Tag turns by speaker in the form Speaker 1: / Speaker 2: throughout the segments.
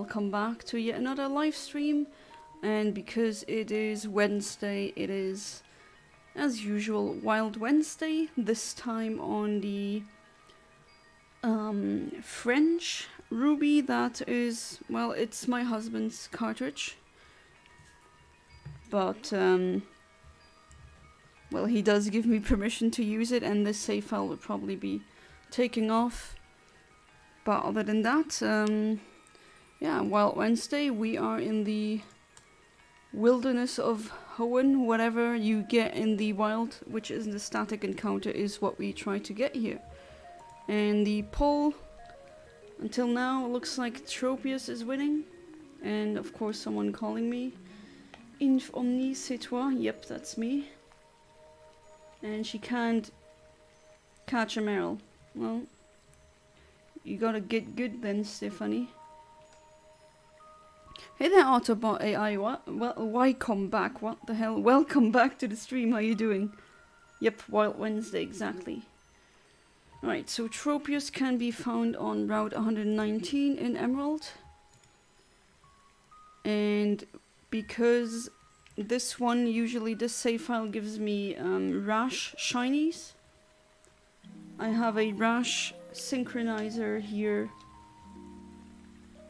Speaker 1: welcome back to yet another live stream. And because it is Wednesday, it is, as usual, Wild Wednesday. This time on the French ruby that is, well, it's my husband's cartridge. But, well, he does give me permission to use it, and this save file would probably be taking off. But other than that, yeah, Wild Wednesday, we are in the wilderness of Hoenn. Whatever you get in the wild, which is the static encounter, is what we try to get here. And the poll, until now, looks like Tropius is winning. And of course someone calling me. Inf omni c'est toi, yep, that's me. And she can't catch Emerald. Well, you gotta get good then, Stephanie. Hey there, Autobot AI. What? Well, why come back? What the hell? Welcome back to the stream. How you doing? Yep, Wild Wednesday, exactly. Alright, so Tropius can be found on Route 119 in Emerald. And because this one, usually this save file gives me Rash Shinies, I have a Rash synchronizer here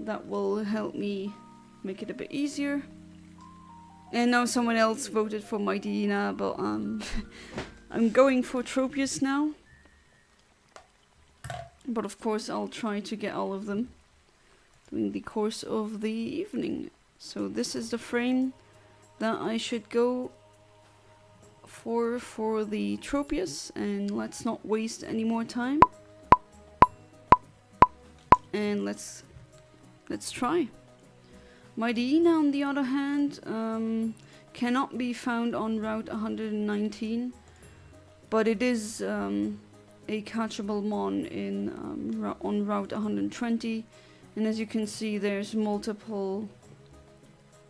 Speaker 1: that will help me make it a bit easier. And now someone else voted for my Dina, but I'm going for Tropius now. But of course I'll try to get all of them during the course of the evening. So this is the frame that I should go for the Tropius, and let's not waste any more time. And let's try. My Diina, on the other hand, cannot be found on Route 119, but it is a catchable mon in on Route 120, and as you can see, there's multiple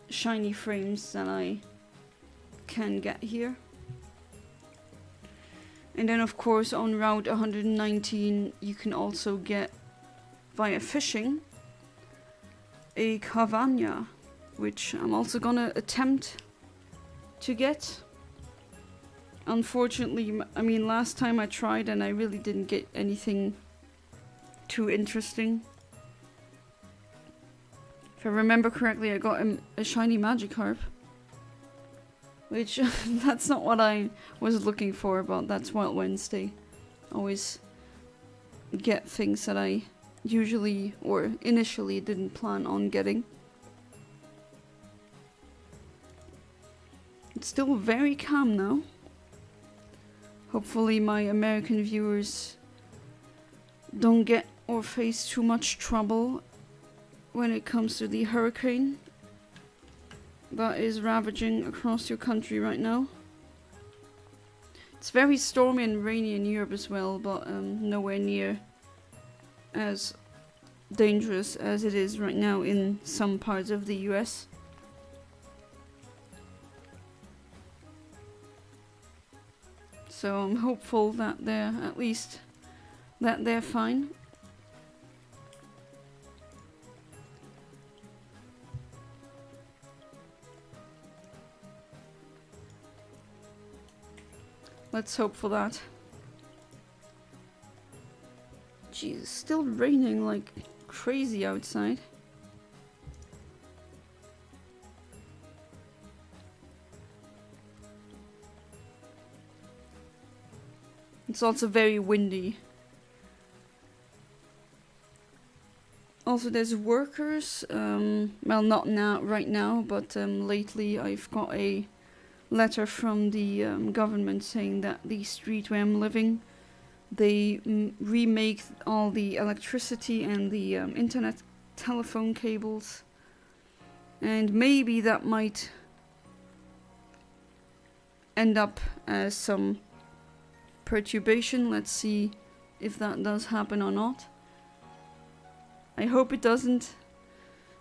Speaker 1: shiny frames that I can get here. And then of course on Route 119 you can also get, via fishing, a Cavagna, which I'm also gonna attempt to get. Unfortunately, I mean, last time I tried and I really didn't get anything too interesting. If I remember correctly, I got a shiny Magikarp, which that's not what I was looking for, but that's Wild Wednesday. Always get things that I usually or initially didn't plan on getting. It's still very calm now. Hopefully my American viewers don't get or face too much trouble when it comes to the hurricane that is ravaging across your country right now. It's very stormy and rainy in Europe as well, but nowhere near as dangerous as it is right now in some parts of the US. So I'm hopeful that they're at least that they're fine. Let's hope for that. Jeez, it's still raining like crazy outside. It's also very windy. Also, there's workers. Well, not now, right now, but lately I've got a letter from the government saying that the street where I'm living, they remake all the electricity and the internet telephone cables, and maybe that might end up as some perturbation. Let's see if that does happen or not. I hope it doesn't,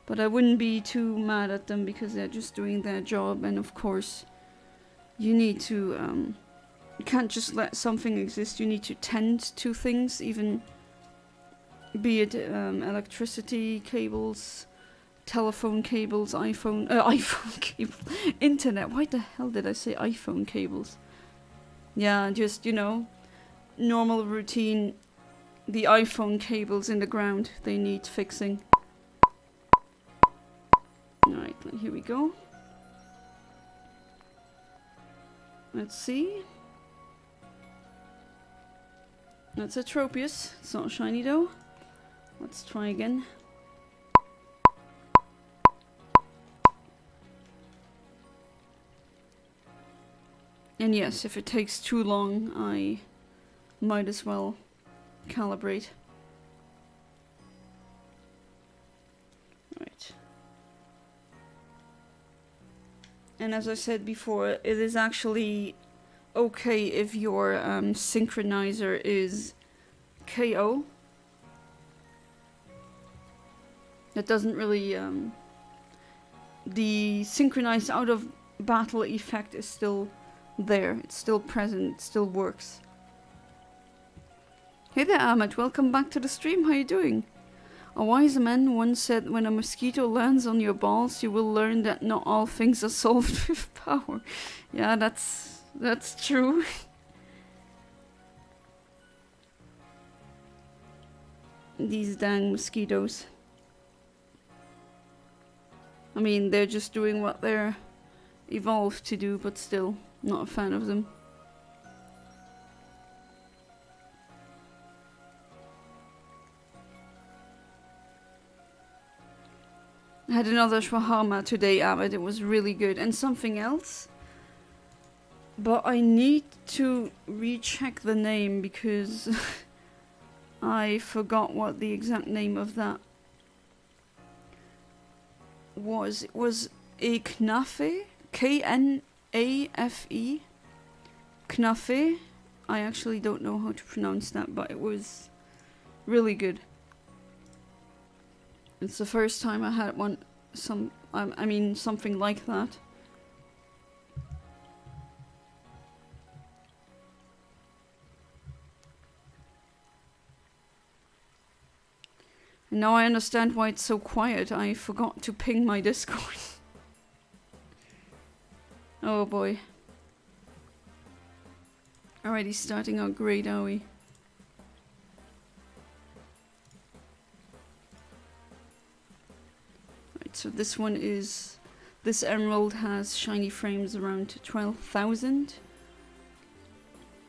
Speaker 1: but I wouldn't be too mad at them because they're just doing their job, and of course you need to you can't just let something exist. You need to tend to things, even be it electricity cables, telephone cables, iPhone cable, internet. Why the hell did I say iPhone cables? Yeah, just, you know, normal routine. The iPhone cables in the ground, they need fixing. Alright, here we go. Let's see. That's a Tropius. It's not shiny though. Let's try again. And yes, if it takes too long, I might as well calibrate. Right. And as I said before, it is actually okay if your synchronizer is KO. That doesn't really... the synchronized out of battle effect is still there. It's still present. It still works. Hey there, Ahmed. Welcome back to the stream. How you doing? A wise man once said, when a mosquito lands on your balls, you will learn that not all things are solved with power. Yeah, that's true. These dang mosquitoes. I mean, they're just doing what they're evolved to do, but still, not a fan of them. I had another shawarma today, Ahmed. It was really good. And something else. But I need to recheck the name because I forgot what the exact name of that was. It was a knafe. K-N-A-F-E. Knafe. I actually don't know how to pronounce that, but it was really good. It's the first time I had one, something like that. And now I understand why it's so quiet. I forgot to ping my Discord. Oh boy. Already starting out great, are we? So this one is, this emerald has shiny frames around 12,000,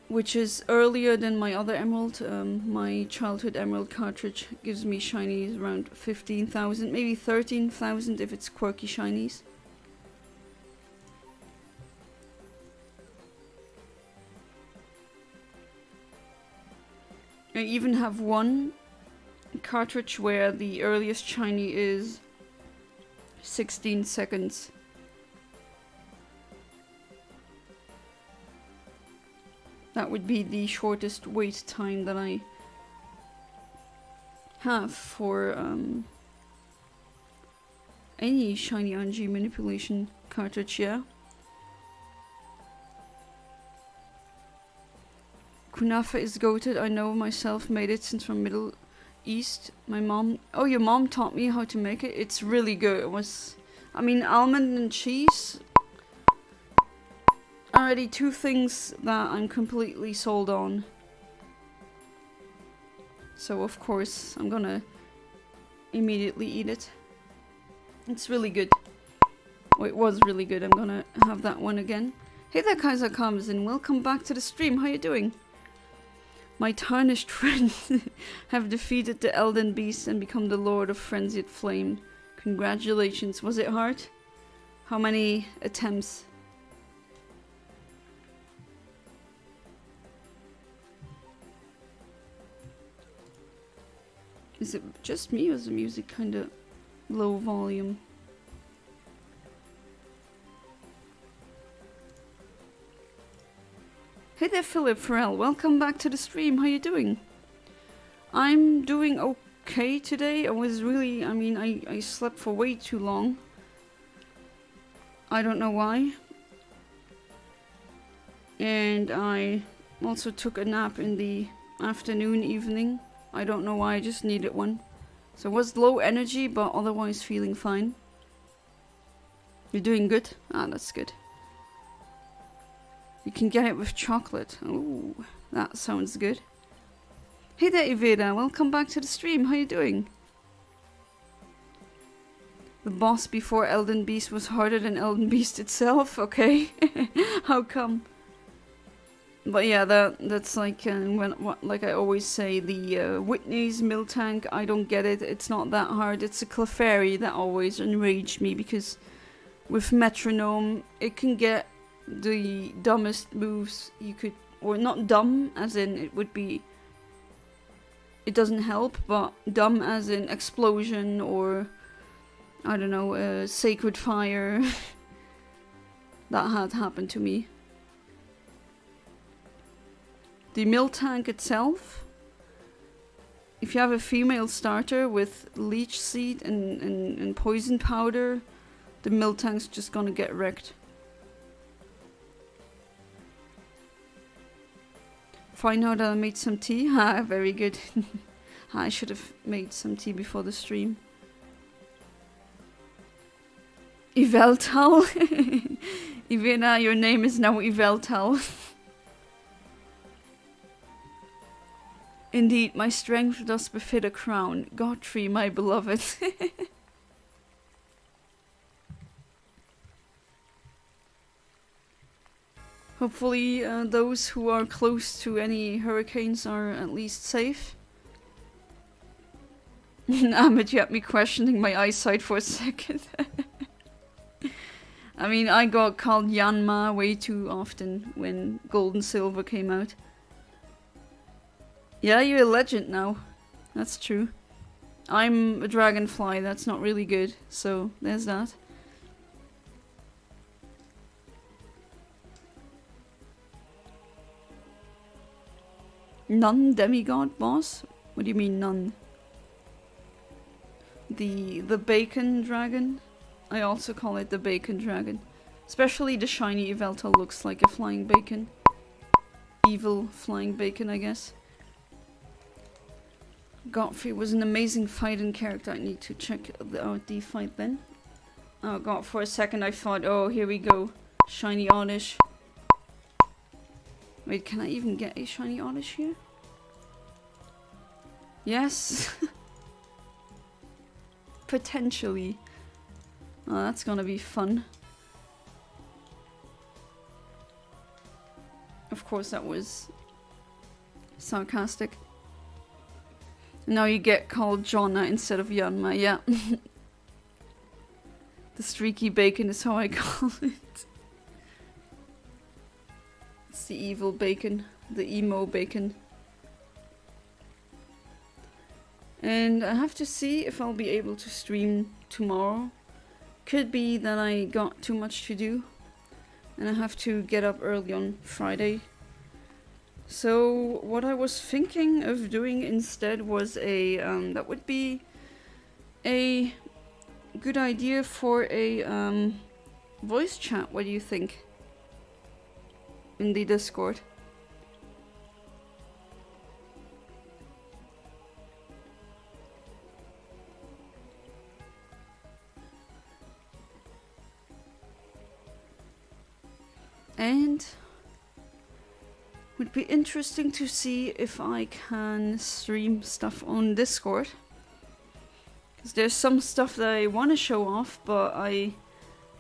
Speaker 1: which is earlier than my other emerald. My childhood emerald cartridge gives me shinies around 15,000, maybe 13,000 if it's quirky shinies. I even have one cartridge where the earliest shiny is 16 seconds. That would be the shortest wait time that I have for any shiny RNG Manipulation cartridge, yeah. Kunafa is goated. I know myself, made it since from Middle East. My mom, oh, your mom taught me how to make it. It's really good. It was, I mean, almond and cheese. Already two things that I'm completely sold on. So of course I'm gonna immediately eat it. It's really good. Oh, it was really good. I'm gonna have that one again. Hey there, Kaiser comes and welcome back to the stream. How you doing? My tarnished friends have defeated the Elden Beast and become the Lord of Frenzied Flame. Congratulations. Was it hard? How many attempts? Is it just me or is the music kind of low volume? Hey there, Philip Farrell. Welcome back to the stream. How you doing? I'm doing okay today. I was really, I slept for way too long. I don't know why. And I also took a nap in the afternoon, evening. I don't know why, I just needed one. So it was low energy, but otherwise feeling fine. You're doing good? Ah, that's good. You can get it with chocolate. Ooh, that sounds good. Hey there, Iveda. Welcome back to the stream. How you doing? The boss before Elden Beast was harder than Elden Beast itself? Okay. How come? But yeah, that's like like I always say, the Whitney's Miltank, I don't get it. It's not that hard. It's a Clefairy that always enraged me, because with Metronome, it can get the dumbest moves you could, or not dumb as in it would be, it doesn't help, but dumb as in explosion or I don't know, sacred fire. That had happened to me. The Miltank itself, if you have a female starter with leech seed and poison powder, the Miltank's just gonna get wrecked. Find out that I made some tea. Ha, very good. I should have made some tea before the stream. Yveltal. Ivena, your name is now Yveltal. Indeed, my strength does befit a crown. Godfrey, my beloved. Hopefully those who are close to any hurricanes are at least safe. Ahmed, you had me questioning my eyesight for a second. I mean, I got called Yanma way too often when Gold and Silver came out. Yeah, you're a legend now. That's true. I'm a dragonfly, that's not really good, so there's that. None demigod boss? What do you mean none? The bacon dragon? I also call it the bacon dragon. Especially the shiny Yveltal looks like a flying bacon. Evil flying bacon, I guess. Godfrey was an amazing fighting character. I need to check out the fight then. Oh god, for a second I thought, oh, here we go. Shiny Oddish. Wait, can I even get a shiny Oddish here? Yes. Potentially. Oh, that's gonna be fun. Of course that was sarcastic. Now you get called Jonna instead of Yanma, yeah. The streaky bacon is how I call it. It's the evil bacon, the emo bacon. And I have to see if I'll be able to stream tomorrow. Could be that I got too much to do and I have to get up early on Friday. So what I was thinking of doing instead was a that would be a good idea for a voice chat. What do you think? In the Discord. And would be interesting to see if I can stream stuff on Discord. Because there's some stuff that I want to show off, but I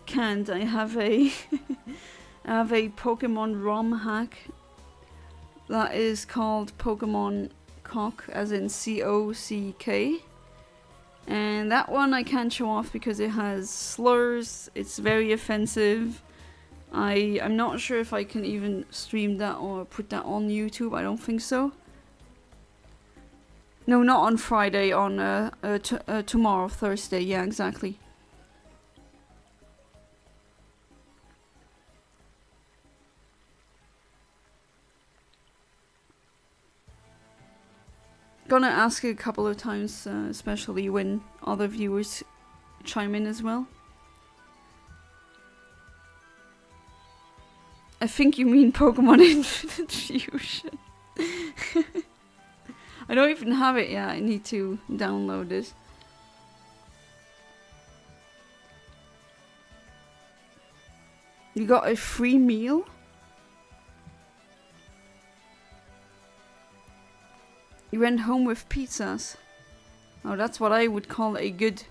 Speaker 1: can't. I have a I have a Pokemon ROM hack that is called Pokemon Cock, as in C-O-C-K. And that one I can't show off because it has slurs, it's very offensive. I'm not sure if I can even stream that or put that on YouTube. I don't think so. No, not on Friday, on tomorrow, Thursday. Yeah, exactly. Gonna ask a couple of times, especially when other viewers chime in as well. I think you mean Pokemon Infinite Fusion. I don't even have it yet. I need to download it. You got a free meal? You went home with pizzas. Oh, that's what I would call a good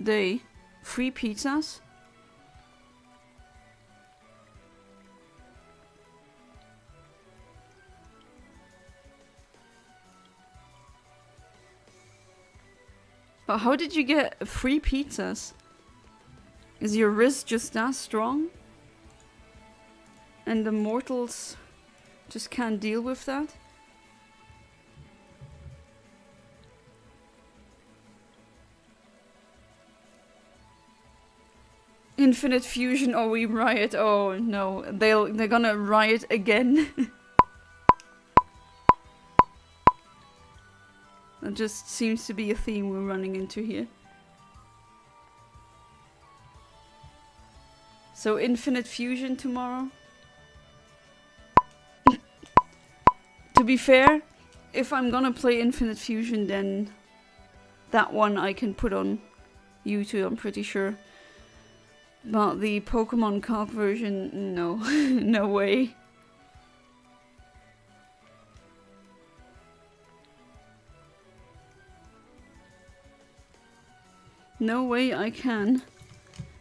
Speaker 1: day. Free pizzas? But how did you get free pizzas? Is your wrist just that strong? And the mortals just can't deal with that? Infinite Fusion, oh we riot, oh no, they're gonna riot again. That just seems to be a theme we're running into here. So Infinite Fusion tomorrow? To be fair, if I'm gonna play Infinite Fusion, then that one I can put on YouTube, I'm pretty sure. But the Pokemon card version, no. No way. No way I can.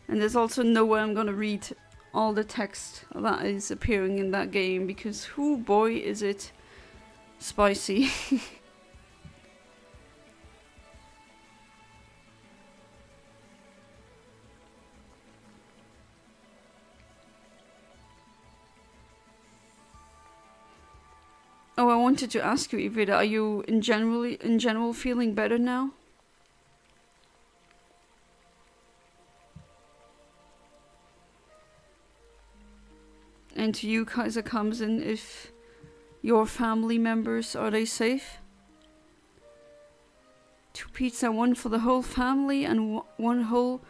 Speaker 1: And there's also no way I'm gonna read all the text that is appearing in that game, because whoo boy is it spicy. Oh, I wanted to ask you, Ivida, are you in general feeling better now? And to you, Kaiser comes in, if your family members, are they safe? 2 pizza, 1 for the whole family and 1 whole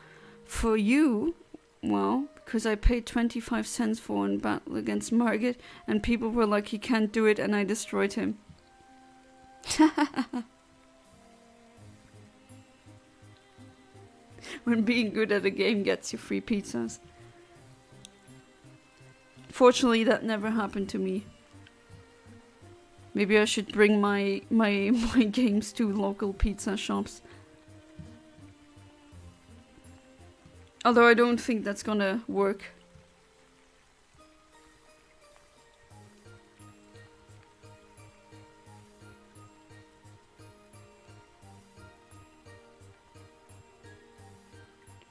Speaker 1: for you? Well, because I paid 25 cents for one battle against Margit and people were like, he can't do it, and I destroyed him. When being good at a game gets you free pizzas. Fortunately, that never happened to me. Maybe I should bring my games to local pizza shops. Although I don't think that's gonna work.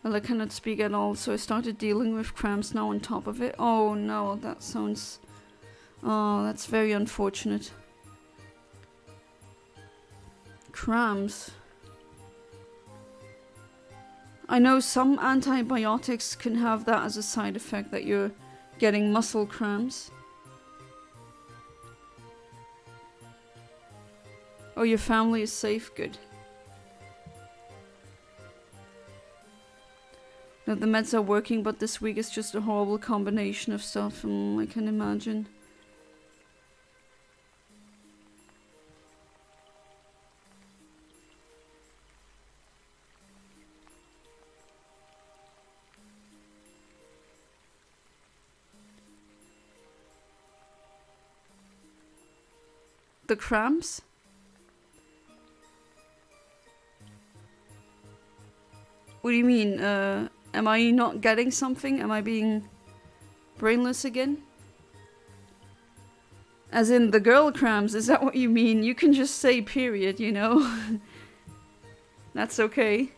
Speaker 1: Well, I cannot speak at all, so I started dealing with cramps now on top of it. Oh no, that sounds... Oh, that's very unfortunate. Cramps. I know some antibiotics can have that as a side effect, that you're getting muscle cramps. Oh, your family is safe? Good. No, the meds are working, but this week is just a horrible combination of stuff, I can imagine. The cramps? What do you mean? Am I not getting something? Am I being brainless again? As in the girl cramps, is that what you mean? You can just say period, you know? That's okay.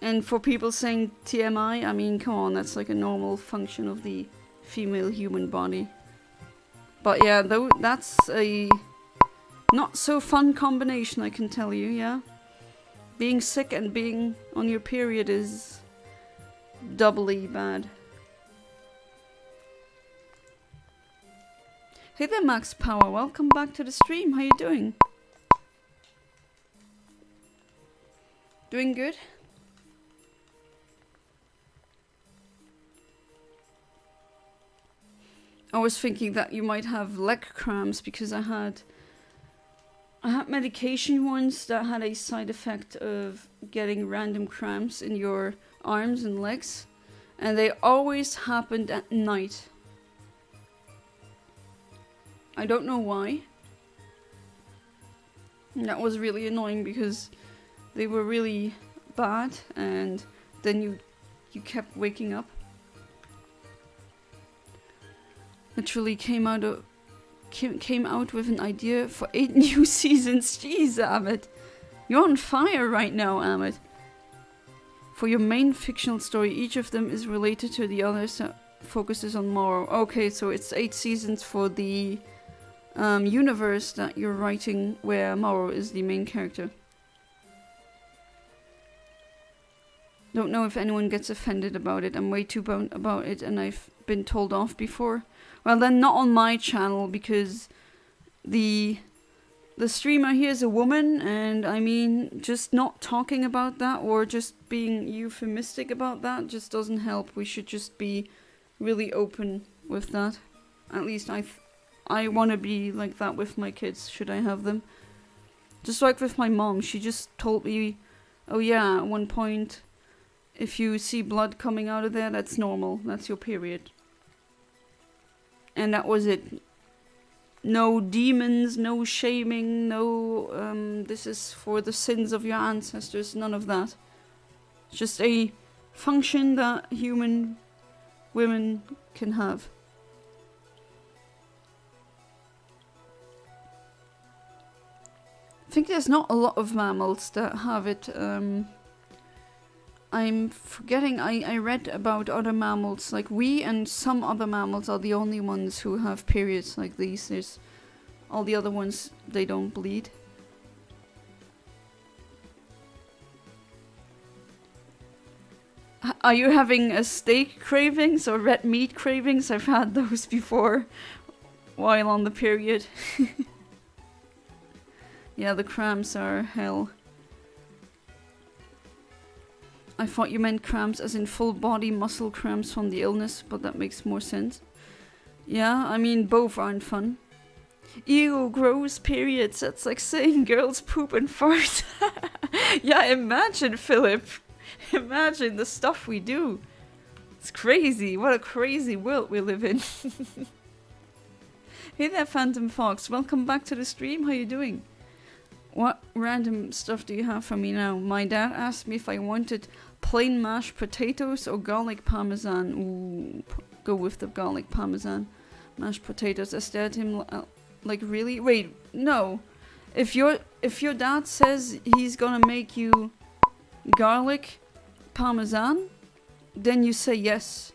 Speaker 1: And for people saying TMI, I mean, come on, that's like a normal function of the female human body. But yeah, though, that's a not so fun combination, I can tell you, yeah? Being sick and being on your period is doubly bad. Hey there, Max Power, welcome back to the stream, how you doing? Doing good? I was thinking that you might have leg cramps because I I had medication once that had a side effect of getting random cramps in your arms and legs. And they always happened at night. I don't know why. And that was really annoying because they were really bad and then you kept waking up. Literally came out with an idea for 8 new seasons. Jeez, Ahmed. You're on fire right now, Ahmed. For your main fictional story, each of them is related to the others that focuses on Morrow. Okay, so it's 8 seasons for the universe that you're writing where Morrow is the main character. Don't know if anyone gets offended about it. I'm way too burnt about it and I've been told off before. Well, then not on my channel because the streamer here is a woman, and I mean, just not talking about that or just being euphemistic about that just doesn't help. We should just be really open with that. At least I want to be like that with my kids, should I have them. Just like with my mom, she just told me, oh yeah, at one point, if you see blood coming out of there, that's normal, that's your period. And that was it. No demons, no shaming, no this is for the sins of your ancestors, none of that. It's just a function that human women can have. I think there's not a lot of mammals that have it. I'm forgetting, I read about other mammals, like we and some other mammals are the only ones who have periods like these. There's all the other ones, they don't bleed. Are you having a steak cravings or red meat cravings? I've had those before while on the period. Yeah, the cramps are hell. I thought you meant cramps as in full body muscle cramps from the illness, but that makes more sense. Yeah, I mean, both aren't fun. Ew, gross periods. That's like saying girls poop and fart. Yeah, imagine, Philip. Imagine the stuff we do. It's crazy. What a crazy world we live in. Hey there, Phantom Fox. Welcome back to the stream. How you doing? What random stuff do you have for me now? My dad asked me if I wanted plain mashed potatoes or garlic parmesan. Ooh, go with the garlic parmesan. Mashed potatoes. I stared at him like, really? Wait, no. If your dad says he's gonna make you garlic parmesan, then you say yes.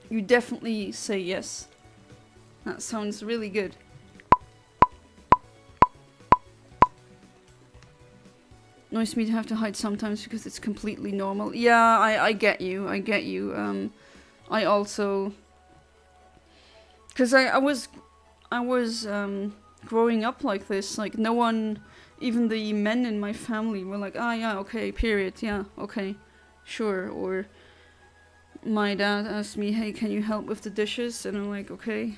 Speaker 1: You definitely say yes. That sounds really good. Annoys me to have to hide sometimes because it's completely normal. Yeah, I get you. I get you. I also, because I was growing up like this. Like no one, even the men in my family were like, ah, yeah, okay, period, yeah, okay, sure. Or my dad asked me, hey, can you help with the dishes? And I'm like, okay,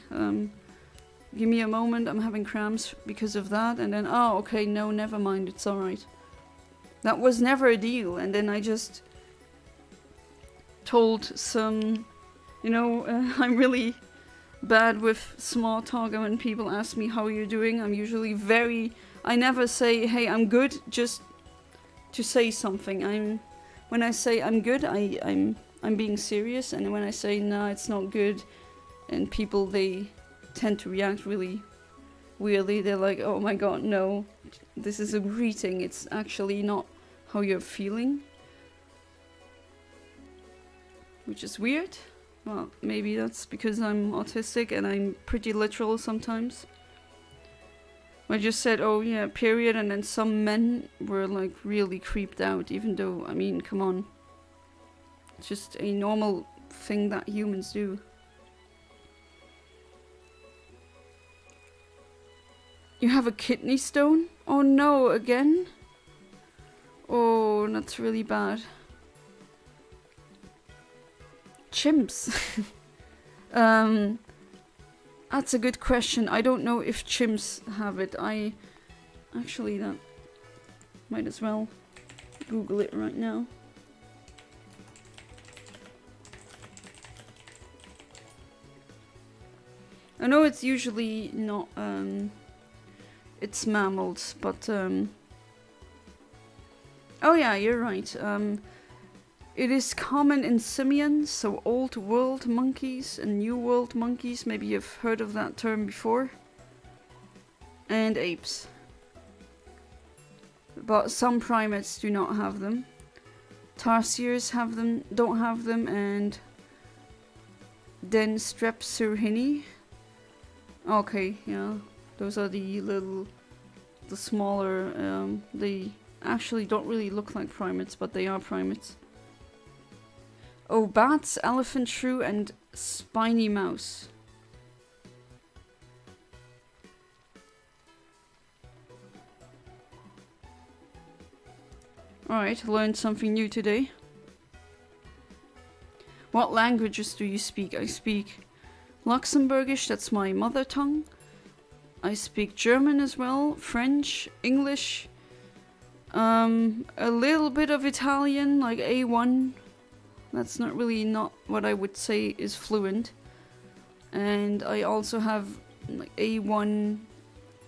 Speaker 1: give me a moment. I'm having cramps because of that. And then, oh, okay, no, never mind. It's all right. That was never a deal. And then I just told some, you know, I'm really bad with small talk. And when people ask me how you're doing, I'm usually I never say, hey, I'm good, just to say something. When I say I'm good, I'm being serious. And when I say, nah, it's not good, and people, they tend to react really weirdly. They're like, oh my god, no, this is a greeting. It's actually not how you're feeling. Which is weird. Well, maybe that's because I'm autistic and I'm pretty literal sometimes. I just said, oh yeah, period, and then some men were like really creeped out, even though, I mean, come on. It's just a normal thing that humans do. You have a kidney stone? Oh no, again? Oh, that's really bad. Chimps. That's a good question. I don't know if chimps have it. Actually, that might as well Google it right now. I know it's usually not, it's mammals, but, oh yeah, you're right. It is common in simians, so old world monkeys and new world monkeys. Maybe you've heard of that term before. And apes. But some primates do not have them. Tarsiers have them, don't have them, and then Strepsirrhini. Okay, yeah, those are the smaller, they actually don't really look like primates, but they are primates. Oh, bats, elephant shrew, and spiny mouse. Alright, learned something new today. What languages do you speak? I speak Luxembourgish, that's my mother tongue. I speak German as well, French, English, a little bit of Italian, like A1. That's not what I would say is fluent. And I also have like A1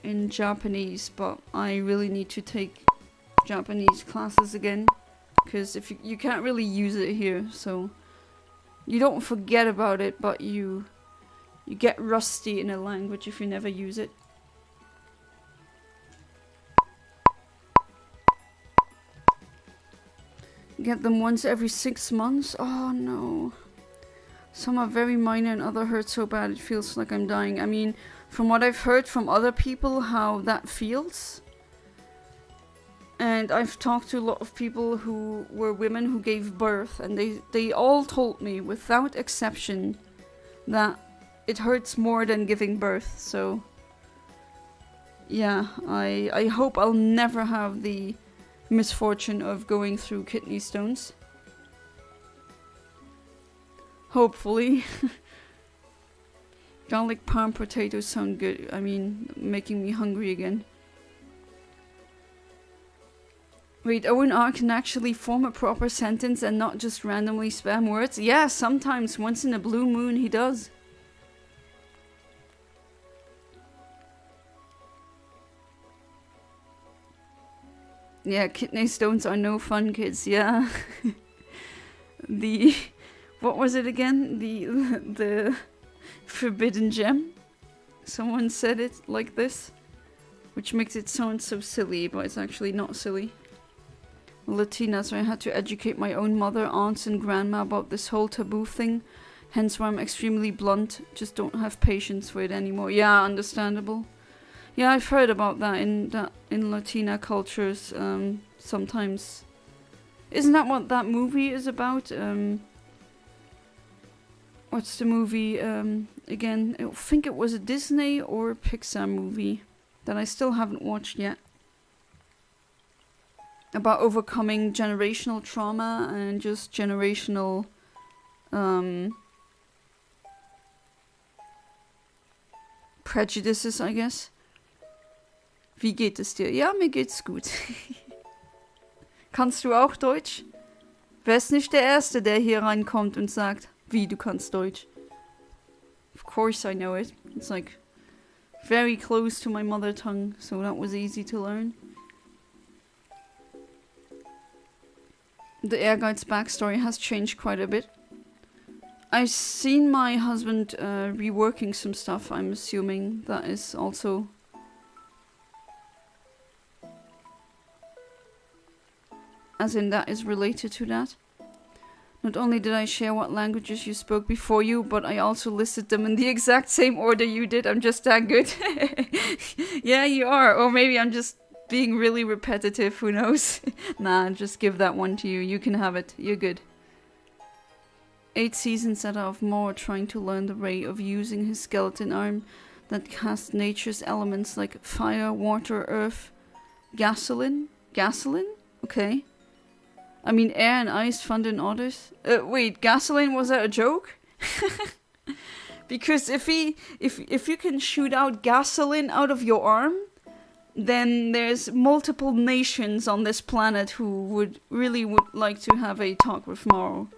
Speaker 1: in Japanese, but I really need to take Japanese classes again, because if you can't really use it here, so you don't forget about it, but you get rusty in a language if you never use it. Get them once every 6 months? Oh no. Some are very minor and other hurt so bad it feels like I'm dying. I mean, from what I've heard from other people how that feels, and I've talked to a lot of people who were women who gave birth, and they all told me without exception that it hurts more than giving birth. So yeah, I hope I'll never have the misfortune of going through kidney stones. Hopefully. Garlic palm potatoes sound good. I mean, making me hungry again. Wait, ONR can actually form a proper sentence and not just randomly spam words? Yeah, sometimes, once in a blue moon, he does. Yeah, kidney stones are no fun, kids, yeah. What was it again? The forbidden gem? Someone said it like this, which makes it sound so silly, but it's actually not silly. Latina, so I had to educate my own mother, aunts, and grandma about this whole taboo thing. Hence why I'm extremely blunt. Just don't have patience for it anymore. Yeah, understandable. Yeah, I've heard about that in Latina cultures. Sometimes, isn't that what that movie is about? What's the movie again? I think it was a Disney or a Pixar movie that I still haven't watched yet. About overcoming generational trauma and just generational prejudices, I guess. Wie geht es dir? Ja, mir geht's gut. Kannst du auch Deutsch? Wär's nicht der Erste, der hier reinkommt und sagt, wie, du kannst Deutsch? Of course I know it. It's like very close to my mother tongue, so that was easy to learn. The Ehrgeiz backstory has changed quite a bit. I've seen my husband reworking some stuff. I'm assuming that is also... As in, that is related to that. Not only did I share what languages you spoke before you, but I also listed them in the exact same order you did. I'm just that good. Yeah, you are. Or maybe I'm just being really repetitive. Who knows? Nah, just give that one to you. You can have it. You're good. 8 seasons out of more trying to learn the way of using his skeleton arm that casts nature's elements like fire, water, earth, gasoline? Gasoline? Okay. I mean, air and ice, thunder and others. Wait, gasoline, was that a joke? Because if you can shoot out gasoline out of your arm, then there's multiple nations on this planet who would like to have a talk with Morrow.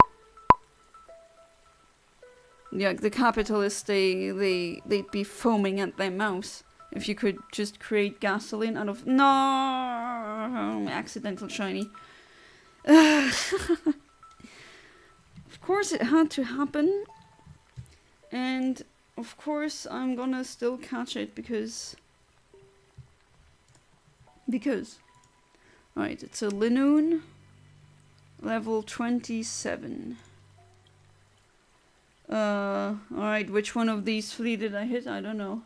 Speaker 1: Yeah, the capitalists, they'd be foaming at their mouths if you could just create gasoline out of... No! Accidental shiny. Of course it had to happen. And of course I'm gonna still catch it because... Right, it's a Linoon. Level 27. Alright, which one of these three did I hit? I don't know.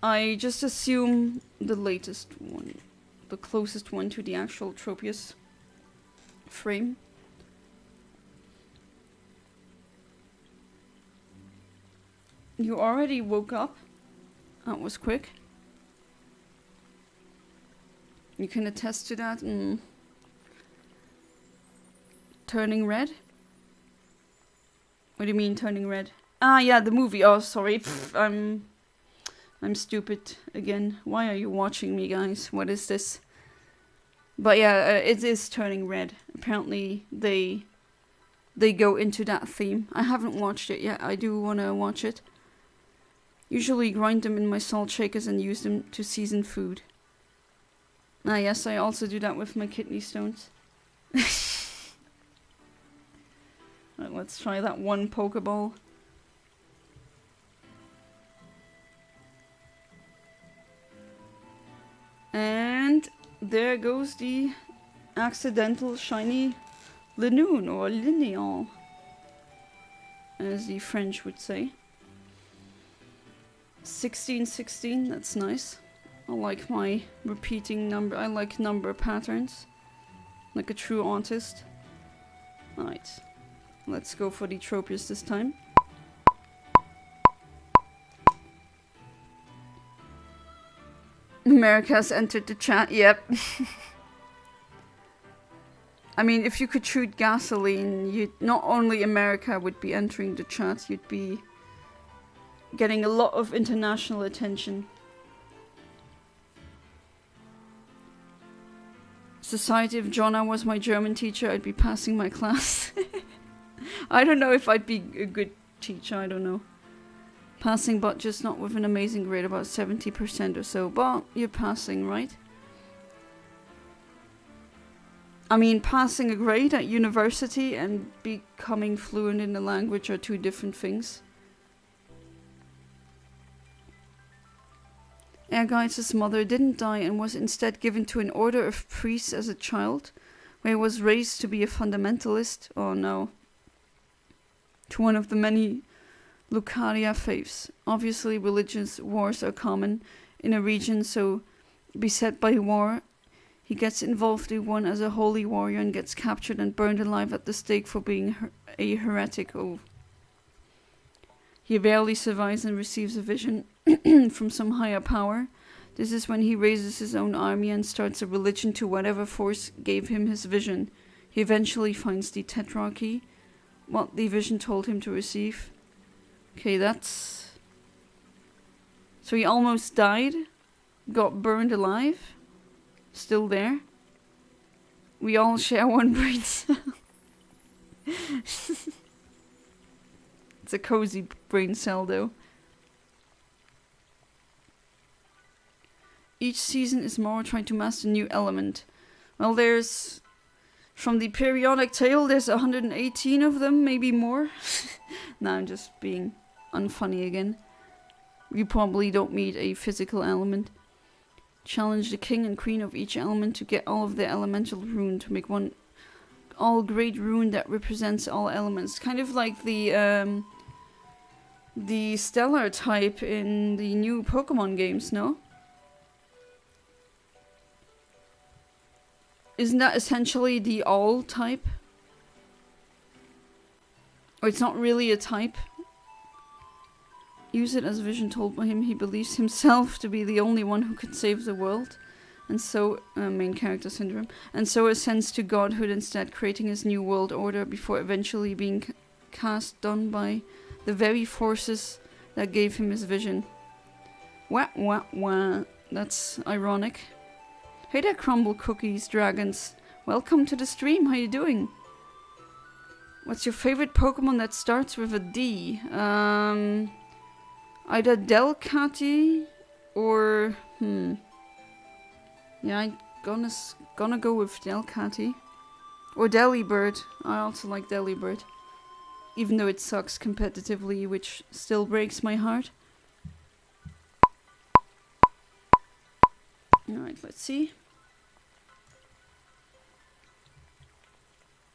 Speaker 1: I just assume the latest one. The closest one to the actual Tropius frame. You already woke up? That was quick. You can attest to that. Turning red? What do you mean turning red? Ah, yeah, the movie. Oh, sorry. Pff, I'm stupid again. Why are you watching me, guys? What is this? But yeah, it is turning red. Apparently, they go into that theme. I haven't watched it yet. I do want to watch it. Usually grind them in my salt shakers and use them to season food. Ah, yes, I also do that with my kidney stones. Right, let's try that one Pokeball. And there goes the accidental shiny Linoon, or Lineal, as the French would say. 1616, that's nice. I like my repeating number. I like number patterns. Like a true artist. Alright. Let's go for the Tropius this time. America has entered the chat. Yep. I mean, if you could shoot gasoline, you'd not only America would be entering the chat, you'd be getting a lot of international attention. Society, if Jonna was my German teacher, I'd be passing my class. I don't know if I'd be a good teacher, I don't know. Passing, but just not with an amazing grade, about 70% or so. But you're passing, right? I mean, passing a grade at university and becoming fluent in the language are two different things. Ehrgeiz's mother didn't die and was instead given to an order of priests as a child, where he was raised to be a fundamentalist. Oh no. To one of the many Lucaria faiths. Obviously, religious wars are common in a region so beset by war. He gets involved in one as a holy warrior and gets captured and burned alive at the stake for being a heretic. Oh. He barely survives and receives a vision from some higher power. This is when he raises his own army and starts a religion to whatever force gave him his vision. He eventually finds the Tetrarchy, what the vision told him to receive. Okay, that's... So he almost died, got burned alive, still there. We all share one brain cell. It's a cozy brain cell though. Each season is more trying to master a new element. Well, there's... From the periodic table, there's 118 of them, maybe more. Nah, I'm just being unfunny again. You probably don't need a physical element. Challenge the king and queen of each element to get all of their elemental rune to make one all-great rune that represents all elements. Kind of like the stellar type in the new Pokemon games, no? Isn't that essentially the all type? Or it's not really a type. Use it as vision told by him. He believes himself to be the only one who could save the world. And so, main character syndrome. And so ascends to godhood instead, creating his new world order before eventually being cast done by the very forces that gave him his vision. Wah wah wah. That's ironic. Hey there, Crumble Cookies Dragons. Welcome to the stream. How you doing? What's your favorite Pokemon that starts with a D? Either Delcatty or yeah, I'm gonna go with Delcatty or Delibird. I also like Delibird, even though it sucks competitively, which still breaks my heart. All right, let's see.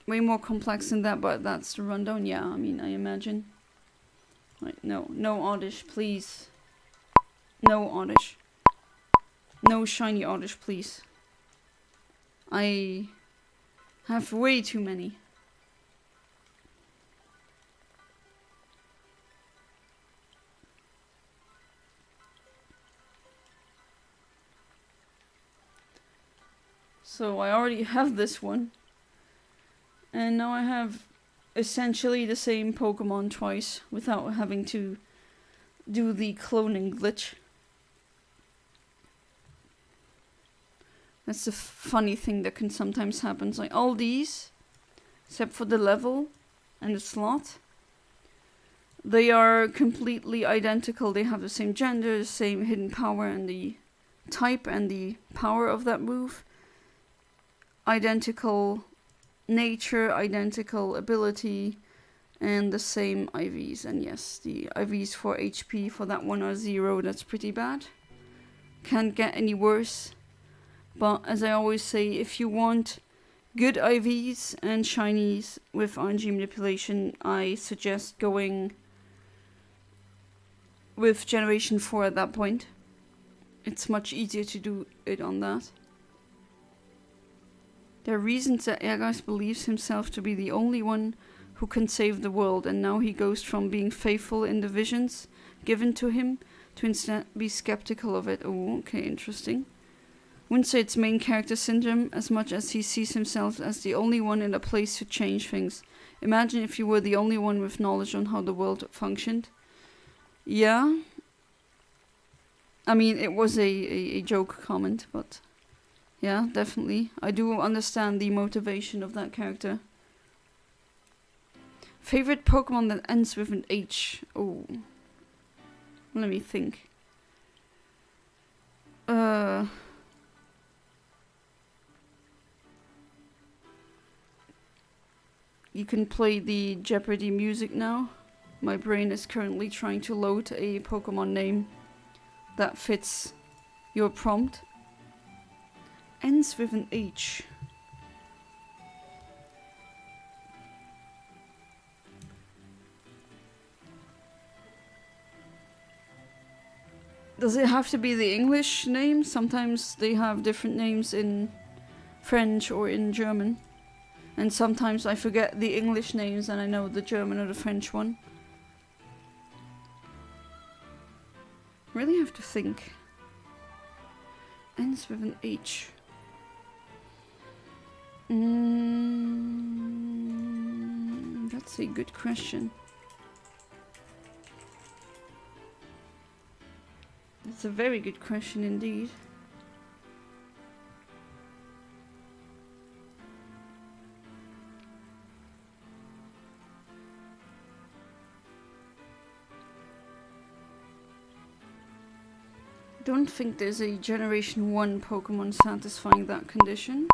Speaker 1: Way more complex than that, but that's the rundown. Yeah, I mean, I imagine. Right, no Oddish, please. No Oddish. No shiny Oddish, please. I have way too many. So I already have this one. And now I have essentially the same Pokemon twice without having to do the cloning glitch. That's the funny thing that can sometimes happen. It's like all these, except for the level and the slot, they are completely identical. They have the same gender, the same hidden power, and the type and the power of that move. Identical nature, identical ability, and the same IVs. And yes, the IVs for HP for that one are 0. That's pretty bad. Can't get any worse. But as I always say, if you want good IVs and shinies with RNG manipulation, I suggest going with Generation 4 at that point. It's much easier to do it on that. There are reasons that Ergas believes himself to be the only one who can save the world, and now he goes from being faithful in the visions given to him to instead be skeptical of it. Oh, okay, interesting. Wouldn't say it's main character syndrome as much as he sees himself as the only one in a place to change things. Imagine if you were the only one with knowledge on how the world functioned. Yeah. I mean, it was a joke comment, but yeah, definitely. I do understand the motivation of that character. Favorite Pokemon that ends with an H. Oh. Let me think. You can play the Jeopardy music now. My brain is currently trying to load a Pokemon name that fits your prompt. Ends with an H. Does it have to be the English name? Sometimes they have different names in French or in German. And sometimes I forget the English names and I know the German or the French one. Really have to think. Ends with an H. That's a good question. That's a very good question indeed. Don't think there's a Generation 1 Pokemon satisfying that condition.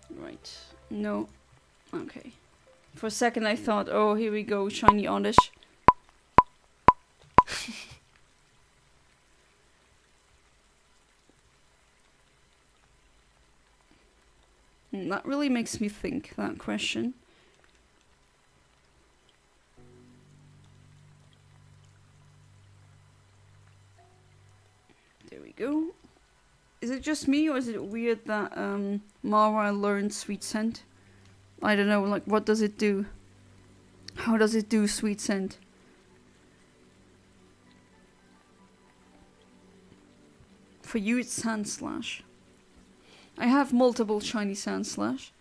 Speaker 1: Right. No. Okay. For a second I thought, oh, here we go, shiny Oddish. That really makes me think, that question. There we go. Is it just me, or is it weird that Mara learned Sweet Scent? I don't know, like, what does it do? How does it do Sweet Scent? For you, it's Sandslash. I have multiple shiny Sandslash.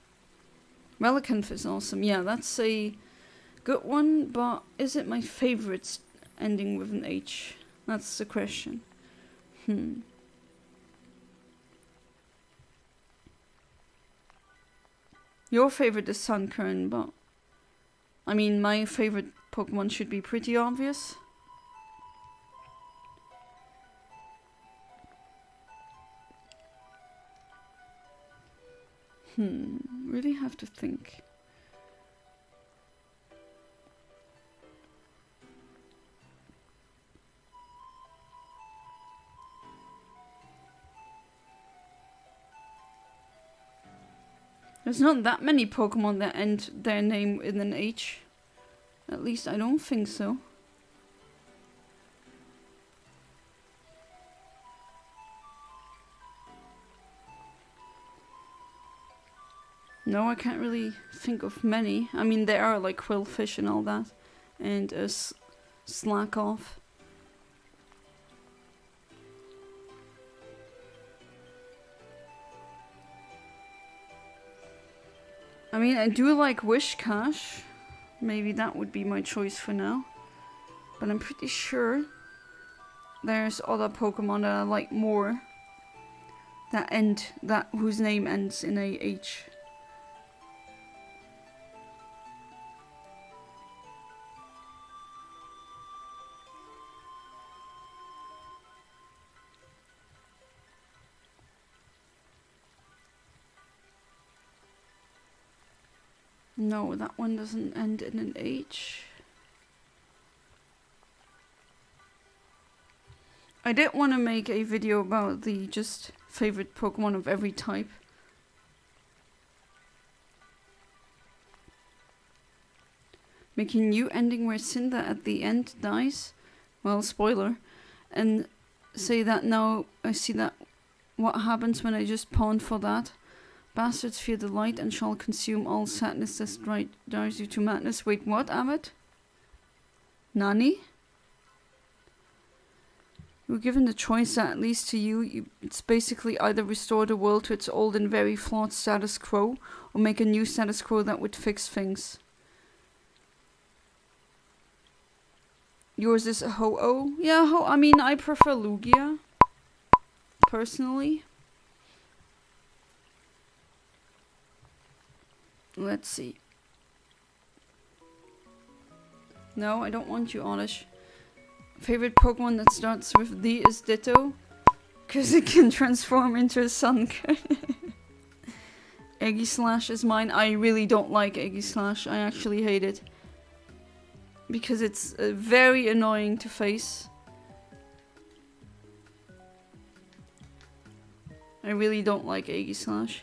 Speaker 1: Relicanth is awesome. Yeah, that's a good one, but is it my favorite ending with an H? That's the question. Your favorite is Sunkern, but I mean, my favorite Pokemon should be pretty obvious. Really have to think. There's not that many Pokemon that end their name in an H. At least I don't think so. No, I can't really think of many. I mean, there are like Quillfish and all that. And Slack Off. I mean, I do like Wishcash. Maybe that would be my choice for now. But I'm pretty sure there's other Pokemon that I like more. Whose name ends in a H. No, that one doesn't end in an H. I did want to make a video about the just favorite Pokemon of every type. Making new ending where Cinder at the end dies. Well, spoiler. And say that now I see that what happens when I just pawn for that. Bastards fear the light and shall consume all sadness that drives you to madness. Wait, what, Abbott? Nani? You were given the choice that, at least to you, it's basically either restore the world to its old and very flawed status quo, or make a new status quo that would fix things. Yours is a Ho-Oh? Yeah, I mean, I prefer Lugia. Personally. Let's see. No, I don't want you, Oddish. Favorite Pokemon that starts with D is Ditto. Because it can transform into a Sunkern. Aegislash is mine. I really don't like Aegislash. I actually hate it. Because it's very annoying to face. I really don't like Aegislash.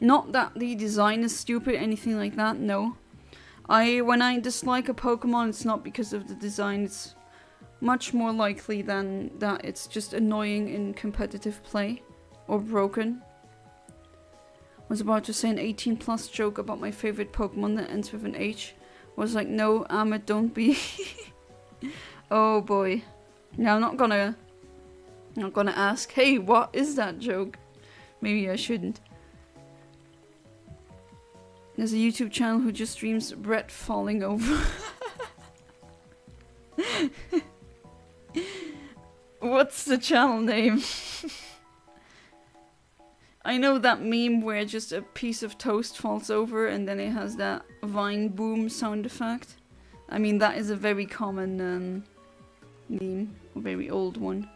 Speaker 1: Not that the design is stupid, anything like that, no. When I dislike a Pokemon, it's not because of the design, it's much more likely than that it's just annoying in competitive play. Or broken. I was about to say an 18+ joke about my favorite Pokemon that ends with an H. I was like, no, Amit, don't be. Oh boy. Now I'm not gonna ask, hey, what is that joke? Maybe I shouldn't. There's a YouTube channel who just streams Brett falling over. What's the channel name? I know that meme where just a piece of toast falls over and then it has that vine boom sound effect. I mean, that is a very common meme, a very old one.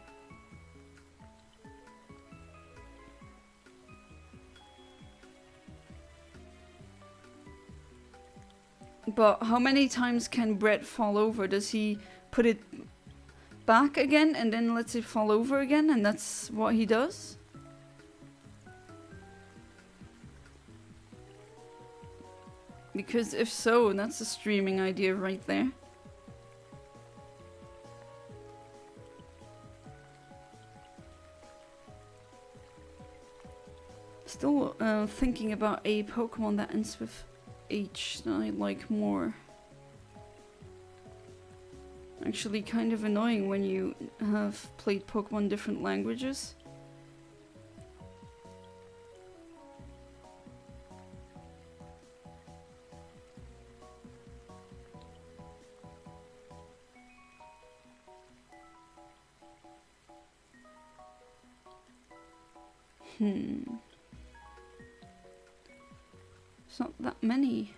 Speaker 1: But how many times can Brett fall over? Does he put it back again and then lets it fall over again, and that's what he does? Because if so, that's a streaming idea right there. Still thinking about a Pokemon that ends with H that I like more. Actually kind of annoying when you have played Pokemon different languages. It's not that many.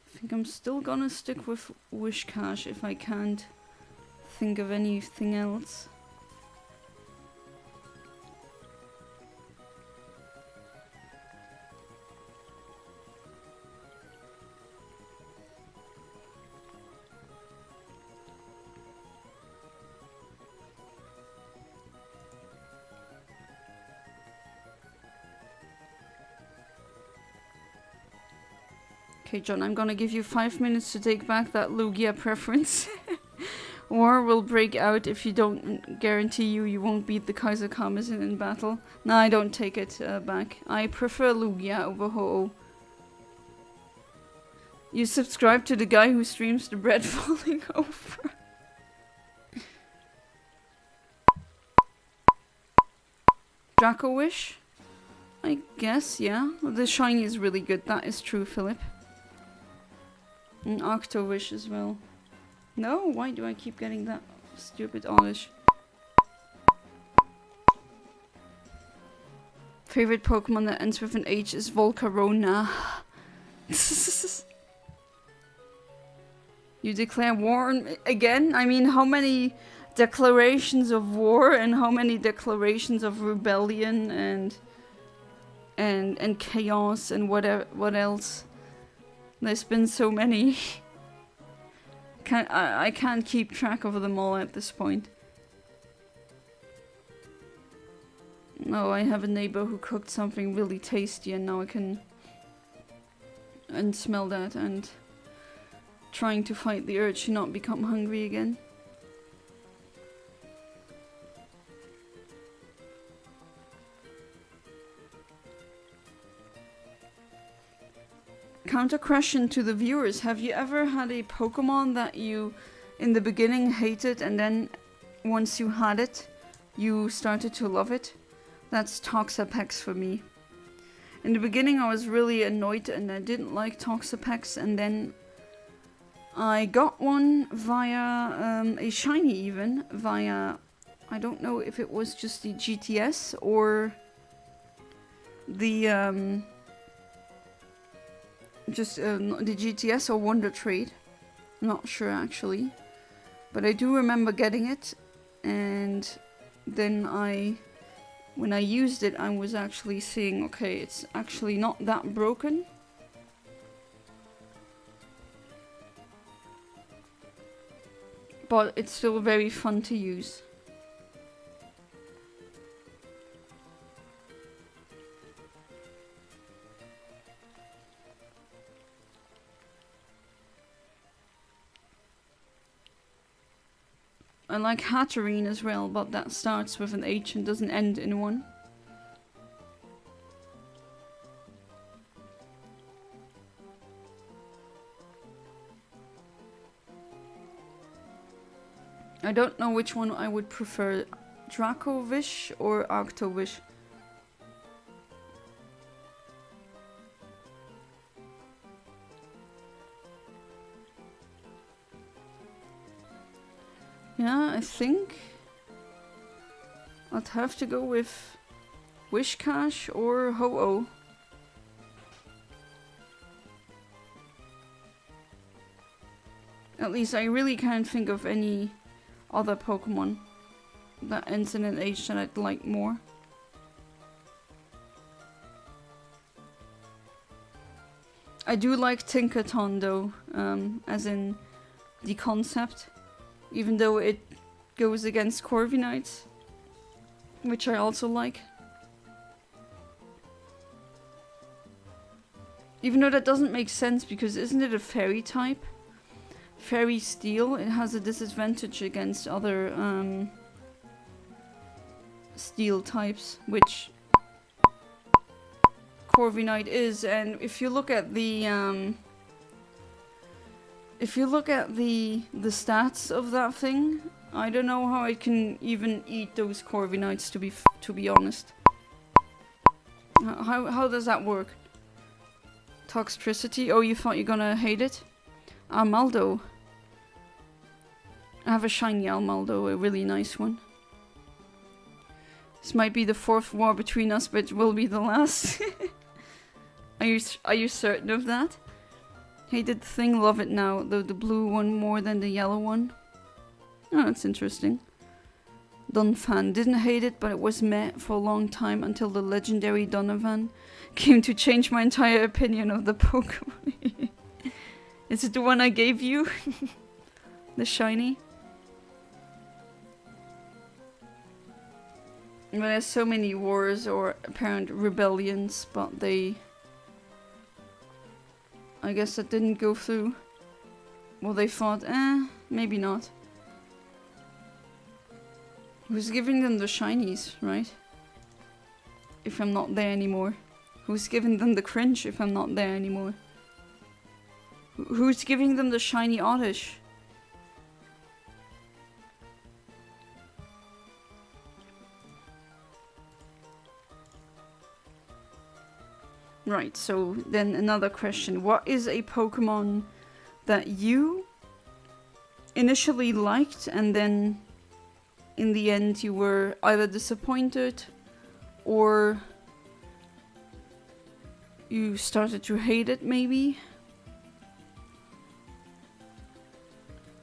Speaker 1: I think I'm still gonna stick with Wishcash if I can't think of anything else. Okay, John, I'm gonna give you 5 minutes to take back that Lugia preference. War will break out if you don't. Guarantee you won't beat the Kaiser Karmazin in battle. No, I don't take it back. I prefer Lugia over Ho-Oh. You subscribe to the guy who streams the bread falling over. Draco Wish? I guess, yeah. The shiny is really good, that is true, Philip. And Octo Wish as well. No, why do I keep getting that stupid Oddish? Favorite Pokemon that ends with an H is Volcarona. You declare war on again? I mean, how many declarations of war and how many declarations of rebellion and chaos and what else? There's been so many. I can't keep track of them all at this point. Oh, I have a neighbor who cooked something really tasty and now I can smell that and trying to fight the urge to not become hungry again. Counter question to the viewers. Have you ever had a Pokemon that you in the beginning hated and then once you had it, you started to love it? That's Toxapex for me. In the beginning I was really annoyed and I didn't like Toxapex, and then I got one via a shiny even, via, I don't know if it was just the GTS or the the GTS or Wonder Trade. Not sure actually. But I do remember getting it, and then when I used it I was actually seeing, okay, it's actually not that broken. But it's still very fun to use. I like Hatterene as well, but that starts with an H and doesn't end in one. I don't know which one I would prefer, Dracovish or Octovish. Yeah, I think I'd have to go with Wishcash or Ho-Oh. At least I really can't think of any other Pokemon that ends in an H that I'd like more. I do like Tinkaton though, as in the concept. Even though it goes against Corviknights, which I also like. Even though that doesn't make sense, because isn't it a fairy type? Fairy Steel, it has a disadvantage against other steel types, which Corviknight is. And if you look at the if you look at the stats of that thing, I don't know how I can even eat those Corviknights, to be honest. How does that work? Toxicity? Oh, you thought you're gonna hate it? Armaldo. I have a shiny Armaldo, a really nice one. This might be the 4th war between us, but it will be the last. Are you certain of that? Hated the thing, love it now. The blue one more than the yellow one. Oh, that's interesting. Donphan. Didn't hate it, but it was meh for a long time until the legendary Donovan came to change my entire opinion of the Pokemon. Is it the one I gave you? The shiny? But there's so many wars or apparent rebellions, but they... I guess that didn't go through. Well, they thought, maybe not. Who's giving them the shinies, right? If I'm not there anymore. Who's giving them the cringe if I'm not there anymore? Who's giving them the shiny Oddish? Right, so then another question. What is a Pokemon that you initially liked and then in the end you were either disappointed or you started to hate it maybe?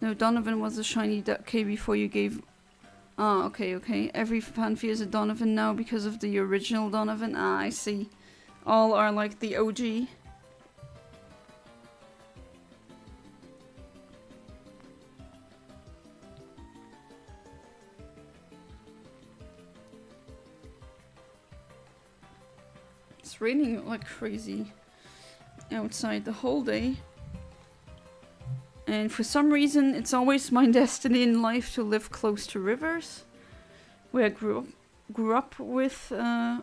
Speaker 1: No, Donovan was a shiny K before you gave... Ah, okay. Every fan fears a Donovan now because of the original Donovan. Ah, I see. All are like the OG. It's raining like crazy outside the whole day. And for some reason, it's always my destiny in life to live close to rivers. Where I grew up with,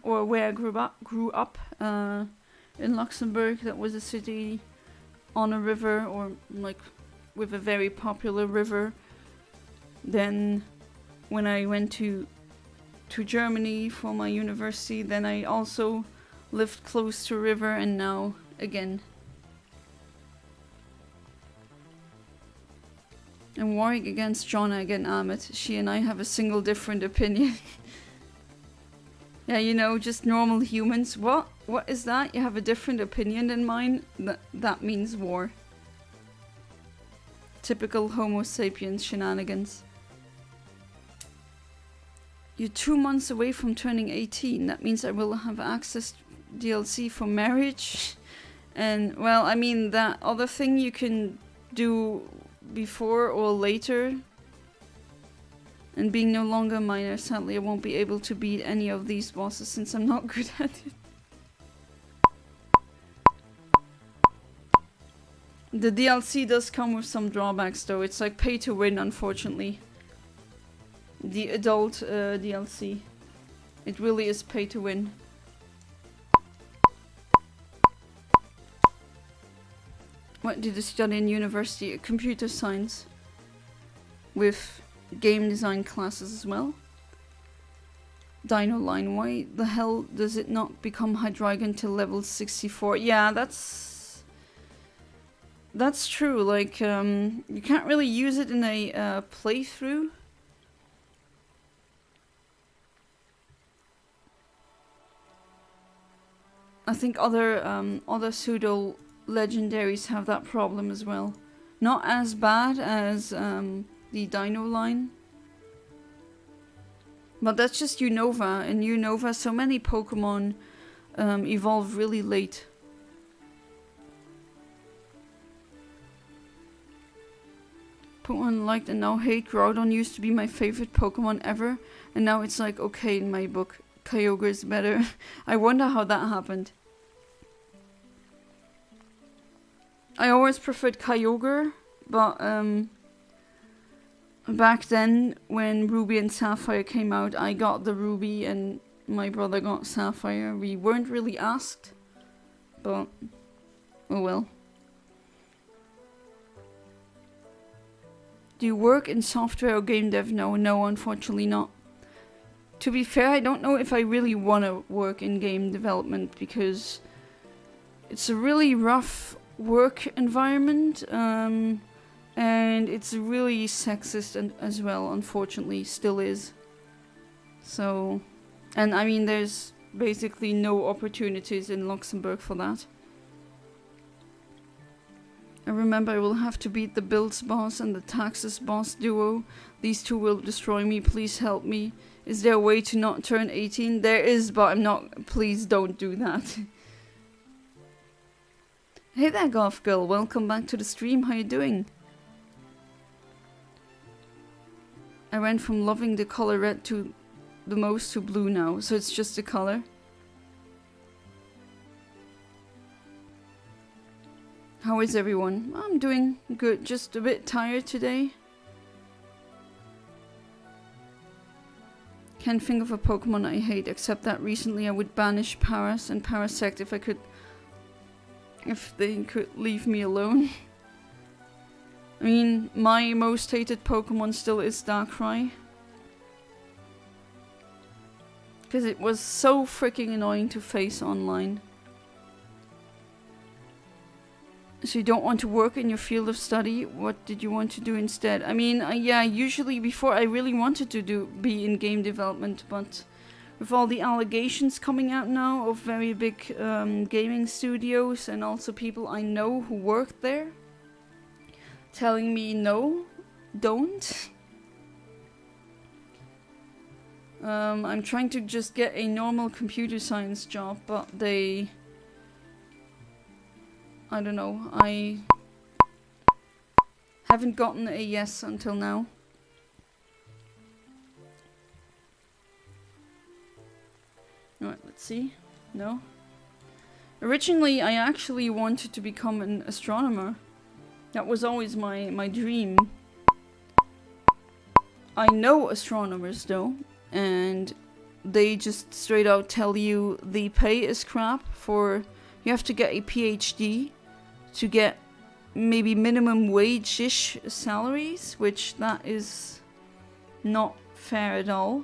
Speaker 1: or where I grew up in Luxembourg. That was a city on a river, or like with a very popular river. Then when I went to Germany for my university, then I also lived close to a river, and now again. And warring against Jonna again, Amit. She and I have a single different opinion. Yeah, you know, just normal humans. What? What is that? You have a different opinion than mine? That means war. Typical Homo sapiens shenanigans. You're 2 months away from turning 18. That means I will have access to DLC for marriage. And, well, I mean, that other thing you can do before or later. And being no longer a minor, sadly I won't be able to beat any of these bosses since I'm not good at it. The DLC does come with some drawbacks though. It's like pay to win, unfortunately. The adult DLC. It really is pay to win. What did you study in university? Computer science. With game design classes as well. Dino Line, why the hell does it not become Hydreigon till level 64? Yeah, that's true. Like, you can't really use it in a playthrough. I think other pseudo legendaries have that problem as well. Not as bad as the Dino Line. But that's just Unova. In Unova, so many Pokemon evolve really late. Pokemon liked and now hate. Groudon used to be my favorite Pokemon ever. And now it's like, okay, in my book, Kyogre is better. I wonder how that happened. I always preferred Kyogre, but back then, when Ruby and Sapphire came out, I got the Ruby and my brother got Sapphire. We weren't really asked, but oh well. Do you work in software or game dev? No, unfortunately not. To be fair, I don't know if I really want to work in game development because it's a really rough work environment, and it's really sexist and as well, unfortunately, still is. So, and I mean, there's basically no opportunities in Luxembourg for that. I remember I will have to beat the bills boss and the taxes boss duo. These two will destroy me. Please help me. Is there a way to not turn 18? There is, but I'm not. Please don't do that. Hey there, Golf Girl. Welcome back to the stream. How you doing? I went from loving the color red to the most to blue now. So it's just the color. How is everyone? I'm doing good, just a bit tired today. Can't think of a Pokemon I hate, except that recently I would banish Paras and Parasect if they could leave me alone. I mean, my most hated Pokemon still is Darkrai. Because it was so freaking annoying to face online. So you don't want to work in your field of study? What did you want to do instead? I mean, yeah, usually before I really wanted to be in game development, but with all the allegations coming out now of very big gaming studios and also people I know who work there telling me no, don't. I'm trying to just get a normal computer science job, but I don't know, I haven't gotten a yes until now. Alright, let's see. No. Originally, I actually wanted to become an astronomer. That was always my dream. I know astronomers though, and they just straight out tell you the pay is crap for... You have to get a PhD to get maybe minimum wage-ish salaries, which that is not fair at all.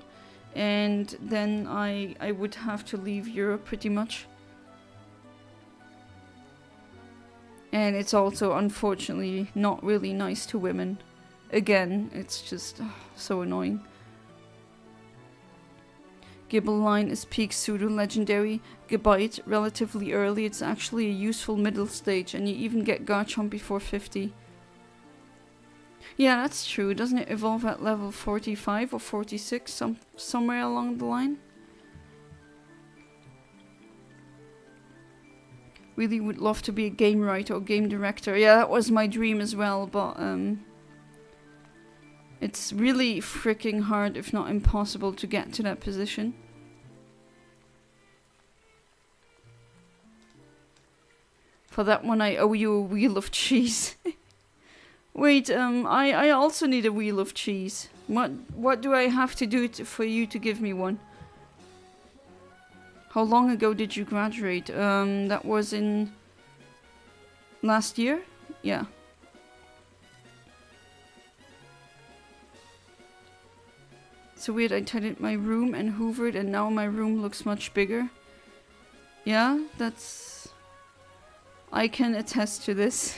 Speaker 1: And then I would have to leave Europe pretty much. And it's also unfortunately not really nice to women. Again, it's just so annoying. Gibbeline is peak pseudo-legendary. Gabite, relatively early. It's actually a useful middle stage, and you even get Garchomp before 50. Yeah, that's true. Doesn't it evolve at level 45 or 46, somewhere along the line? Really would love to be a game writer or game director. Yeah, that was my dream as well, but it's really freaking hard, if not impossible, to get to that position. For that one I owe you a wheel of cheese. Wait, I also need a wheel of cheese. What do I have to do for you to give me one? How long ago did you graduate? That was in... last year? Yeah. So weird, I tidied my room and hoovered and now my room looks much bigger. Yeah, that's... I can attest to this.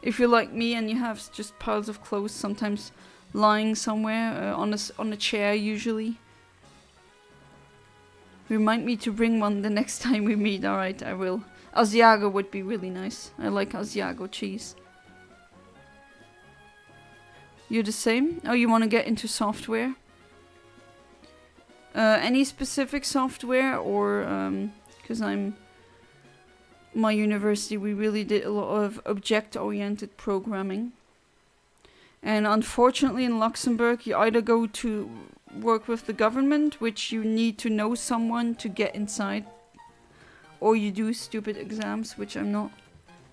Speaker 1: If you're like me and you have just piles of clothes sometimes lying somewhere on a chair usually. Remind me to bring one the next time we meet. Alright, I will. Asiago would be really nice. I like Asiago cheese. You're the same? Oh, you want to get into software? Any specific software or... because my university, we really did a lot of object-oriented programming. And unfortunately in Luxembourg, you either go to work with the government, which you need to know someone to get inside, or you do stupid exams, which I'm not,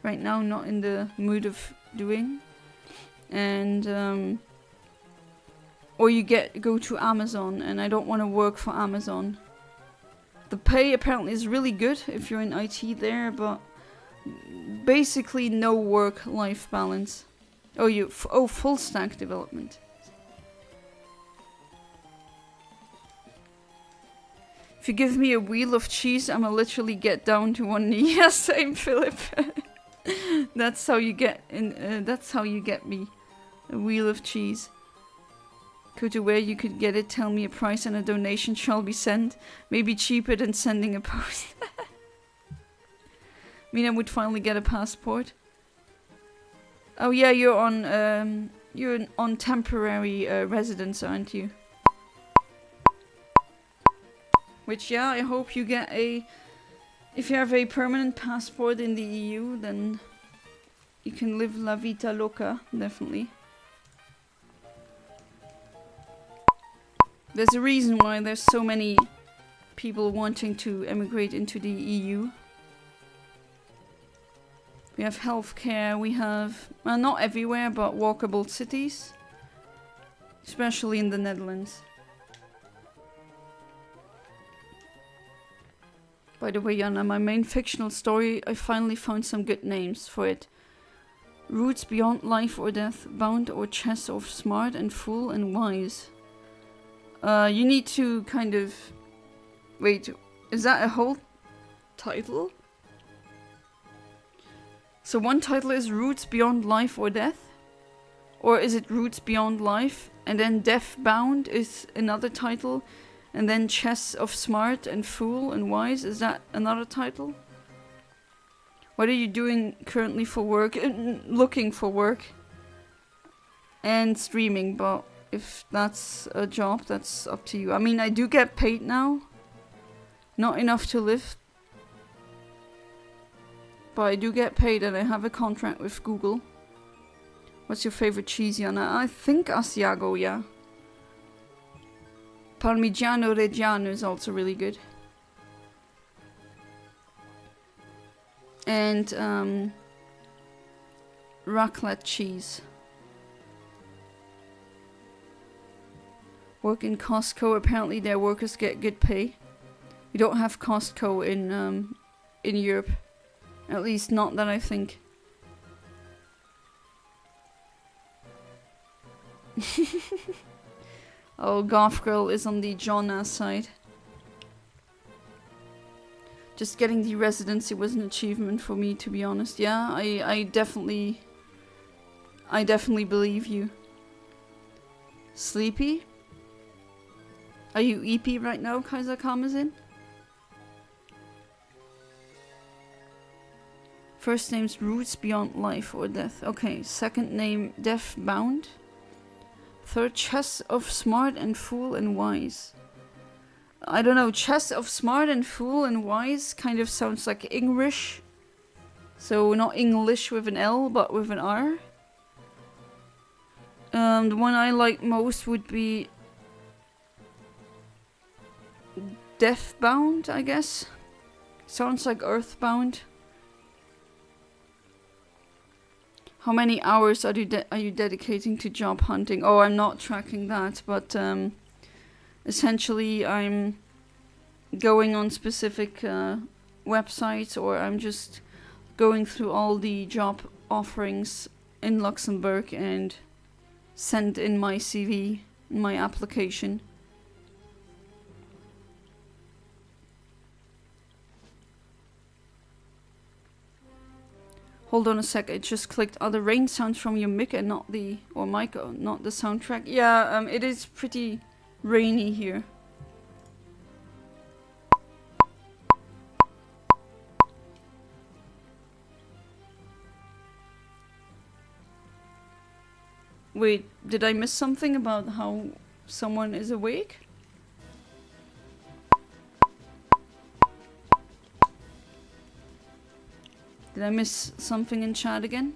Speaker 1: right now, not in the mood of doing. And, or you go to Amazon, and I don't want to work for Amazon. The pay apparently is really good if you're in IT there, but basically no work-life balance. Oh, oh, full stack development. If you give me a wheel of cheese, I'ma literally get down to one knee. Yeah, same, Philip. That's how you get in. That's how you get me. A wheel of cheese. Go to where you could get it. Tell me a price, and a donation shall be sent. Maybe cheaper than sending a post. I mean, I would finally get a passport. Oh yeah, you're on temporary residence, aren't you? Which, yeah, I hope you get a... If you have a permanent passport in the EU, then you can live la vita loca, definitely. There's a reason why there's so many people wanting to emigrate into the EU. We have healthcare, we have... Well, not everywhere, but walkable cities. Especially in the Netherlands. By the way, Jana, my main fictional story, I finally found some good names for it. Roots Beyond Life or Death, Bound or Chess of Smart and Fool and Wise. You need to kind of... Wait, is that a whole title? So one title is Roots Beyond Life or Death? Or is it Roots Beyond Life? And then Death Bound is another title? And then Chess of Smart and Fool and Wise, is that another title? What are you doing currently for work? Looking for work. And streaming, but if that's a job, that's up to you. I mean, I do get paid now. Not enough to live. But I do get paid and I have a contract with Google. What's your favorite cheese, Jana? I think Asiago, yeah. Parmigiano Reggiano is also really good. And raclette cheese. Work in Costco. Apparently their workers get good pay. We don't have Costco in Europe. At least not that I think. Oh, Golf Girl is on the Jonna side. Just getting the residency was an achievement for me, to be honest. Yeah, I definitely believe you. Sleepy? Are you EP right now, Kaiser Kamazin? First name's Roots Beyond Life or Death. Okay, second name Death Bound. Third, Chess of Smart and Fool and Wise. I don't know, Chess of Smart and Fool and Wise kind of sounds like English. So not English with an L, but with an R. The one I like most would be Deathbound, I guess. Sounds like Earthbound. How many hours are you dedicating to job hunting? Oh, I'm not tracking that, but essentially I'm going on specific websites, or I'm just going through all the job offerings in Luxembourg and send in my CV, my application. Hold on a sec, I just clicked. Are the rain sounds from your mic and not the... or mic, not the soundtrack? Yeah, it is pretty rainy here. Wait, did I miss something about how someone is awake? Did I miss something in chat again?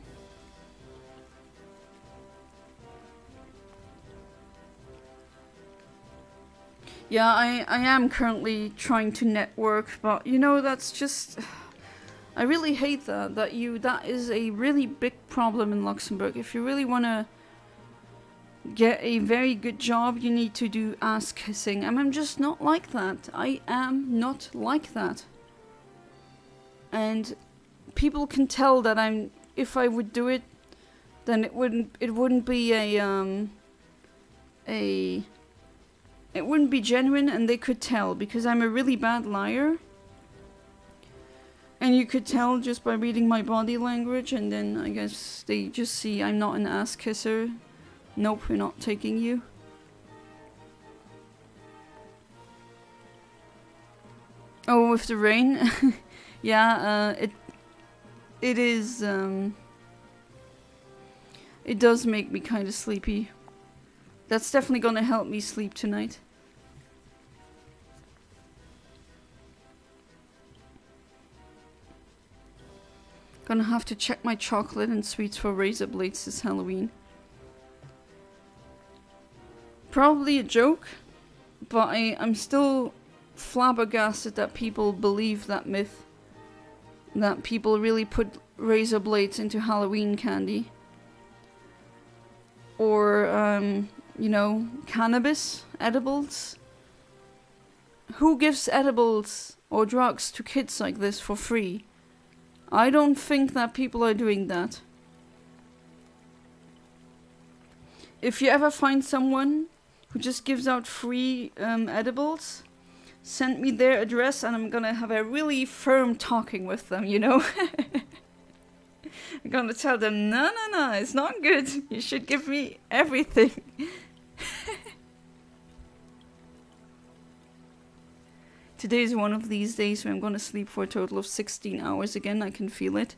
Speaker 1: Yeah, I am currently trying to network, but you know, that's just... I really hate that. That is a really big problem in Luxembourg. If you really want to get a very good job, you need to do ass kissing. And I'm just not like that. I am not like that. And... people can tell that if I would do it, then it wouldn't be it wouldn't be genuine, and they could tell, because I'm a really bad liar. And you could tell just by reading my body language, and then I guess they just see I'm not an ass kisser. Nope, we're not taking you. Oh, with the rain? Yeah, it is, it does make me kind of sleepy. That's definitely gonna help me sleep tonight. Gonna have to check my chocolate and sweets for razor blades this Halloween. Probably a joke, but I'm still flabbergasted that people believe that myth. That people really put razor blades into Halloween candy. Or, you know, cannabis, edibles. Who gives edibles or drugs to kids like this for free? I don't think that people are doing that. If you ever find someone who just gives out free edibles, send me their address and I'm gonna have a really firm talking with them, you know? I'm gonna tell them, no, it's not good. You should give me everything. Today is one of these days where I'm gonna sleep for a total of 16 hours again. I can feel it.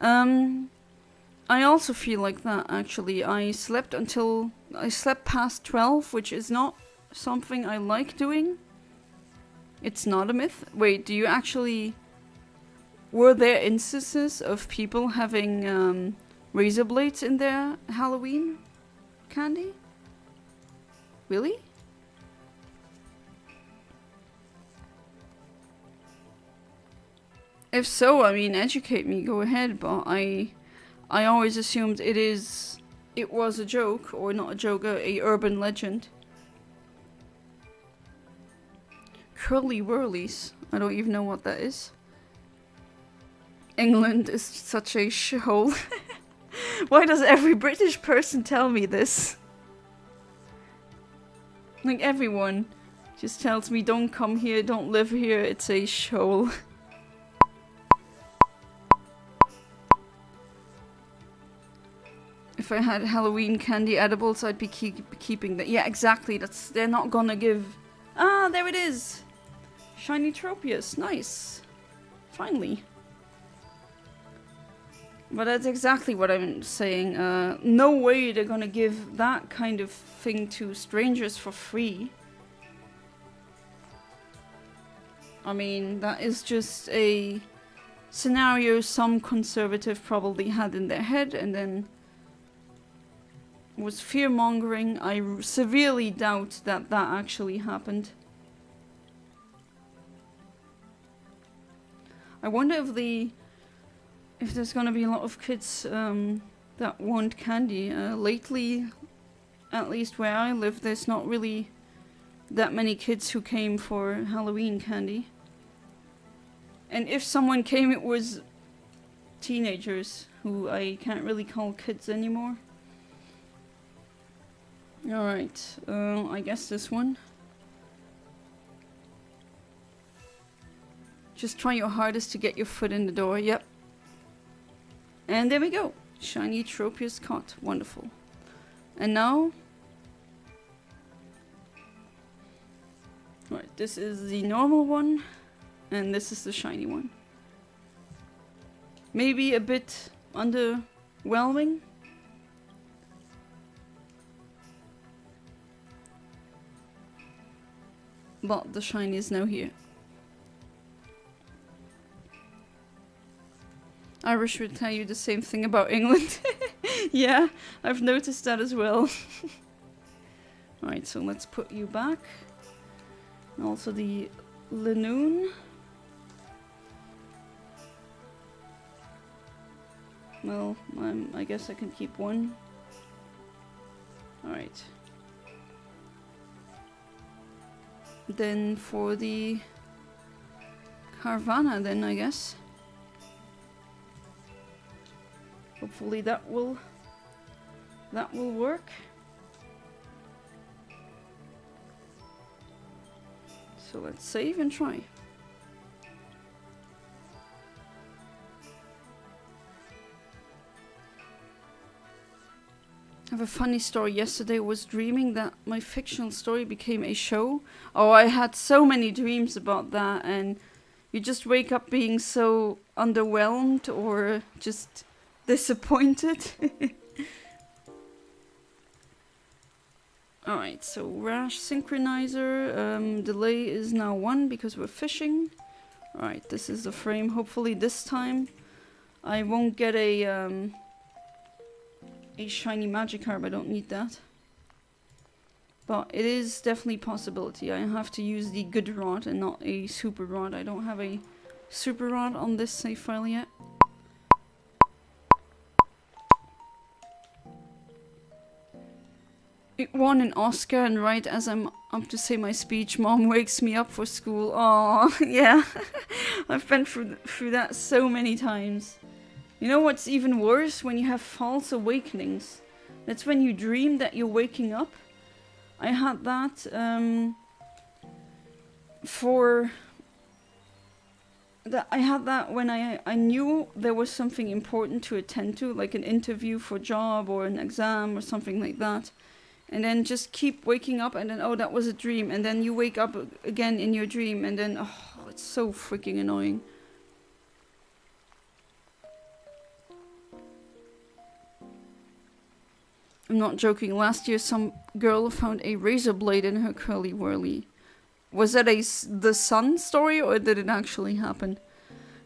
Speaker 1: I also feel like that, actually. I slept past 12, which is not something I like doing. It's not a myth. Wait, do you actually... Were there instances of people having razor blades in their Halloween candy? Really? If so, I mean, educate me, go ahead, but I always assumed it was a joke, or not a joke, a urban legend. Curly whirlies. I don't even know what that is. England is such a shithole. Why does every British person tell me this? Like, everyone just tells me, don't come here, don't live here, it's a shithole. If I had Halloween candy edibles, I'd be keeping that. Yeah, exactly. They're not gonna give... Ah, there it is! Shiny Tropius. Nice. Finally. But that's exactly what I'm saying. No way they're gonna give that kind of thing to strangers for free. I mean, that is just a scenario some conservative probably had in their head and then was fear-mongering. I severely doubt that that actually happened. I wonder if there's gonna be a lot of kids that want candy. Lately, at least where I live, there's not really that many kids who came for Halloween candy. And if someone came, it was teenagers, who I can't really call kids anymore. Alright, I guess this one. Just try your hardest to get your foot in the door, yep. And there we go. Shiny Tropius caught. Wonderful. And now... Right, this is the normal one. And this is the shiny one. Maybe a bit underwhelming. But the shiny is now here. Irish would tell you the same thing about England. Yeah, I've noticed that as well. Alright, so let's put you back. Also the Linoon. Well, I guess I can keep one. Alright. Then for the Carvana then, I guess. Oh Hopefully that will work. So let's save and try. I have a funny story. Yesterday I was dreaming that my fictional story became a show. Oh, I had so many dreams about that, and you just wake up being so underwhelmed or just disappointed. Alright, so Rash Synchronizer, delay is now 1 because we're fishing. Alright, this is the frame. Hopefully this time I won't get a shiny Magikarp. I don't need that. But it is definitely a possibility. I have to use the good rod and not a super rod. I don't have a super rod on this save file yet. It won an Oscar, and right as I'm up to say my speech, Mom wakes me up for school. Oh, yeah. I've been through that so many times. You know what's even worse? When you have false awakenings. That's when you dream that you're waking up. I had that when I knew there was something important to attend to, like an interview for a job or an exam or something like that. And then just keep waking up, and then, oh, that was a dream. And then you wake up again in your dream, and then, oh, it's so freaking annoying. I'm not joking. Last year, some girl found a razor blade in her curly whirly. Was that the Sun story, or did it actually happen?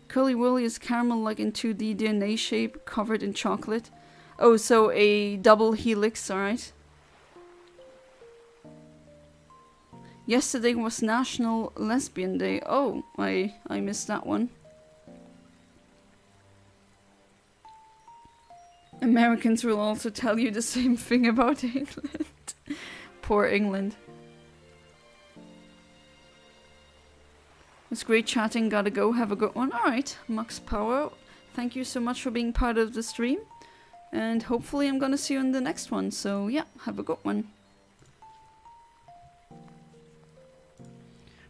Speaker 1: Curly whirly is caramel-like in 2D DNA shape, covered in chocolate. Oh, so a double helix, alright. Yesterday was National Lesbian Day. Oh, I missed that one. Americans will also tell you the same thing about England. Poor England. It's great chatting. Gotta go. Have a good one. Alright, Max Power. Thank you so much for being part of the stream. And hopefully I'm gonna see you in the next one. So yeah, have a good one.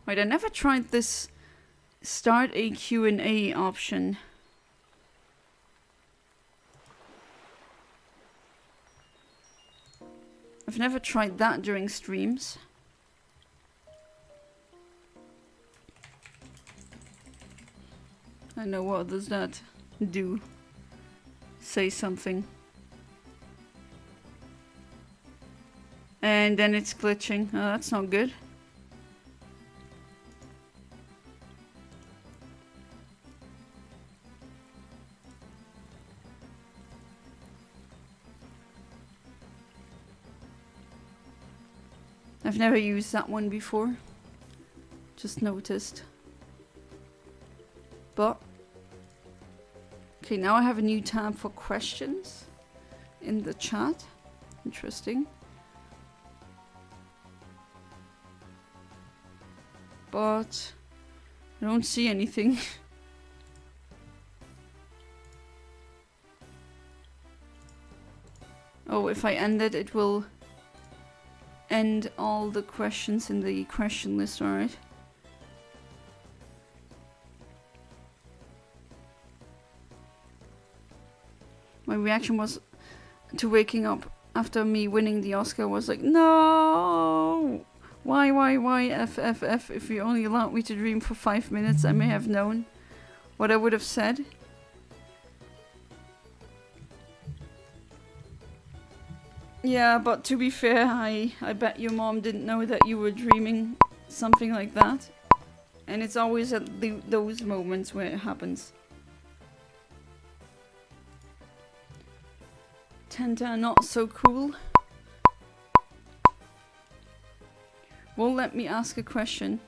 Speaker 1: Right, I never tried this start a Q&A option. I've never tried that during streams. I know, what does that do? Say something. And then it's glitching. Oh, that's not good. I've never used that one before. Just noticed. But okay, now I have a new tab for questions in the chat. Interesting. But I don't see anything. Oh, if I end it, it will end all the questions in the question list, alright? My reaction was to waking up after me winning the Oscar was like, no! Why, F, if you only allowed me to dream for 5 minutes, I may have known what I would have said. Yeah, but to be fair, I bet your mom didn't know that you were dreaming something like that. And it's always at those moments where it happens. Tenta, not so cool. Won't let me ask a question.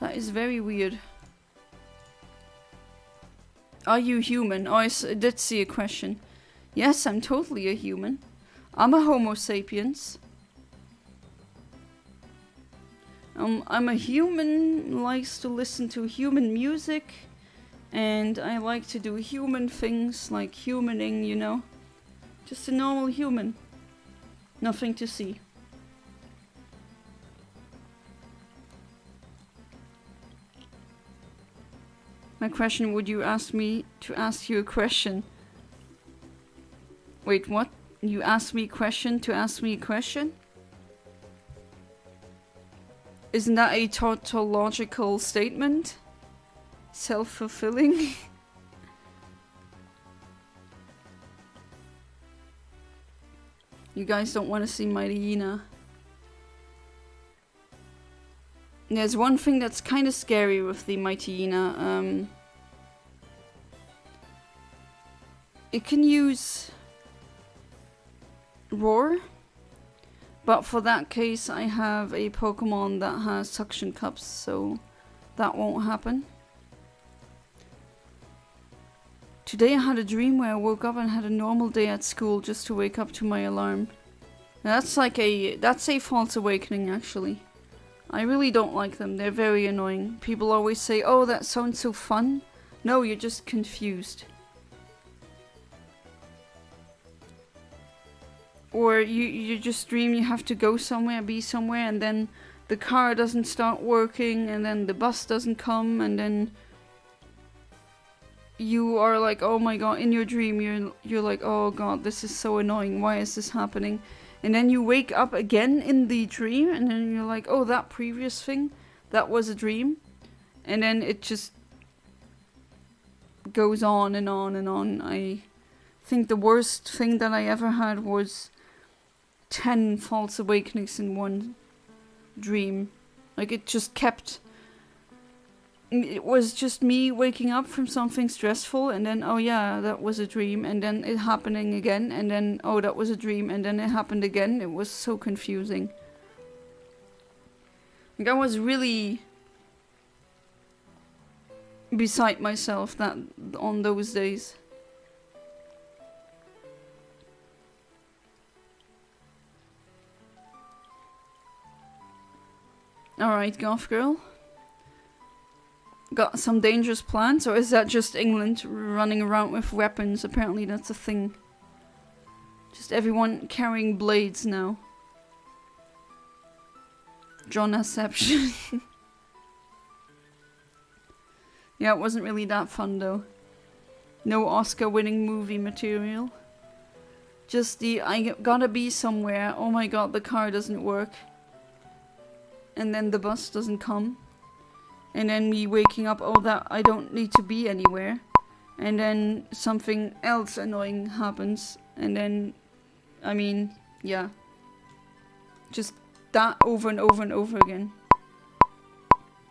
Speaker 1: That is very weird. Are you human? Oh, I did see a question. Yes, I'm totally a human. I'm a Homo sapiens. I'm a human, likes to listen to human music And I like to do human things, like humaning, you know? Just a normal human. Nothing to see. My question, would you ask me to ask you a question? Wait, what? You asked me a question to ask me a question? Isn't that a tautological statement? Self-fulfilling? You guys don't want to see my hyena. There's one thing that's kind of scary with the Mighty Hyena. It can use Roar, but for that case I have a Pokemon that has suction cups, so that won't happen. Today I had a dream where I woke up and had a normal day at school just to wake up to my alarm. Now that's a false awakening actually. I really don't like them, they're very annoying. People always say, oh, that sounds so fun. No, you're just confused. Or you just dream you have to go somewhere, be somewhere, and then the car doesn't start working, and then the bus doesn't come, and then you are like, oh my god, in your dream you're like, oh god, this is so annoying, why is this happening? And then you wake up again in the dream, and then you're like, oh, that previous thing, that was a dream. And then it just goes on and on and on. I think the worst thing that I ever had was 10 false awakenings in one dream. Like, it just kept... It was just me waking up from something stressful, and then, oh yeah, that was a dream, and then it happening again, and then, oh, that was a dream, and then it happened again. It was so confusing. Like, I was really beside myself that on those days. Alright, Goth Girl. Got some dangerous plans, or is that just England running around with weapons? Apparently that's a thing. Just everyone carrying blades now. Johnnaception. Yeah, it wasn't really that fun though. No Oscar-winning movie material. Just the, I gotta be somewhere, oh my god, the car doesn't work. And then the bus doesn't come. And then me waking up, oh, that I don't need to be anywhere. And then something else annoying happens. And then, I mean, yeah. Just that over and over and over again.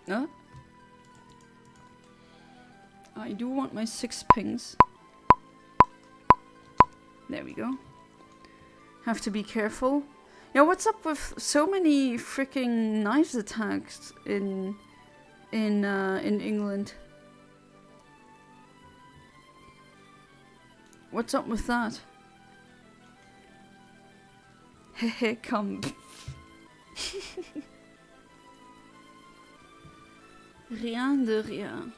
Speaker 1: Huh? I do want my 6 pings. There we go. Have to be careful. Yeah, what's up with so many freaking knives attacks in England? What's up with that? Hehe, come. Rien de rien.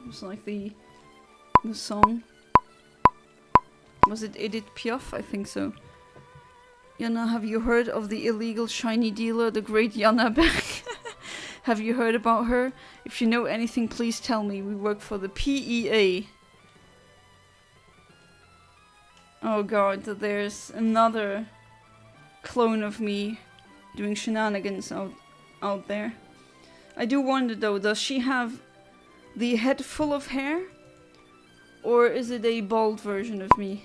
Speaker 1: It's like the song. Was it Edith Piaf? I think so. Jana, have you heard of the illegal shiny dealer, the great Jana Berg? Have you heard about her? If you know anything, please tell me. We work for the PEA. Oh god, there's another clone of me doing shenanigans out there. I do wonder though, does she have the head full of hair? Or is it a bald version of me?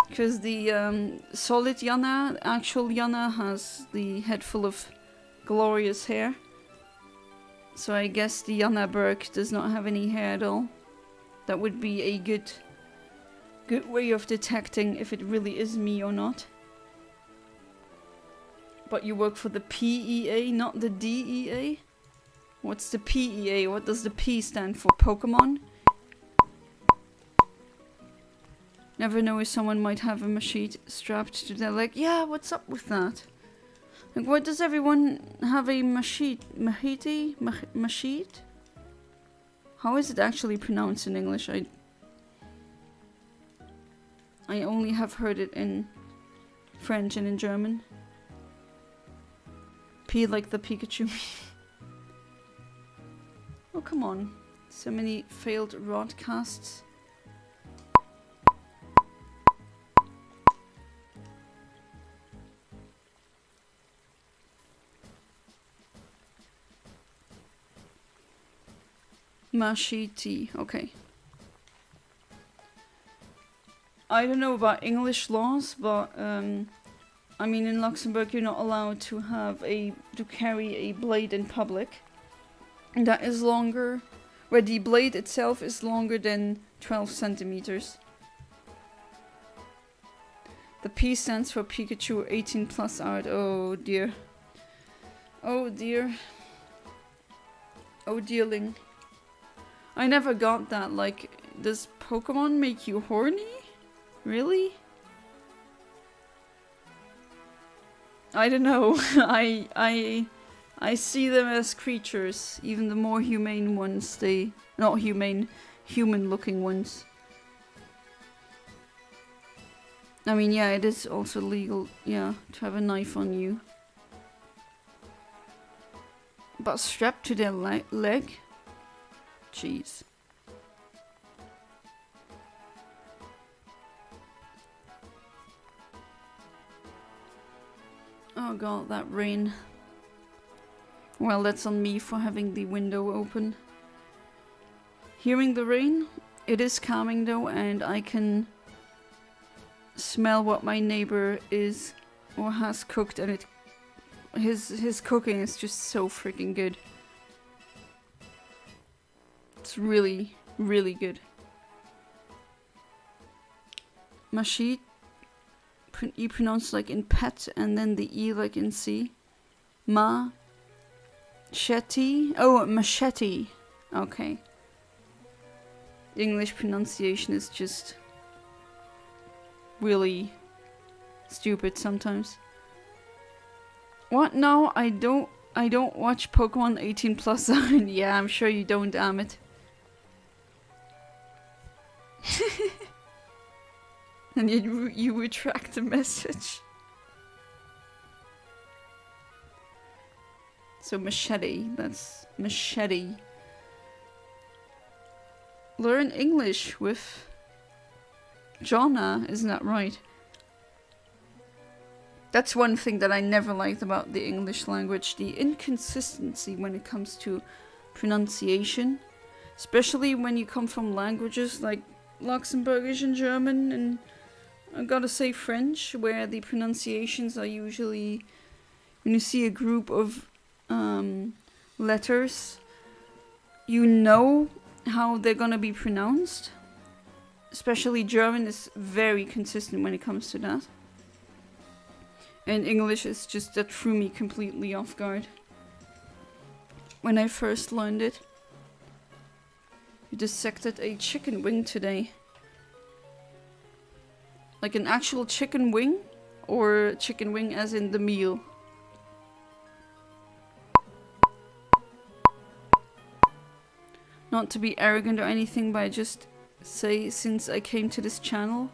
Speaker 1: Because the solid Jana, actual Jana, has the head full of glorious hair. So I guess the Jana Berg does not have any hair at all. That would be a good way of detecting if it really is me or not. But you work for the PEA, not the DEA? What's the PEA? What does the P stand for? Pokemon? Never know if someone might have a machete strapped to their leg. Yeah, what's up with that? Like, why does everyone have a machete? Machete? Machete? How is it actually pronounced in English? I only have heard it in French and in German. P like the Pikachu. Oh, come on. So many failed broadcasts. Mashiti, okay. I don't know about English laws, but I mean in Luxembourg you're not allowed to carry a blade in public. And that is longer, where the blade itself is longer than 12 centimeters. The P stands for Pikachu 18 plus art. Oh dear. Oh dear. Oh dearling. I never got that. Like, does Pokemon make you horny? Really? I don't know. I see them as creatures. Even the more humane ones, not humane, human-looking ones. I mean, yeah, it is also legal, yeah, to have a knife on you. But strapped to their leg? Jeez. Oh god, that rain. Well, that's on me for having the window open. Hearing the rain, it is calming though, and I can smell what my neighbor is or has cooked, and his cooking is just so freaking good. It's really, really good. Mashit, you pronounce like in pet and then the E like in C. Machete? Oh, machete. Okay. English pronunciation is just really stupid sometimes. What? No, I don't watch Pokemon 18 plus. Yeah, I'm sure you don't, damn it. And you retract the message. So machete, that's machete. Learn English with Jonna, isn't that right? That's one thing that I never liked about the English language, the inconsistency when it comes to pronunciation. Especially when you come from languages like Luxembourgish and German, and I gotta say French, where the pronunciations are usually, when you see a group of letters, you know how they're gonna be pronounced. Especially German is very consistent when it comes to that. And English is just, that threw me completely off guard when I first learned it. You dissected a chicken wing today. Like an actual chicken wing? Or chicken wing as in the meal? Not to be arrogant or anything, but I just say, since I came to this channel,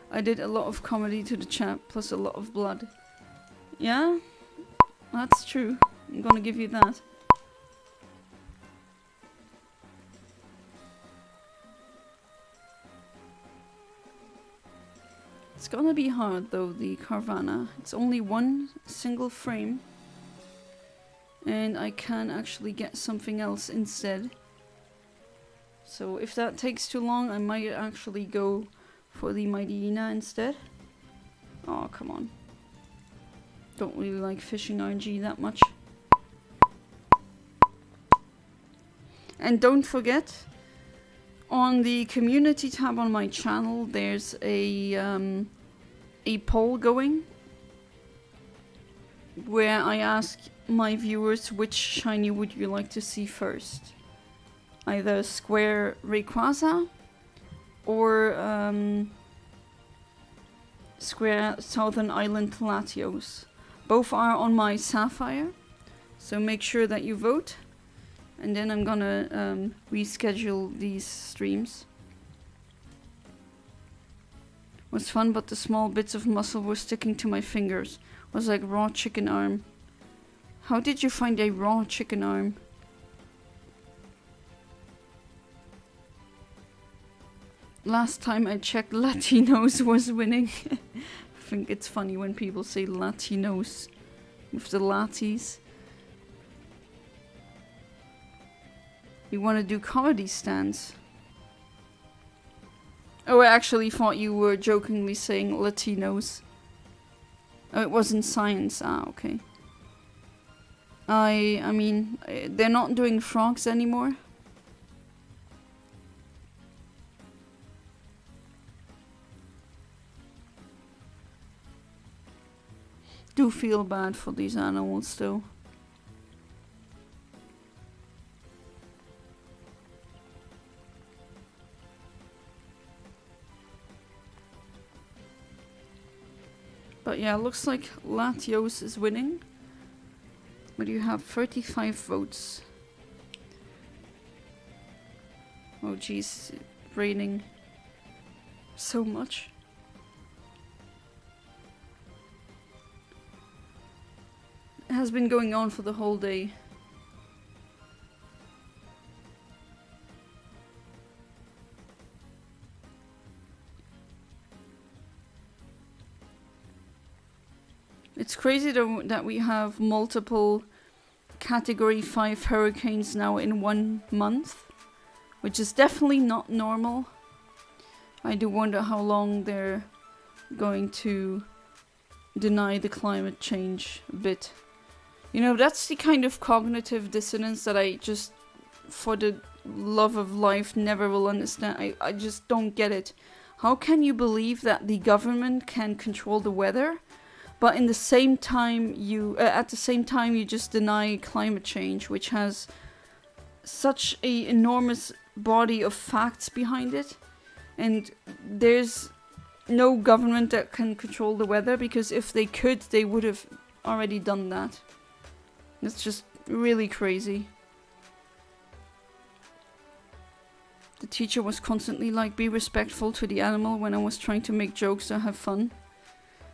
Speaker 1: I did a lot of comedy to the chat, plus a lot of blood. Yeah? That's true. I'm gonna give you that. It's gonna be hard though, the Carvana. It's only one single frame. And I can actually get something else instead. So if that takes too long, I might actually go for the Mightyena instead. Oh, come on. Don't really like fishing RNG that much. And don't forget, on the community tab on my channel, there's a poll going where I ask my viewers which shiny would you like to see first. Either Square Rayquaza or Square Southern Island Latios. Both are on my Sapphire, so make sure that you vote. and then I'm gonna reschedule these streams. Was fun, but the small bits of muscle were sticking to my fingers. Was like raw chicken arm. How did you find a raw chicken arm? Last time I checked, Latinos was winning. I think it's funny when people say Latinos with the Latis. You want to do comedy stands? Oh, I actually thought you were jokingly saying Latinos. Oh, it wasn't science. Ah, okay. I mean, they're not doing frogs anymore. Do feel bad for these animals though. But yeah, looks like Latios is winning. But you have 35 votes. Oh jeez, raining so much. It has been going on for the whole day. It's crazy though that we have multiple Category 5 hurricanes now in 1 month, which is definitely not normal. I do wonder how long they're going to deny the climate change a bit. You know, that's the kind of cognitive dissonance that I just, for the love of life, never will understand. I just don't get it. How can you believe that the government can control the weather, but in the same time at the same time you just deny climate change, which has such an enormous body of facts behind it, and there's no government that can control the weather, because if they could, they would have already done that. It's just really crazy. The teacher was constantly like, be respectful to the animal, when I was trying to make jokes or have fun.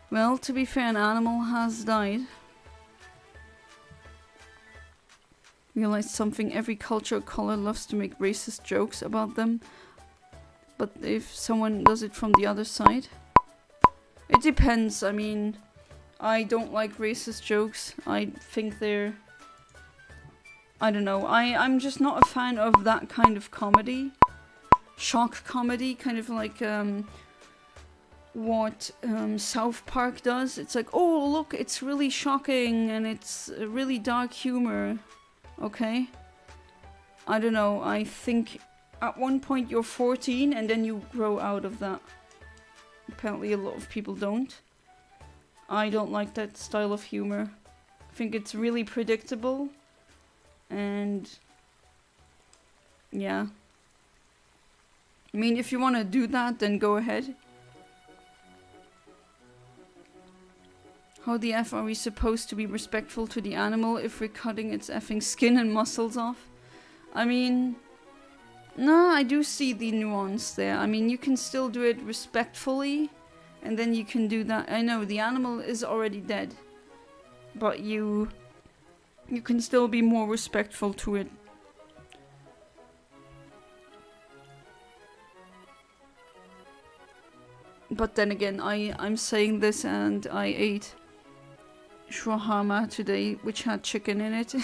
Speaker 1: Well, to be fair, an animal has died. Realized something: every culture or color loves to make racist jokes about them. But if someone does it from the other side, it depends. I mean, I don't like racist jokes. I think they're... I don't know. I'm just not a fan of that kind of comedy. Shock comedy, kind of like what South Park does. It's like, oh look, it's really shocking and it's really dark humor. Okay? I don't know. I think at one point you're 14 and then you grow out of that. Apparently a lot of people don't. I don't like that style of humor. I think it's really predictable. And yeah. I mean, if you want to do that, then go ahead. How the F are we supposed to be respectful to the animal if we're cutting its effing skin and muscles off? I mean, no, I do see the nuance there. I mean, you can still do it respectfully, and then you can do that. I know, the animal is already dead, but you can still be more respectful to it. But then again, I'm saying this and I ate shawarma today, which had chicken in it.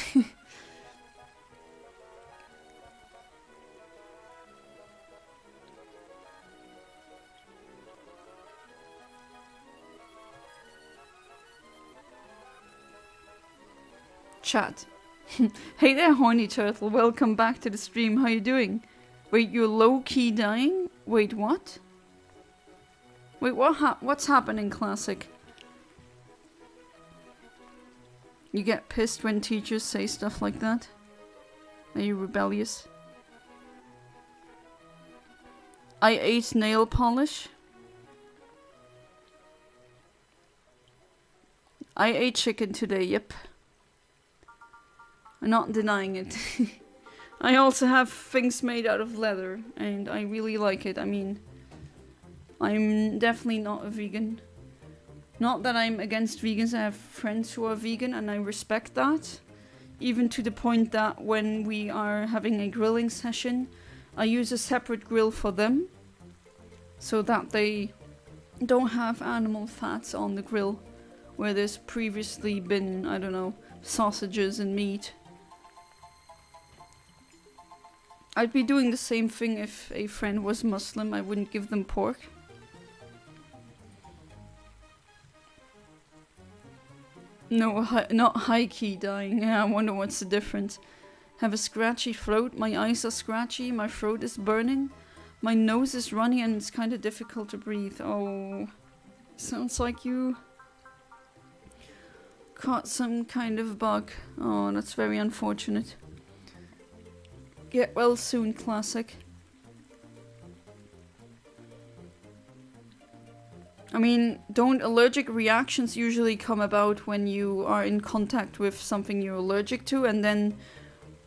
Speaker 1: Chat. Hey there, horny turtle. Welcome back to the stream. How you doing? Wait, you're low-key dying? Wait, what? Wait, what's happening, Classic? You get pissed when teachers say stuff like that? Are you rebellious? I ate nail polish. I ate chicken today, yep. I'm not denying it. I also have things made out of leather, and I really like it. I mean, I'm definitely not a vegan. Not that I'm against vegans, I have friends who are vegan and I respect that. Even to the point that when we are having a grilling session, I use a separate grill for them. So that they don't have animal fats on the grill. Where there's previously been, I don't know, sausages and meat. I'd be doing the same thing if a friend was Muslim. I wouldn't give them pork. No, not high-key dying. Yeah, I wonder what's the difference. Have a scratchy throat. My eyes are scratchy. My throat is burning. My nose is runny and it's kind of difficult to breathe. Oh, sounds like you caught some kind of bug. Oh, that's very unfortunate. Get well soon, classic. I mean, don't allergic reactions usually come about when you are in contact with something you're allergic to, and then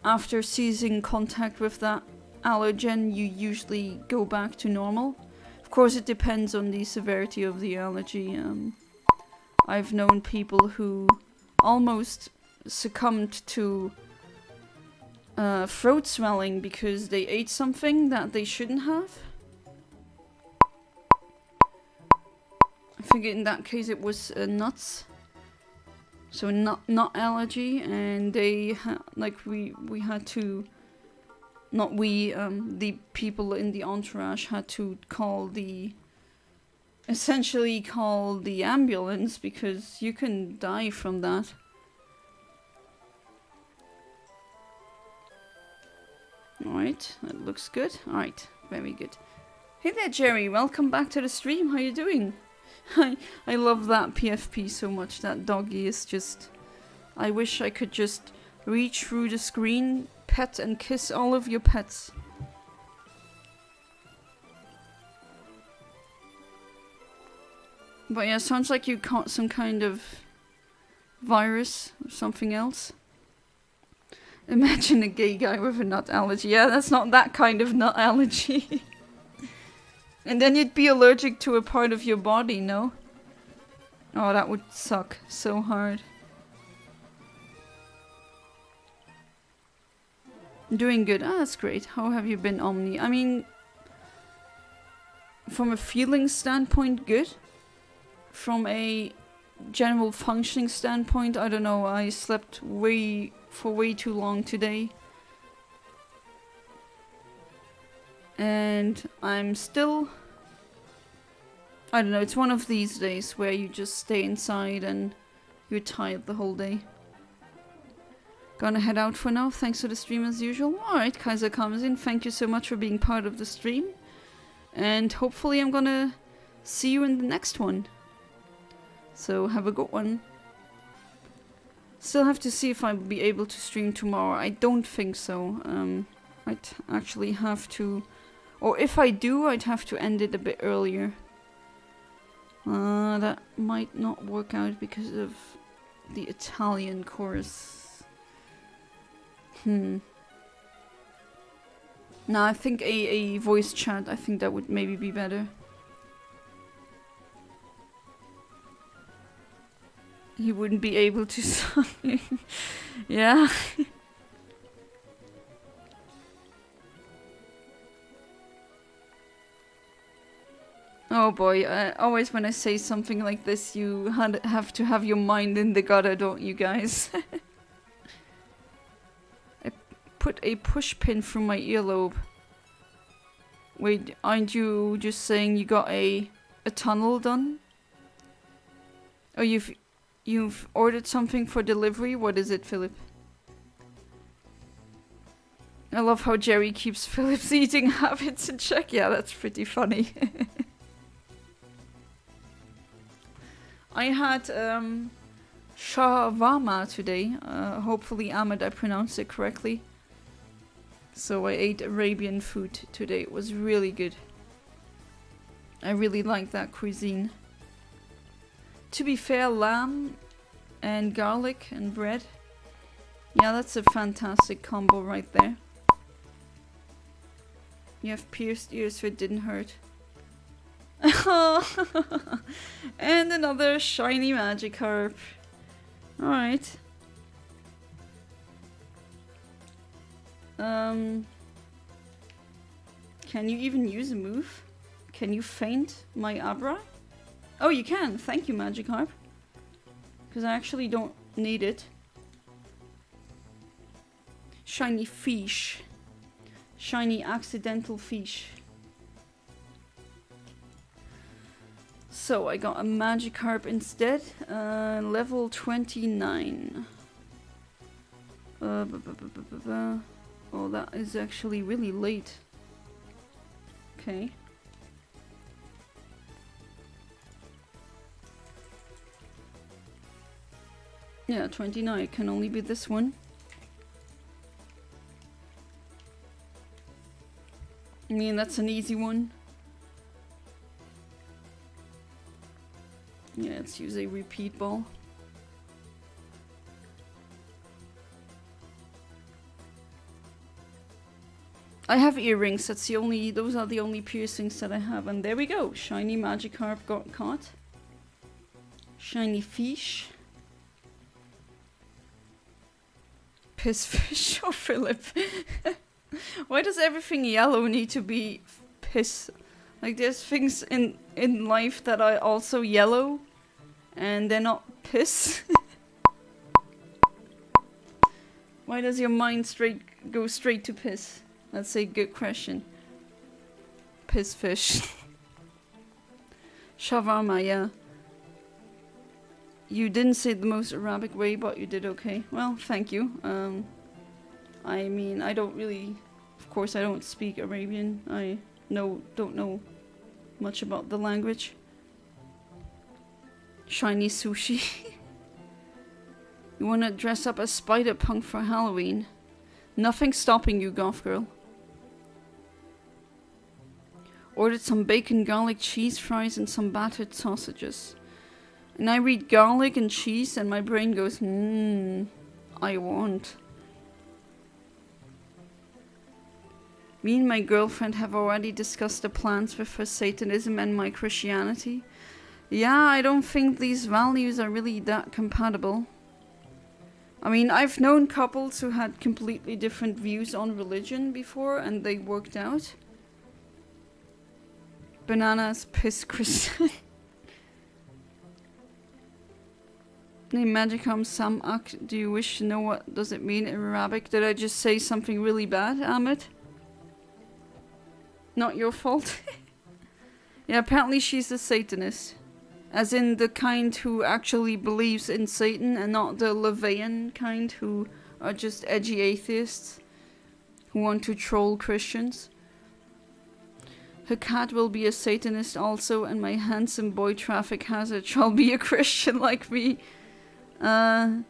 Speaker 1: after ceasing contact with that allergen, you usually go back to normal. Of course, it depends on the severity of the allergy. I've known people who almost succumbed to throat swelling because they ate something that they shouldn't have. I think in that case it was nuts. So nut allergy, and they we had to, not we, the people in the entourage had to essentially call the ambulance because you can die from that. Alright, that looks good. Alright, very good. Hey there, Jerry, welcome back to the stream. How you doing? I love that PFP so much. That doggy is just... I wish I could just reach through the screen, pet and kiss all of your pets. But yeah, sounds like you caught some kind of virus or something else. Imagine a gay guy with a nut allergy. Yeah, that's not that kind of nut allergy. And then you'd be allergic to a part of your body, no? Oh, that would suck so hard. Doing good. Ah, that's great. How have you been, Omni? I mean, from a feeling standpoint, good. From a general functioning standpoint, I don't know. I slept for way too long today. And I'm still... I don't know, it's one of these days where you just stay inside and you're tired the whole day. Gonna head out for now, thanks for the stream as usual. Alright, Kaiser comes in, thank you so much for being part of the stream. And hopefully I'm gonna see you in the next one. So have a good one. Still have to see if I'll be able to stream tomorrow. I don't think so. I'd actually have to... Or if I do, I'd have to end it a bit earlier. That might not work out because of the Italian chorus. No, I think a voice chat, I think that would maybe be better. He wouldn't be able to sign. Yeah. Oh boy, always when I say something like this, you have to have your mind in the gutter, don't you guys? I put a push pin through my earlobe. Wait, aren't you just saying you got a tunnel done? Oh, you've ordered something for delivery? What is it, Philip? I love how Jerry keeps Philip's eating habits in check. Yeah, that's pretty funny. I had shawarma today. Hopefully, Ahmed, I pronounced it correctly. So I ate Arabian food today. It was really good. I really like that cuisine. To be fair, lamb and garlic and bread. Yeah, that's a fantastic combo right there. You have pierced ears, so it didn't hurt. And another shiny Magikarp. Alright. Can you even use a move? Can you feint my Abra? Oh, you can. Thank you, Magikarp. Because I actually don't need it. Shiny fish. Shiny accidental fish. So I got a Magikarp instead. Level 29. Oh, that is actually really late. Okay. Yeah, 29. It can only be this one. I mean, that's an easy one. Yeah, let's use a repeat ball. I have earrings, that's the only, those are the only piercings that I have. And there we go, shiny Magikarp got caught. Shiny fish. Pissfish or Philip. Why does everything yellow need to be piss? Like there's things in life that are also yellow and they're not piss. Why does your mind go straight to piss? That's a good question. Piss fish. Shawarma, yeah. You didn't say it the most Arabic way, but you did okay. Well, thank you. I mean, I don't really... Of course, I don't speak Arabian. I don't know much about the language. Shiny sushi. You wanna dress up as Spider-Punk for Halloween? Nothing's stopping you, goth girl. Ordered some bacon, garlic, cheese fries and some battered sausages. And I read garlic and cheese and my brain goes, I want. Me and my girlfriend have already discussed the plans with her Satanism and my Christianity. Yeah, I don't think these values are really that compatible. I mean, I've known couples who had completely different views on religion before and they worked out. Bananas, piss, Christian. Name Magicom Samak. Do you wish to know what does it mean in Arabic? Did I just say something really bad, Ahmed? Not your fault. Yeah, apparently she's a Satanist. As in the kind who actually believes in Satan and not the Levian kind who are just edgy atheists who want to troll Christians. Her cat will be a Satanist also, and my handsome boy traffic hazard shall be a Christian like me. I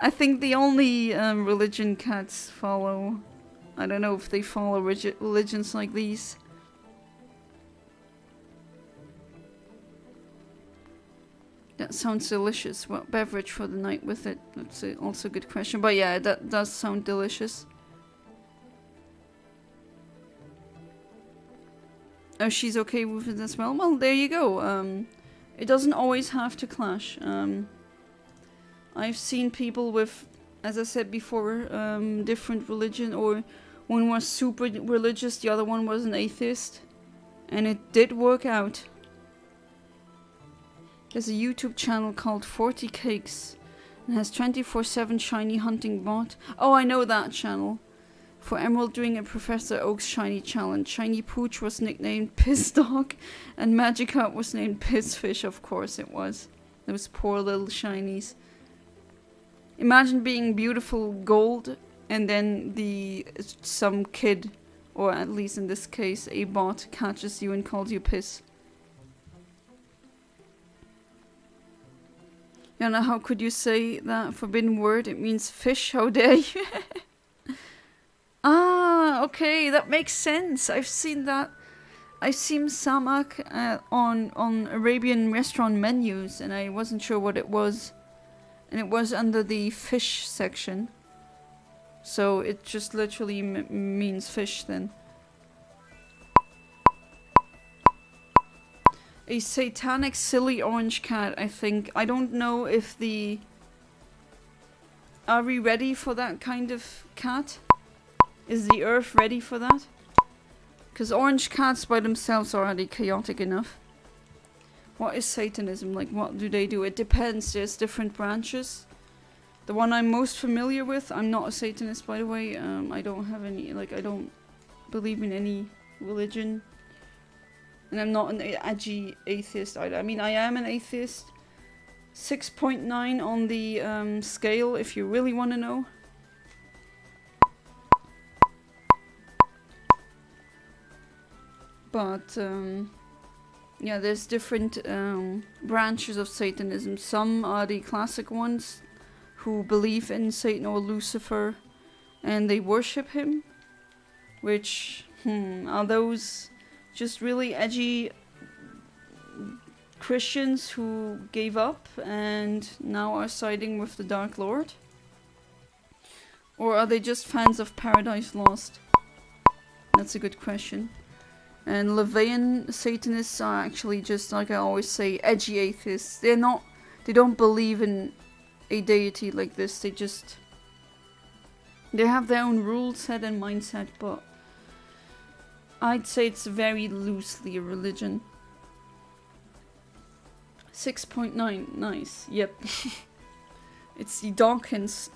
Speaker 1: think the only religion cats follow. I don't know if they follow religions like these. That sounds delicious. What beverage for the night with it? That's also a good question. But yeah, that does sound delicious. Oh, she's okay with it as well? Well, there you go. It doesn't always have to clash. I've seen people with, as I said before, different religion, or one was super religious, the other one was an atheist. And it did work out. There's a YouTube channel called 40 Cakes. And has 24/7 shiny hunting bot. Oh, I know that channel. For Emerald doing a Professor Oak's shiny challenge. Shiny Pooch was nicknamed Piss Dog. And Magikarp was named Piss Fish, of course it was. Those poor little shinies. Imagine being beautiful gold and then some kid, or at least in this case a bot, catches you and calls you piss. Yana, how could you say that forbidden word? It means fish, how dare you? Ah, okay, that makes sense. I've seen that. I've seen samak on Arabian restaurant menus and I wasn't sure what it was. And it was under the fish section. So it just literally means fish then. A satanic silly orange cat, I think. I don't know if the... Are we ready for that kind of cat? Is the earth ready for that? Because orange cats by themselves are already chaotic enough. What is Satanism? Like, what do they do? It depends. There's different branches. The one I'm most familiar with, I'm not a Satanist, by the way. I don't have any, like, I don't believe in any religion. And I'm not an edgy atheist either. I mean, I am an atheist. 6.9 on the scale, if you really want to know. But, yeah, there's different branches of Satanism. Some are the classic ones who believe in Satan or Lucifer and they worship him. Which, are those just really edgy Christians who gave up and now are siding with the Dark Lord? Or are they just fans of Paradise Lost? That's a good question. And Levian Satanists are actually just, like I always say, edgy atheists. They don't believe in a deity like this. They have their own rule set and mindset, but I'd say it's very loosely a religion. 6.9, nice, yep. It's the Dawkins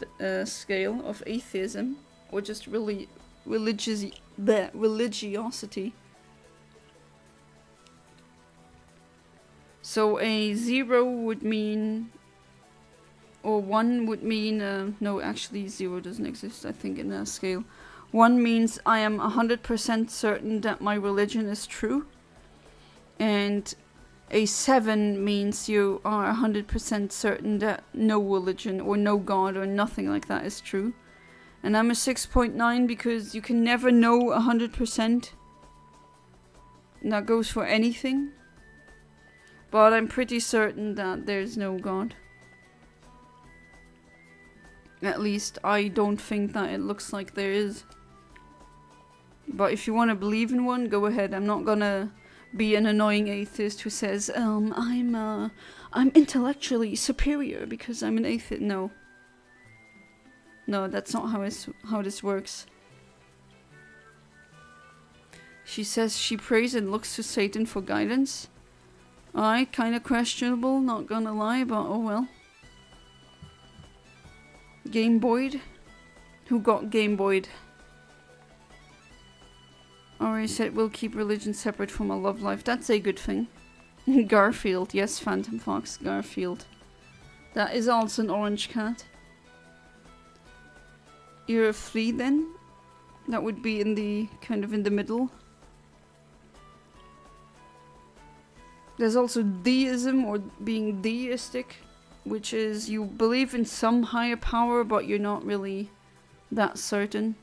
Speaker 1: scale of atheism, or just really religiosity. So a 0 would mean, or 1 would mean, no, actually 0 doesn't exist, I think, in a scale. 1 means I am 100% certain that my religion is true. And a 7 means you are 100% certain that no religion or no God or nothing like that is true. And I'm a 6.9 because you can never know 100%. And that goes for anything. But I'm pretty certain that there's no God. At least I don't think that it looks like there is. But if you want to believe in one, go ahead. I'm not gonna be an annoying atheist who says, I'm intellectually superior because I'm an atheist. No. No, that's not how this works. She says she prays and looks to Satan for guidance. Alright, kinda questionable, not gonna lie, but oh well. Game Boyed? Who got Game Boyed? Alright, said we'll keep religion separate from our love life. That's a good thing. Garfield, yes, Phantom Fox, Garfield. That is also an orange cat. You're a 3 then? That would be in the, kind of in the middle. There's also deism, or being deistic, which is you believe in some higher power, but you're not really that certain.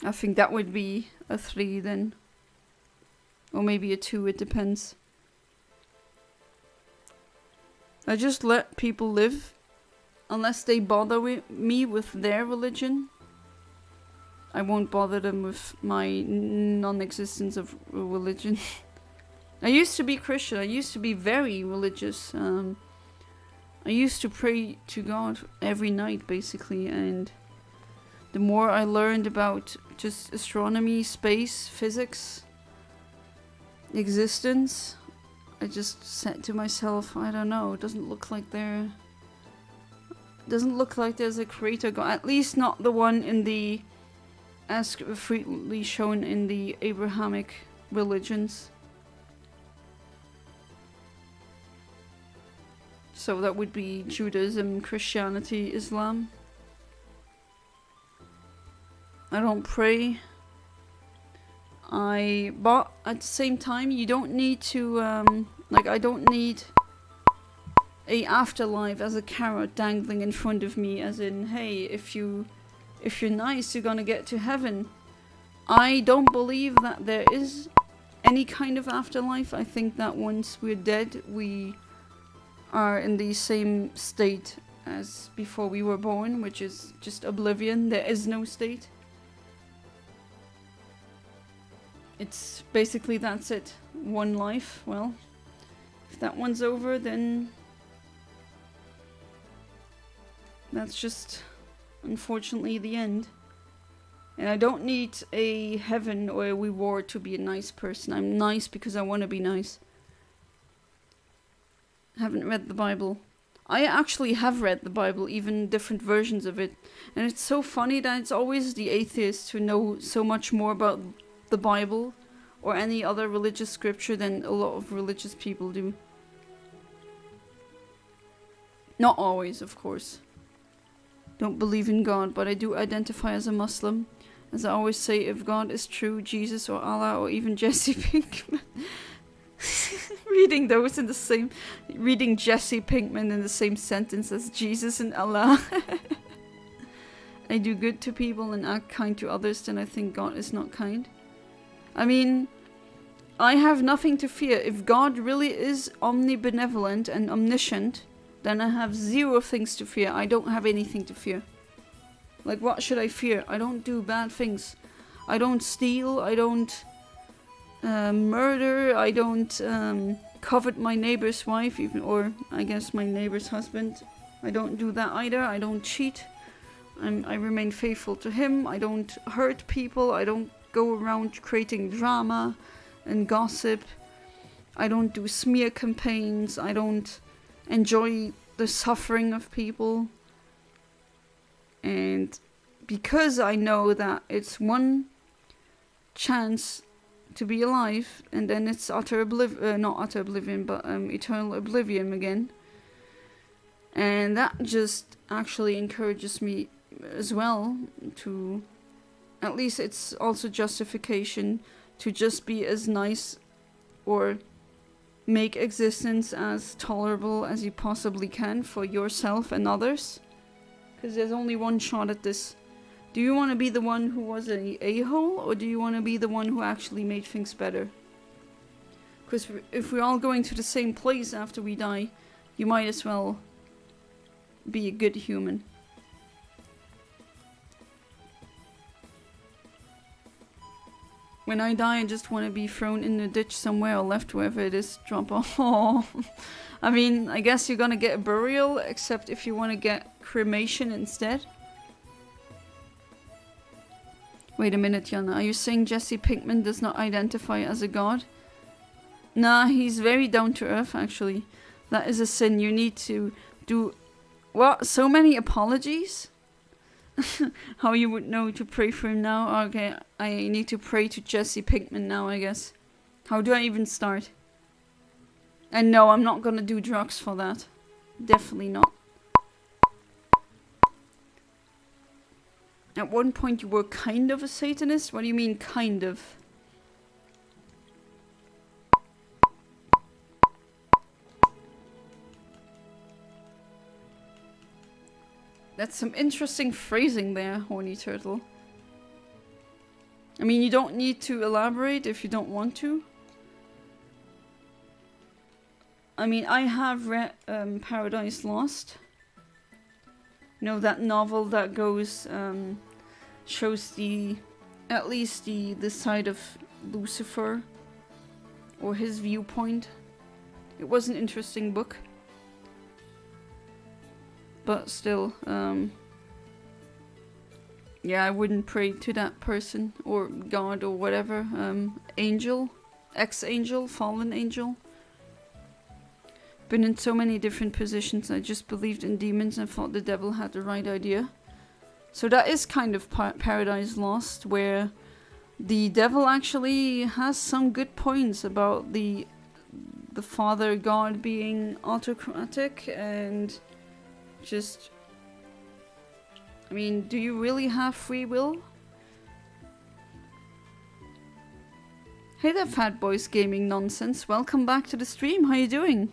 Speaker 1: I think that would be a 3 then. Or maybe a 2, it depends. I just let people live, unless they bother me with their religion. I won't bother them with my non-existence of religion. I used to be Christian. I used to be very religious. I used to pray to God every night, basically, and the more I learned about just astronomy, space, physics, existence, I just said to myself, I don't know, it doesn't look like there's a creator God, at least not the one in the, as frequently shown in the Abrahamic religions. So that would be Judaism, Christianity, Islam. I don't pray. But at the same time, you don't need to, I don't need a afterlife as a carrot dangling in front of me, as in, hey, if you're nice, you're gonna get to heaven. I don't believe that there is any kind of afterlife. I think that once we're dead, we are in the same state as before we were born, which is just oblivion. There is no state. it's basically that's it. One life. Well, if that one's over, then that's just unfortunately the end. And I don't need a heaven or a reward to be a nice person. I'm nice because I want to be nice. I haven't read the Bible. I actually have read the Bible, even different versions of it. And it's so funny that it's always the atheists who know so much more about the Bible or any other religious scripture than a lot of religious people do. Not always, of course. Don't believe in God, but I do identify as a Muslim. As I always say, if God is true, Jesus or Allah or even Jesse Pinkman. Reading Jesse Pinkman in the same sentence as Jesus and Allah. I do good to people and act kind to others, then I think God is not kind. I mean, I have nothing to fear. If God really is omnibenevolent and omniscient, then I have zero things to fear. I don't have anything to fear. Like, what should I fear? I don't do bad things. I don't steal. I don't murder. I don't covet my neighbor's wife, even, or I guess my neighbor's husband. I don't do that either. I don't cheat. I remain faithful to him. I don't hurt people. I don't go around creating drama and gossip. I don't do smear campaigns. I don't enjoy the suffering of people. And because I know that it's one chance to be alive, and then it's not utter oblivion, but eternal oblivion again. And that just actually encourages me as well to, at least it's also justification to just be as nice or make existence as tolerable as you possibly can for yourself and others. Because there's only one shot at this. Do you want to be the one who was an a-hole, or do you want to be the one who actually made things better? Because if we're all going to the same place after we die, you might as well be a good human. When I die, I just want to be thrown in the ditch somewhere or left wherever it is, drop off. Oh. I mean, I guess you're gonna get a burial, except if you want to get cremation instead. Wait a minute, Jana. Are you saying Jesse Pinkman does not identify as a god? Nah, he's very down to earth, actually. That is a sin. You need to do... What? So many apologies? How you would know to pray for him now? Okay, I need to pray to Jesse Pinkman now, I guess. How do I even start? And no, I'm not gonna do drugs for that. Definitely not. At one point you were kind of a Satanist? What do you mean, kind of? That's some interesting phrasing there, Horny Turtle. I mean, you don't need to elaborate if you don't want to. I mean, I have read Paradise Lost. You know, that novel that goes, shows at least the side of Lucifer, or his viewpoint. It was an interesting book. But still, yeah, I wouldn't pray to that person, or God, or whatever. Angel, ex-angel, fallen angel. Been in so many different positions. I just believed in demons and thought the devil had the right idea. So that is kind of Paradise Lost, where the devil actually has some good points about the father god being autocratic and just... I mean, do you really have free will? Hey there, Fat Boys Gaming Nonsense. Welcome back to the stream. How you doing?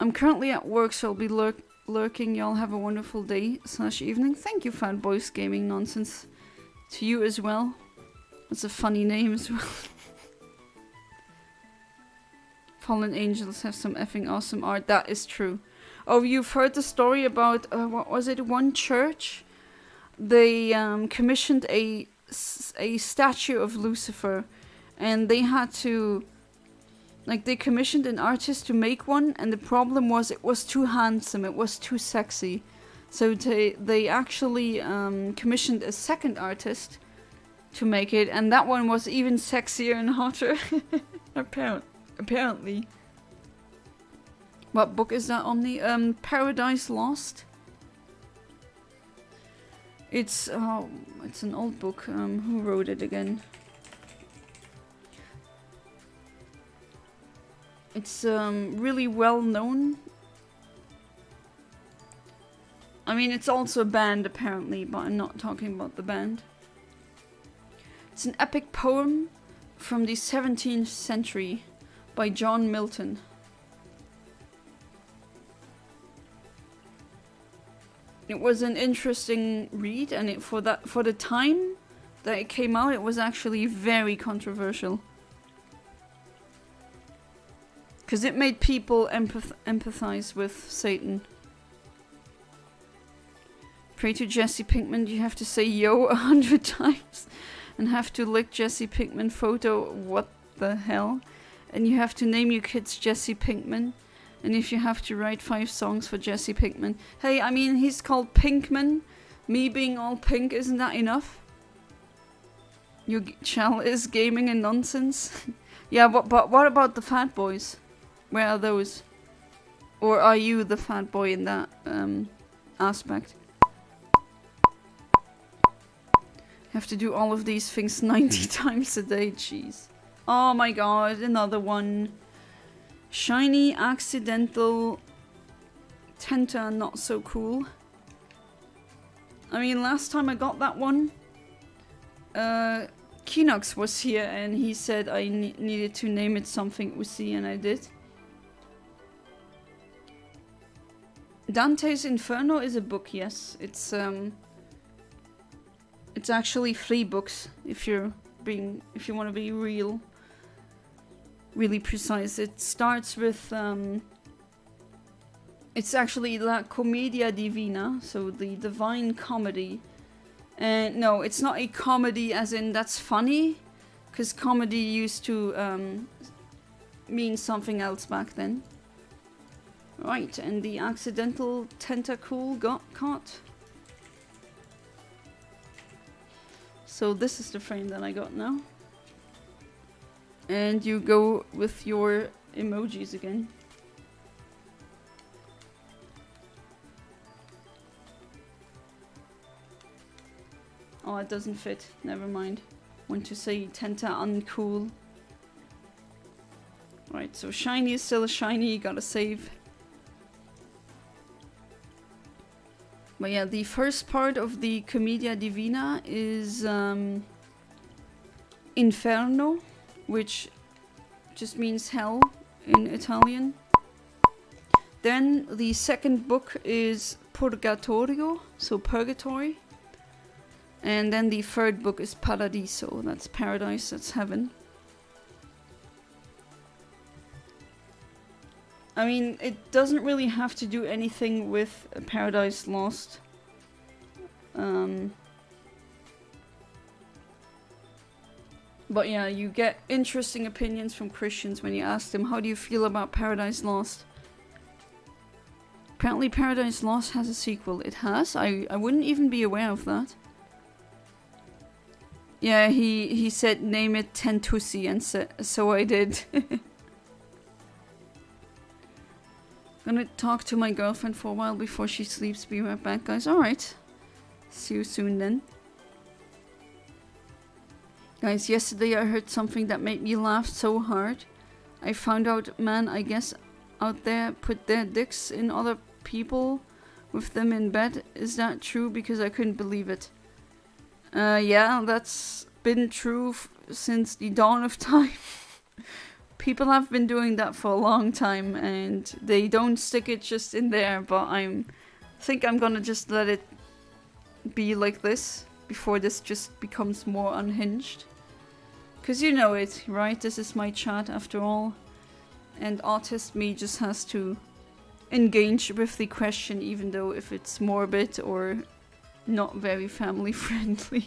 Speaker 1: I'm currently at work, so I'll be lurking. Y'all have a wonderful day / evening. Thank you, Fat Boys Gaming Nonsense. To you as well. That's a funny name as well. Fallen angels have some effing awesome art. That is true. Oh, you've heard the story about, what was it, one church? They commissioned a a statue of Lucifer, and they had to, like, they commissioned an artist to make one, and the problem was it was too handsome, it was too sexy. So they actually commissioned a second artist to make it, and that one was even sexier and hotter. Apparently. What book is that, Omni? Paradise Lost. It's an old book. Who wrote it again? It's really well known. I mean, it's also a band apparently, but I'm not talking about the band. It's an epic poem from the 17th century by John Milton. It was an interesting read, and for the time that it came out, it was actually very controversial. Because it made people empathize with Satan. Pray to Jesse Pinkman, you have to say yo 100 times. And have to lick Jesse Pinkman photo, what the hell? And you have to name your kids Jesse Pinkman. And if you have to write 5 songs for Jesse Pinkman. Hey, I mean, he's called Pinkman. Me being all pink, isn't that enough? Your channel is gaming and nonsense. Yeah, but what about the fat boys? Where are those? Or are you the fat boy in that aspect? You have to do all of these things 90 times a day, jeez. Oh my god, another one. Shiny, accidental, Tenta, not so cool. I mean, last time I got that one, Kinox was here and he said I needed to name it something Uzi, and I did. Dante's Inferno is a book, yes. It's actually 3 books if you want to be really precise. It starts with it's actually La Commedia Divina, so the Divine Comedy. And no, it's not a comedy as in that's funny, because comedy used to mean something else back then. Right, and the accidental tentacle got caught. So this is the frame that I got now. And you go with your emojis again. Oh, it doesn't fit. Never mind. Want to say Tenta uncool. Right, so shiny is still a shiny. Gotta save. But yeah, the first part of the Commedia Divina is Inferno, which just means hell in Italian. Then the second book is Purgatorio, so purgatory. And then the third book is Paradiso, that's paradise, that's heaven. I mean, it doesn't really have to do anything with Paradise Lost. But yeah, you get interesting opinions from Christians when you ask them, how do you feel about Paradise Lost? Apparently Paradise Lost has a sequel. It has? I wouldn't even be aware of that. Yeah, he said name it Tentusi, and so I did. Gonna talk to my girlfriend for a while before she sleeps. Be right back, guys. Alright. See you soon then. Guys, yesterday I heard something that made me laugh so hard. I found out, man, I guess out there put their dicks in other people with them in bed. Is that true? Because I couldn't believe it. Yeah, that's been true since the dawn of time. People have been doing that for a long time, and they don't stick it just in there, but I think I'm gonna just let it be like this before this just becomes more unhinged. Cause you know it, right? This is my chat after all. And artist me just has to engage with the question, even though if it's morbid or not very family friendly.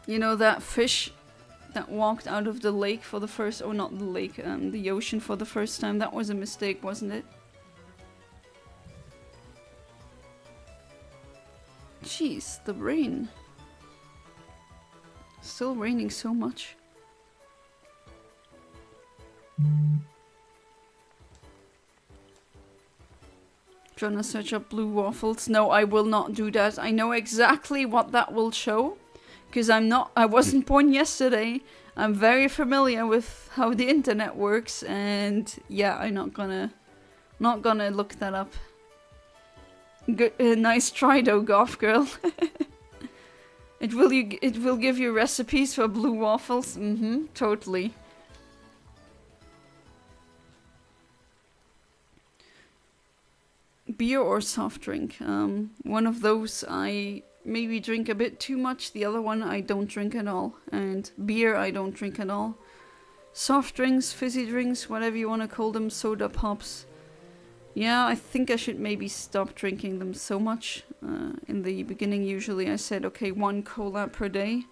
Speaker 1: You know that fish that walked out of the lake for the first, or not the lake, the ocean for the first time? That was a mistake, wasn't it? Jeez, the rain. Still raining so much. Trying to search up blue waffles. No, I will not do that. I know exactly what that will show. Because I wasn't born yesterday. I'm very familiar with how the internet works. And yeah, I'm not gonna look that up. Good, nice try though, Goth Girl. It will give you recipes for blue waffles. Totally. Beer or soft drink? One of those I maybe drink a bit too much. The other one I don't drink at all. And beer I don't drink at all. Soft drinks, fizzy drinks, whatever you want to call them, soda pops. Yeah, I think I should maybe stop drinking them so much. In the beginning, usually I said, okay, 1 cola per day,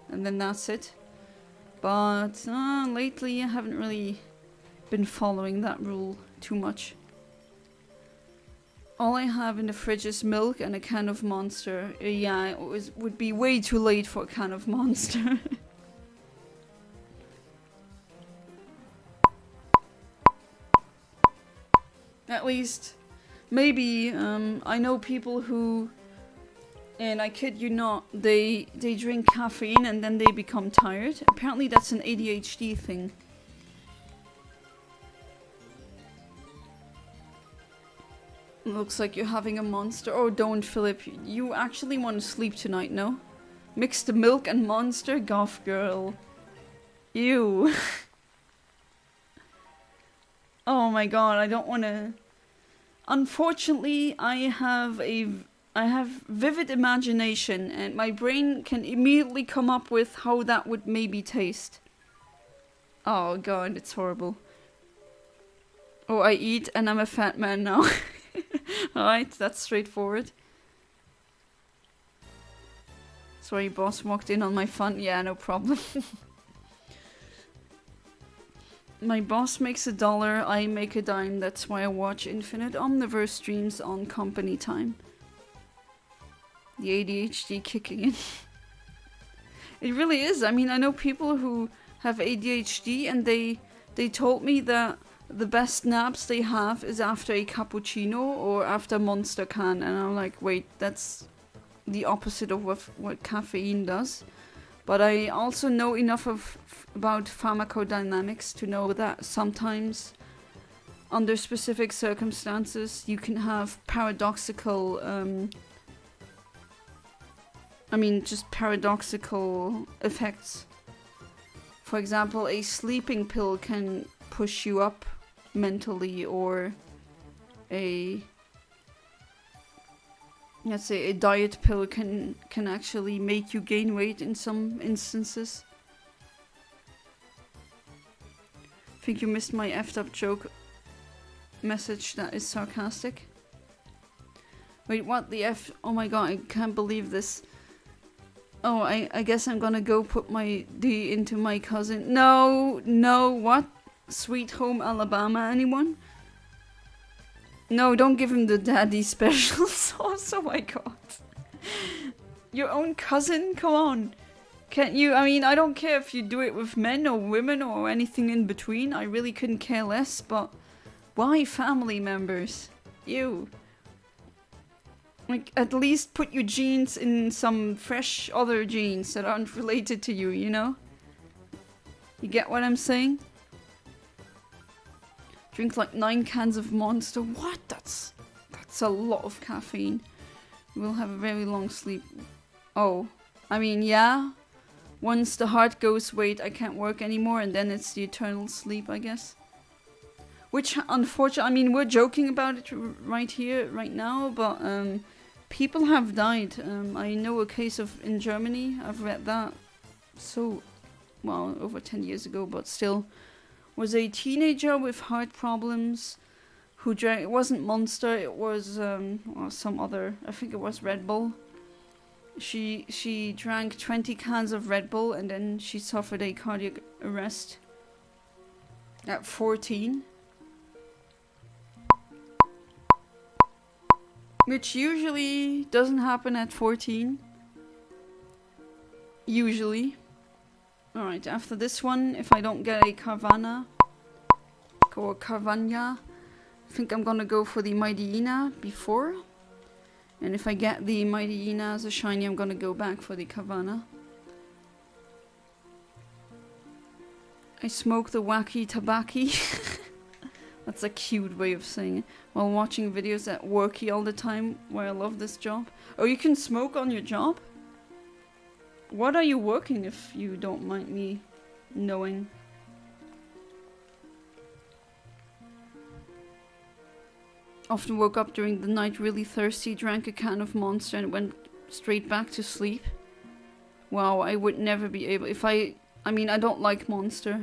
Speaker 1: and then that's it. But lately, I haven't really been following that rule too much. All I have in the fridge is milk and a can of Monster. Yeah, it would be way too late for a can of Monster. At least, maybe, I know people who, and I kid you not, they drink caffeine and then they become tired. Apparently that's an ADHD thing. Looks like you're having a Monster. Oh, don't, Philip. You actually want to sleep tonight, no? Mix the milk and Monster? Goth Girl. Ew. Oh my god, I don't want to... Unfortunately, I have vivid imagination and my brain can immediately come up with how that would maybe taste. Oh god, it's horrible. Oh, I eat and I'm a fat man now. Alright, that's straightforward. Sorry, boss walked in on my fun. Yeah, no problem. My boss makes $1, I make a dime. That's why I watch Infinite Omniverse streams on company time. The ADHD kicking in. It really is. I mean, I know people who have ADHD and they told me that the best naps they have is after a cappuccino or after Monster can. And I'm like, wait, that's the opposite of what caffeine does. But I also know enough about pharmacodynamics to know that sometimes, under specific circumstances, you can have paradoxical, just paradoxical effects. For example, a sleeping pill can push you up mentally, or let's say a diet pill can actually make you gain weight in some instances. I think you missed my effed up joke message that is sarcastic. Wait, what the F? Oh my god, I can't believe this. Oh, I guess I'm gonna go put my D into my cousin. No, what? Sweet Home Alabama, anyone? No, don't give him the daddy special sauce. Oh my god. Your own cousin? Come on. Can't you? I mean, I don't care if you do it with men or women or anything in between. I really couldn't care less, but why family members? Ew. Like, at least put your genes in some fresh other genes that aren't related to you, you know? You get what I'm saying? Drink like 9 cans of Monster. What? That's a lot of caffeine. You will have a very long sleep. Oh, I mean, yeah. Once the heart goes, wait, I can't work anymore, and then it's the eternal sleep, I guess. Which, unfortunately, I mean, we're joking about it right here, right now, but people have died. I know a case in Germany. I've read that over 10 years ago, but still. Was a teenager with heart problems who drank, it wasn't Monster, it was some other, I think it was Red Bull. She drank 20 cans of Red Bull and then she suffered a cardiac arrest at 14. Which usually doesn't happen at 14. Usually. Alright, after this one, if I don't get a Carvana or Carvanya, I think I'm gonna go for the Mightyena before. And if I get the Mightyena as a shiny, I'm gonna go back for the Carvana. I smoke the wacky tabaki. That's a cute way of saying it. While watching videos at worky all the time, where I love this job. Oh, you can smoke on your job? What are you working, if you don't mind me knowing? Often woke up during the night really thirsty, drank a can of Monster and went straight back to sleep. Wow, I would never be able... I mean, I don't like Monster.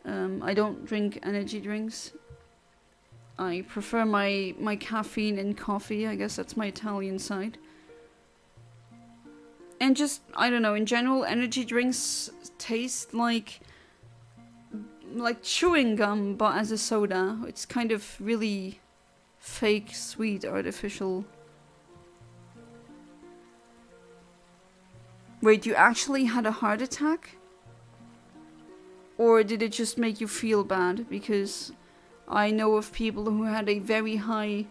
Speaker 1: I don't drink energy drinks. I prefer my caffeine in coffee. I guess that's my Italian side. And just, I don't know, in general, energy drinks taste like chewing gum, but as a soda. It's kind of really fake, sweet, artificial. Wait, you actually had a heart attack? Or did it just make you feel bad? Because I know of people who had a very high...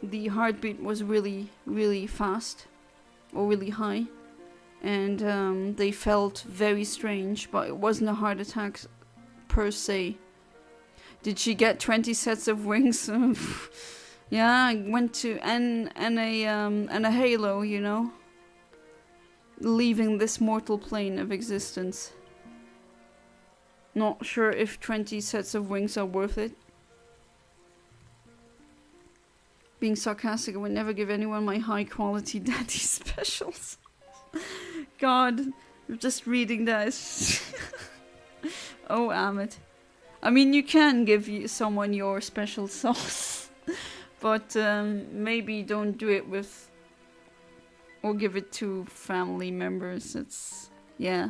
Speaker 1: the heartbeat was really, really fast. Or really high. And they felt very strange, but it wasn't a heart attack per se. Did she get 20 sets of wings? Yeah, I went to and a halo, you know, leaving this mortal plane of existence. Not sure if 20 sets of wings are worth it. Being sarcastic, I would never give anyone my high quality daddy specials. God, just reading that is oh, Amit. I mean, you can give someone your special sauce, but maybe don't do it with, or give it to family members. It's, yeah.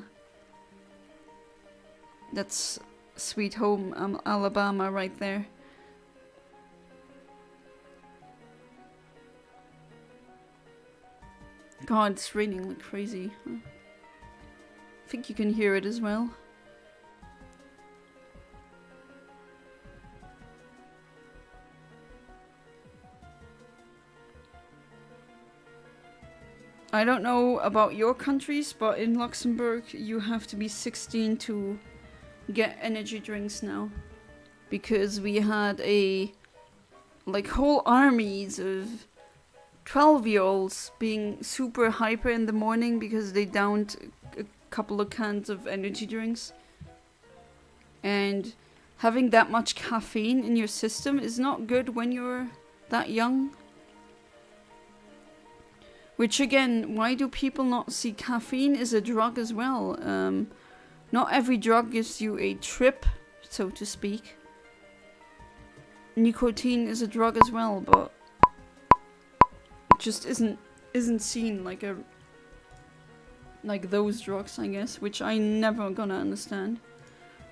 Speaker 1: That's Sweet Home Alabama right there. God, it's raining like crazy. I think you can hear it as well. I don't know about your countries, but in Luxembourg you have to be 16 to get energy drinks now. Because we had whole armies of 12-year-olds being super hyper in the morning because they downed a couple of cans of energy drinks. And having that much caffeine in your system is not good when you're that young. Which again, why do people not see caffeine as a drug as well? Not every drug gives you a trip, so to speak. Nicotine is a drug as well, but it just isn't seen like those drugs, I guess, which I never gonna understand.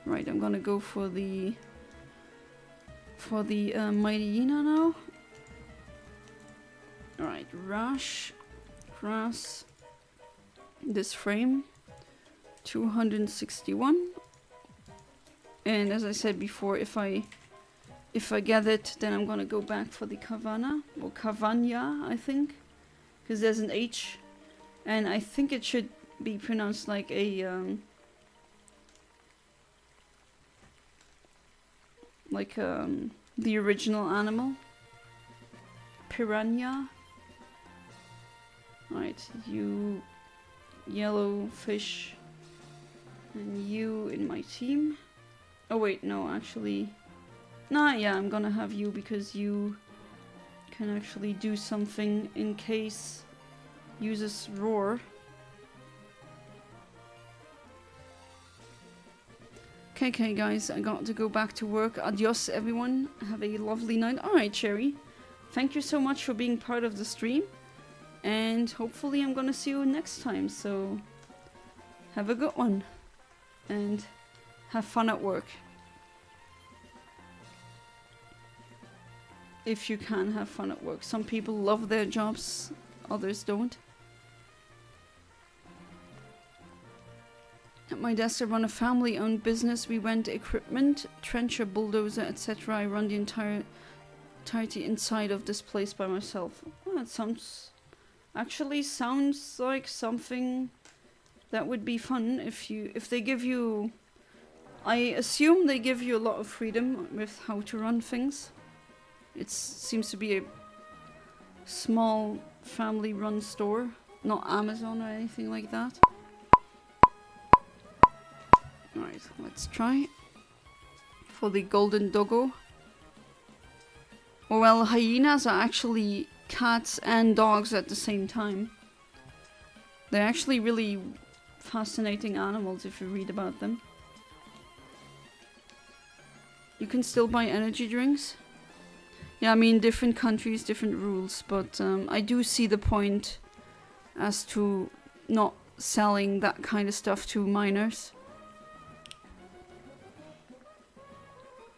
Speaker 1: Right, I'm gonna go for the Mightyena now. Alright, Rush. Grass, this frame, 261, and as I said before, if I get it, then I'm gonna go back for the Carvana, or Carvanya, I think, because there's an H, and I think it should be pronounced like a the original animal, piranha. Right, you yellow fish and you in my team. Oh wait, no, actually. Nah, yeah, I'm gonna have you because you can actually do something in case uses roar. Okay guys, I got to go back to work. Adios everyone, have a lovely night. Alright Cherry, thank you so much for being part of the stream. And hopefully I'm gonna see you next time. So have a good one. And have fun at work. If you can have fun at work. Some people love their jobs, others don't. At my desk I run a family-owned business. We rent equipment, trencher, bulldozer, etc. I run the entirety inside of this place by myself. Oh, that sounds like something that would be fun if they give you. I assume they give you a lot of freedom with how to run things. It seems to be a small family-run store, not Amazon or anything like that. Alright, let's try. For the golden doggo. Well, hyenas are actually cats and dogs at the same time. They're actually really fascinating animals if you read about them. You can still buy energy drinks. Yeah, I mean, different countries, different rules, but I do see the point as to not selling that kind of stuff to minors.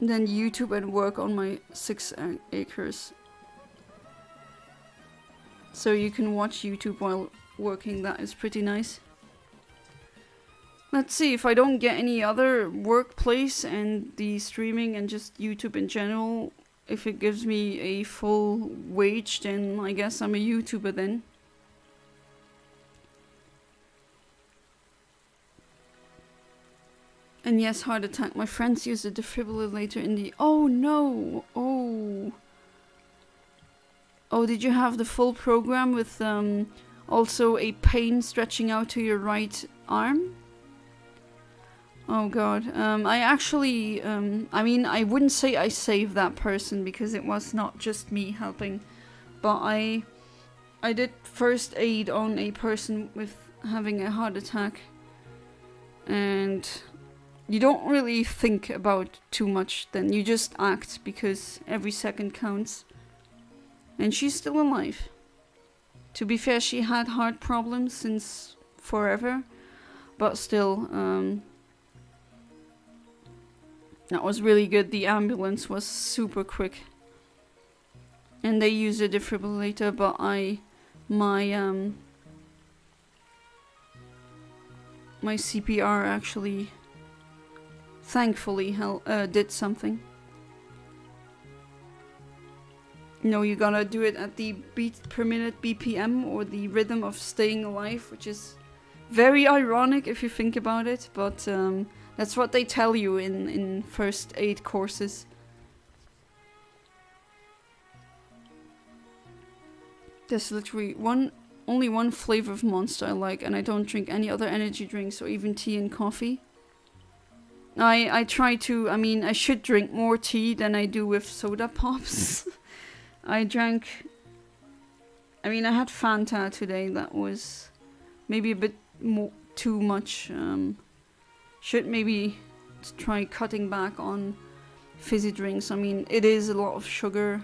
Speaker 1: And then YouTube and work on my 6 acres. So you can watch YouTube while working, that is pretty nice. Let's see, if I don't get any other workplace and the streaming and just YouTube in general, if it gives me a full wage, then I guess I'm a YouTuber then. And yes, heart attack. My friends use a defibrillator in the... Oh no! Oh. Oh, did you have the full program with also a pain stretching out to your right arm? Oh god. I actually... I mean, I wouldn't say I saved that person because it was not just me helping. But I did first aid on a person with having a heart attack. And... you don't really think about too much then, you just act because every second counts. And she's still alive. To be fair, she had heart problems since forever, but still, that was really good. The ambulance was super quick. And they used a defibrillator, but my CPR actually... thankfully did something. No, you gotta do it at the beat per minute BPM or the rhythm of staying alive, which is very ironic if you think about it, but that's what they tell you in first aid courses. There's literally only one flavor of Monster I like, and I don't drink any other energy drinks or even tea and coffee. I try to, I mean, I should drink more tea than I do with soda pops. I had Fanta today, that was maybe a bit too much. Should maybe try cutting back on fizzy drinks. I mean, it is a lot of sugar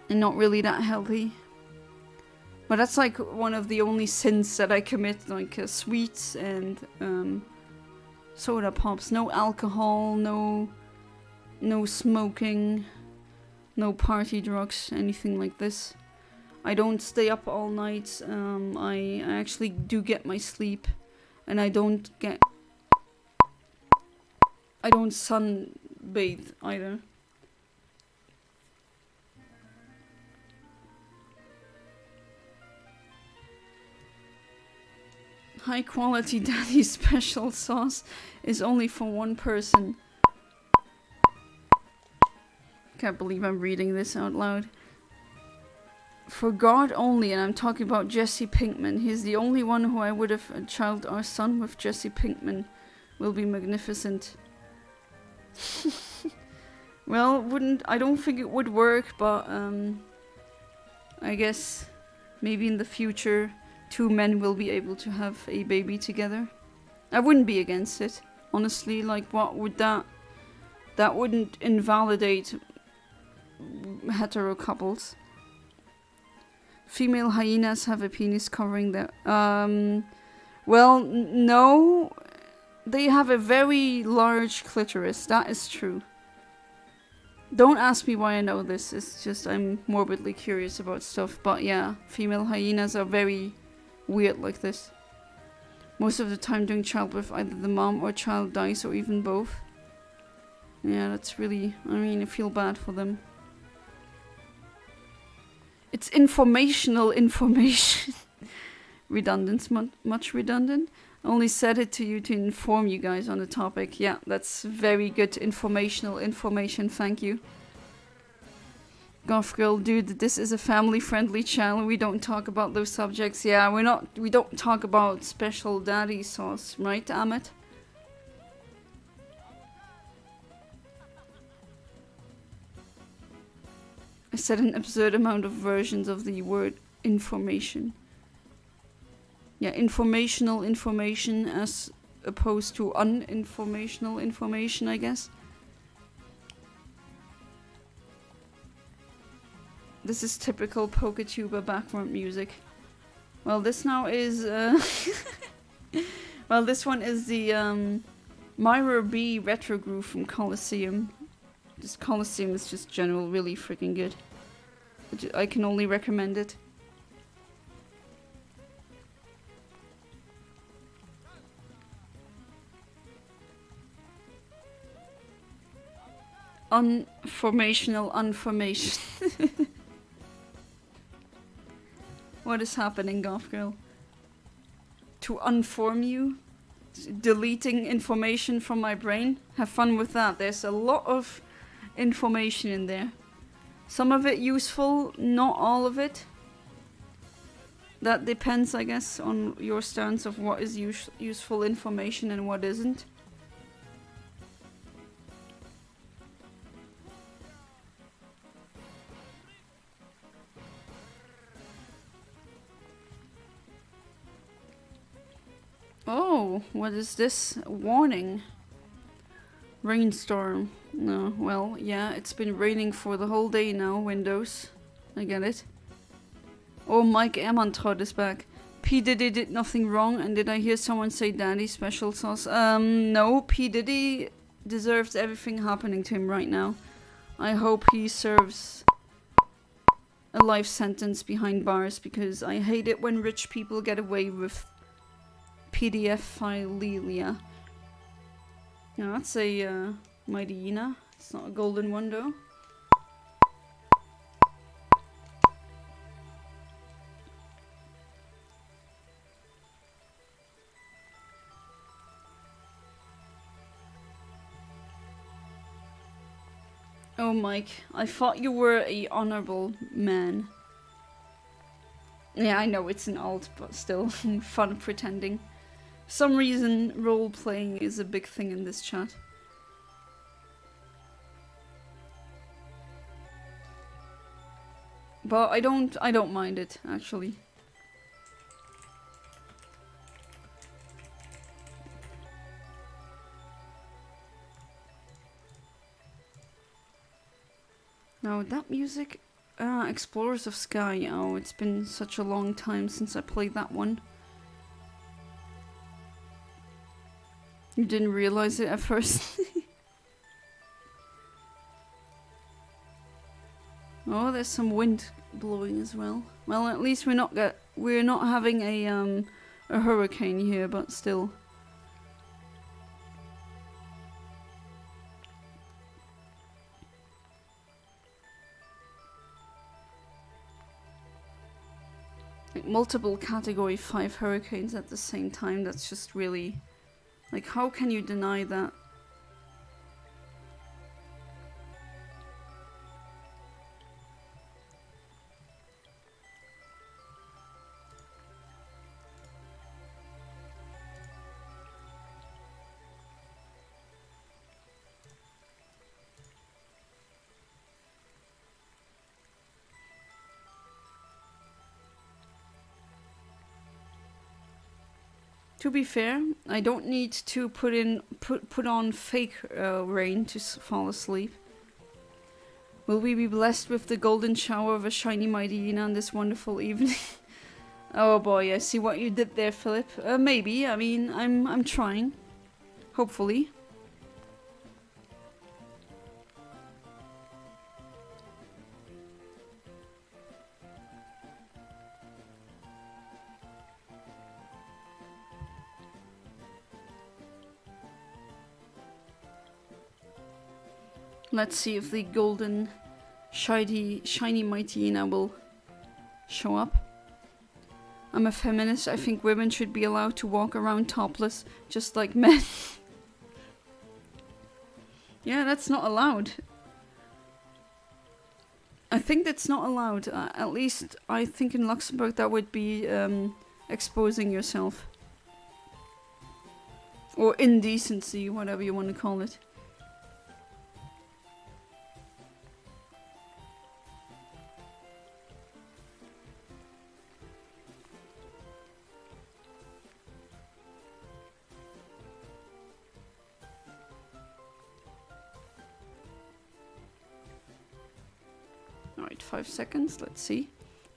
Speaker 1: and not really that healthy. But that's like one of the only sins that I commit, like sweets and soda pops. No alcohol, no smoking, no party drugs, anything like this. I don't stay up all night. I actually do get my sleep, and I don't sunbathe either. High quality daddy special sauce is only for one person. Can't believe I'm reading this out loud. For God only, and I'm talking about Jesse Pinkman. He's the only one who I would have a child or son with. Jesse Pinkman will be magnificent. Well, I don't think it would work, but I guess maybe in the future 2 men will be able to have a baby together. I wouldn't be against it, honestly. Like, what would that wouldn't invalidate hetero couples. Female hyenas have a penis covering their... well, no. They have a very large clitoris. That is true. Don't ask me why I know this. It's just I'm morbidly curious about stuff. But yeah, female hyenas are very weird like this. Most of the time during childbirth, either the mom or child dies or even both. Yeah, that's really... I mean, I feel bad for them. It's informational information. Redundant, much redundant. Only said it to you to inform you guys on the topic. Yeah, that's very good informational information, thank you. Goth Girl, dude, this is a family-friendly channel. We don't talk about those subjects. Yeah, we don't talk about special daddy sauce, right, Amit? I said an absurd amount of versions of the word information. Yeah, informational information as opposed to uninformational information, I guess. This is typical PokeTuber background music. Well, this now is... well, this one is the Myra B retro groove from Colosseum. This Colosseum is just general really freaking good. I can only recommend it. Unformation. What is happening, Goth Girl? To unform you? Deleting information from my brain? Have fun with that. There's a lot of information in there. Some of it useful, not all of it. That depends, I guess, on your stance of what is useful information and what isn't. Oh, what is this? Warning. Rainstorm. No, well, yeah, it's been raining for the whole day now, Windows. I get it. Oh, Mike Emerald is back. P. Diddy did nothing wrong, and did I hear someone say Daddy special sauce? No, P. Diddy deserves everything happening to him right now. I hope he serves a life sentence behind bars, because I hate it when rich people get away with PDF philelia. Yeah, that's a Mightyena. It's not a golden one though. Oh, Mike, I thought you were a honorable man. Yeah, I know it's an alt, but still fun pretending. For some reason, role-playing is a big thing in this chat. But I don't mind it, actually. Now that music, Explorers of Sky. Oh, it's been such a long time since I played that one. You didn't realize it at first. Oh, there's some wind blowing as well. Well, at least we're not having a hurricane here, but still. Like multiple category 5 hurricanes at the same time, that's just really... Like, how can you deny that? To be fair, I don't need to put on fake rain to fall asleep. Will we be blessed with the golden shower of a shiny mighty on this wonderful evening? Oh boy, I see what you did there, Philip. Maybe. I mean, I'm trying. Hopefully. Let's see if the golden shiny Mightyena will show up. I'm a feminist. I think women should be allowed to walk around topless, just like men. Yeah, that's not allowed. I think that's not allowed. At least I think in Luxembourg that would be exposing yourself. Or indecency, whatever you want to call it. Alright, 5 seconds, let's see.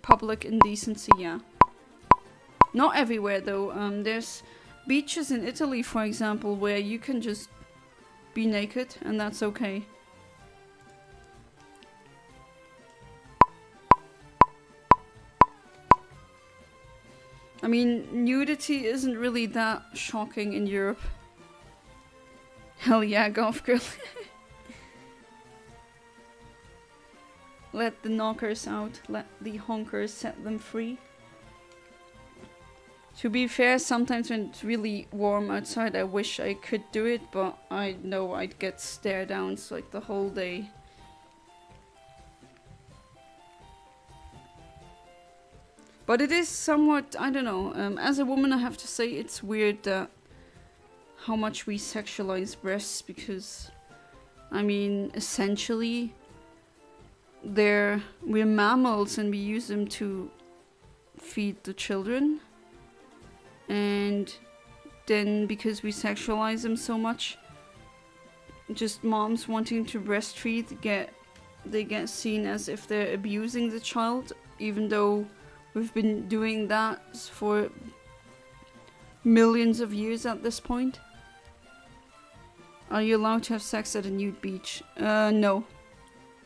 Speaker 1: Public indecency, yeah. Not everywhere though. There's beaches in Italy, for example, where you can just be naked and that's okay. I mean, nudity isn't really that shocking in Europe. Hell yeah, golf girl. Let the knockers out, let the honkers set them free. To be fair, sometimes when it's really warm outside, I wish I could do it, but I know I'd get stare downs like the whole day. But it is somewhat, I don't know, as a woman I have to say it's weird that how much we sexualize breasts, because, I mean, essentially, we're mammals and we use them to feed the children. And then because we sexualize them so much, just moms wanting to breastfeed they get seen as if they're abusing the child, even though we've been doing that for millions of years at this point. Are you allowed to have sex at a nude beach? No.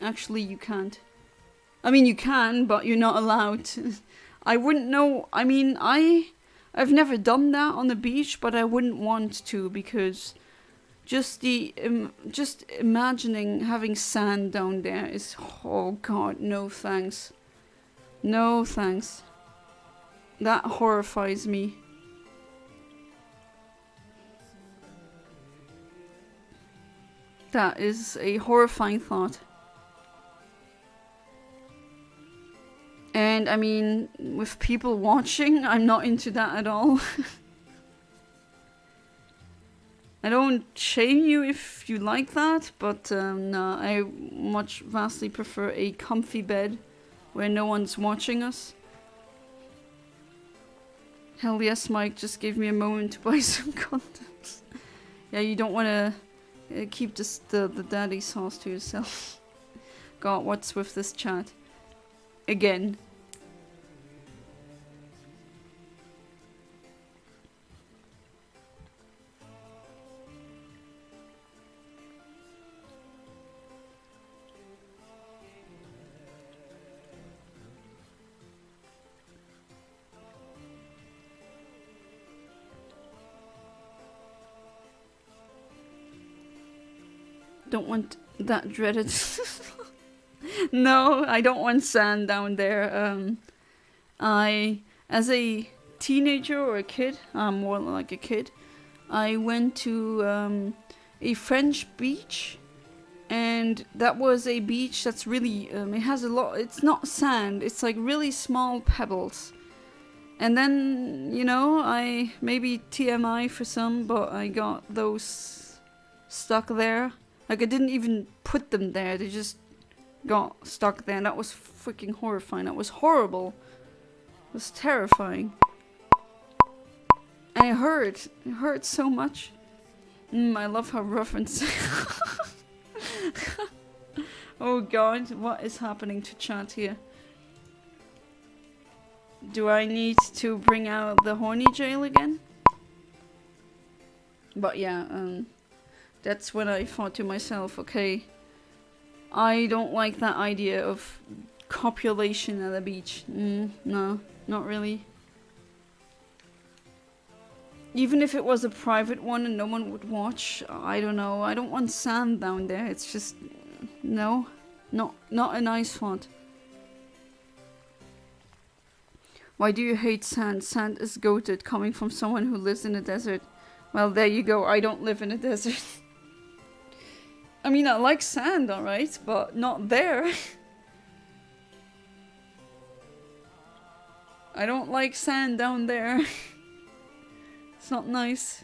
Speaker 1: Actually, you can't. I mean, you can, but you're not allowed. I wouldn't know. I mean, I've never done that on the beach, but I wouldn't want to, because just imagining having sand down there is, oh god, no thanks. No thanks. That horrifies me. That is a horrifying thought. And I mean, with people watching, I'm not into that at all. I don't shame you if you like that, but no, I much vastly prefer a comfy bed where no one's watching us. Hell yes, Mike, just gave me a moment to buy some condoms. Yeah, you don't want to keep the daddy sauce to yourself. God, what's with this chat? Again. Don't want that dreaded. No, I don't want sand down there. As a teenager or a kid, more like a kid, I went to a French beach, and that was a beach that's really, it has a lot, it's not sand, it's like really small pebbles. And then, you know, maybe TMI for some, but I got those stuck there. Like, I didn't even put them there, they just got stuck there, and that was freaking horrifying. That was horrible. It was terrifying. And it hurt. It hurt so much. I love how rough and Oh god, what is happening to chat here? Do I need to bring out the horny jail again? But yeah, that's when I thought to myself, okay, I don't like that idea of copulation at the beach. No, not really. Even if it was a private one and no one would watch, I don't know. I don't want sand down there. It's just, no, not a nice thought. Why do you hate sand? Sand is goated, coming from someone who lives in a desert. Well, there you go. I don't live in a desert. I mean, I like sand, alright, but not there. I don't like sand down there. It's not nice.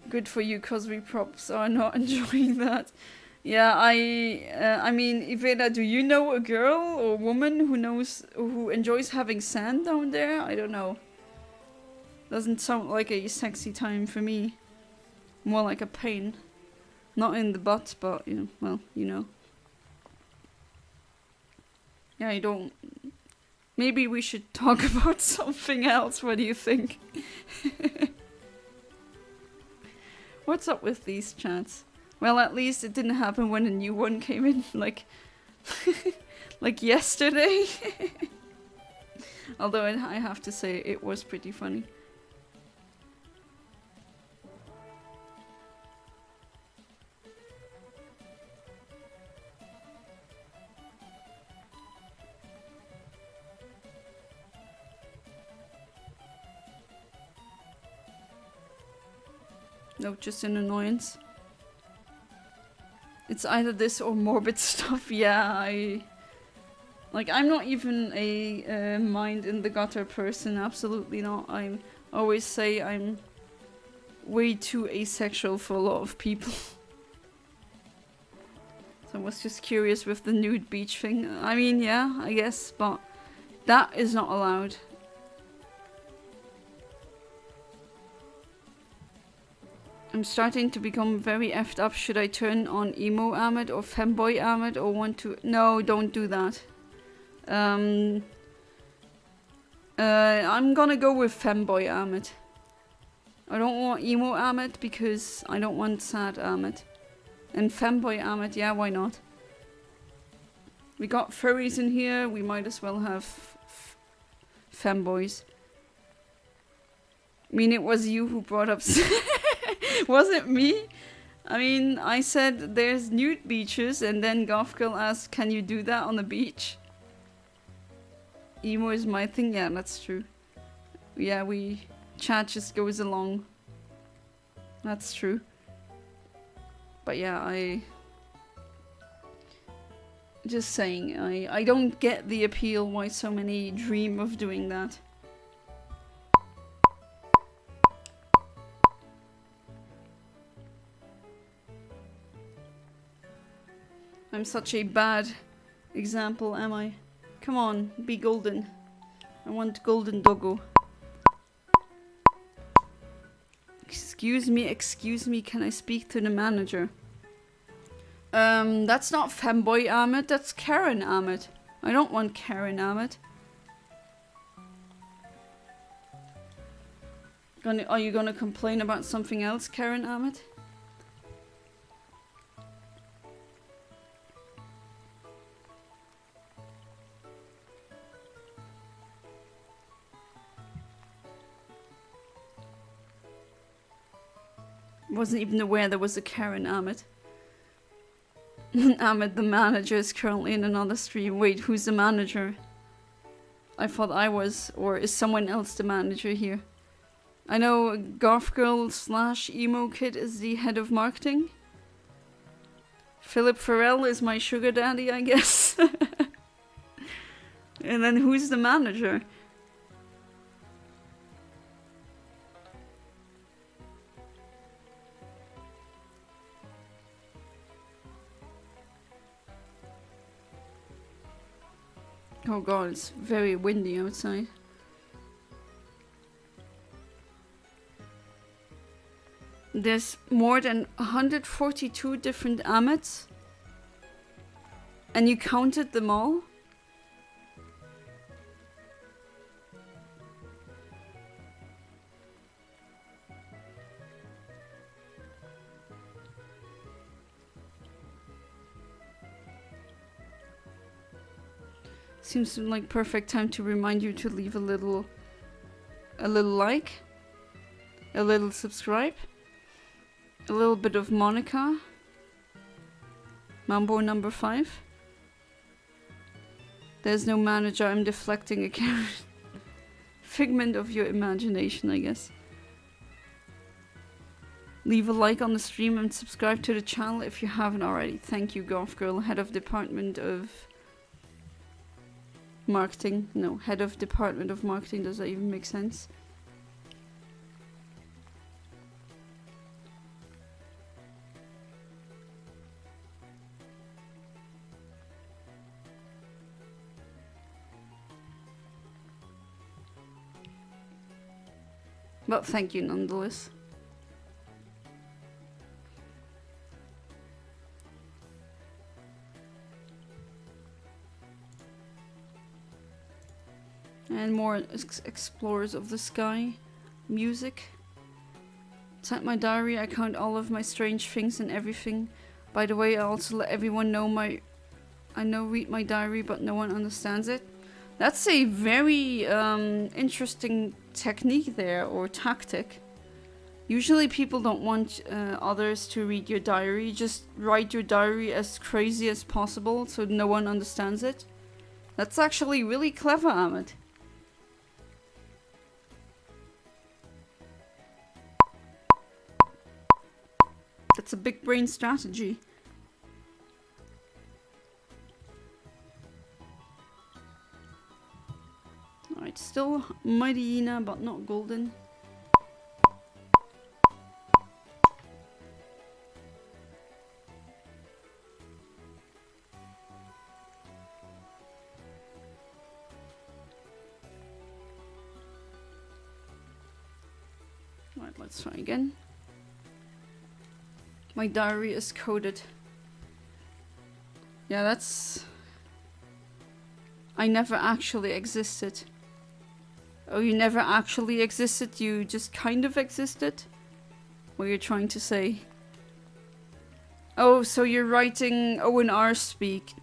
Speaker 1: Good for you, Cosby Props are not enjoying that. Yeah, I mean, Iveda, do you know a girl or woman who enjoys having sand down there? I don't know. Doesn't sound like a sexy time for me. More like a pain. Not in the butt, but, you know, well, you know. Yeah, I don't... Maybe we should talk about something else, what do you think? What's up with these chats? Well, at least it didn't happen when a new one came in, like... like yesterday. Although I have to say, it was pretty funny. No, just an annoyance. It's either this or morbid stuff. Yeah, I'm not even a mind in the gutter person. Absolutely not. I always say I'm way too asexual for a lot of people. So I was just curious with the nude beach thing. I mean, yeah, I guess, but that is not allowed. I'm starting to become very effed up. Should I turn on emo Ahmed or femboy Ahmed or want to... No, don't do that. I'm gonna go with femboy Ahmed. I don't want emo Ahmed because I don't want sad Ahmed. And femboy Ahmed, yeah, why not? We got furries in here, we might as well have femboys. I mean, it was you who brought up... Was it me? I mean, I said there's nude beaches, and then Goth Girl asked, can you do that on the beach? Emo is my thing, yeah, that's true. Yeah, chat just goes along. That's true. But yeah, just saying, I don't get the appeal why so many dream of doing that. I'm such a bad example, am I? Come on, be golden. I want golden doggo. Excuse me, can I speak to the manager? That's not femboy Ahmed, that's Karen Ahmed. I don't want Karen Ahmed. Are you gonna complain about something else, Karen Ahmed? Wasn't even aware there was a Karen Ahmed. Ahmed, the manager, is currently in another stream. Wait, who's the manager? I thought I was, or is someone else the manager here? I know Goth Girl / Emo Kid is the head of marketing. Philip Farrell is my sugar daddy, I guess. And then who's the manager? Oh god, it's very windy outside. There's more than 142 different Amets. And you counted them all? Seems like perfect time to remind you to leave a little like, a little subscribe, a little bit of Monica, Mambo number 5. There's no manager, I'm deflecting a carrot. Figment of your imagination, I guess. Leave a like on the stream and subscribe to the channel if you haven't already. Thank you, Golf Girl, head of department of marketing. No, head of department of marketing. Does that even make sense? But thank you nonetheless. And more Explorers of the Sky music. Inside my diary I count all of my strange things and everything. By the way, I also let everyone know read my diary, but no one understands it. That's a very interesting technique there, or tactic. Usually people don't want others to read your diary. Just write your diary as crazy as possible so no one understands it. That's actually really clever, Ahmed. That's a big brain strategy. Alright, still Mighty Ina, but not golden. Alright, let's try again. My diary is coded. Yeah, that's... I never actually existed. Oh, you never actually existed? You just kind of existed? What you're trying to say? Oh, so you're writing O&R speak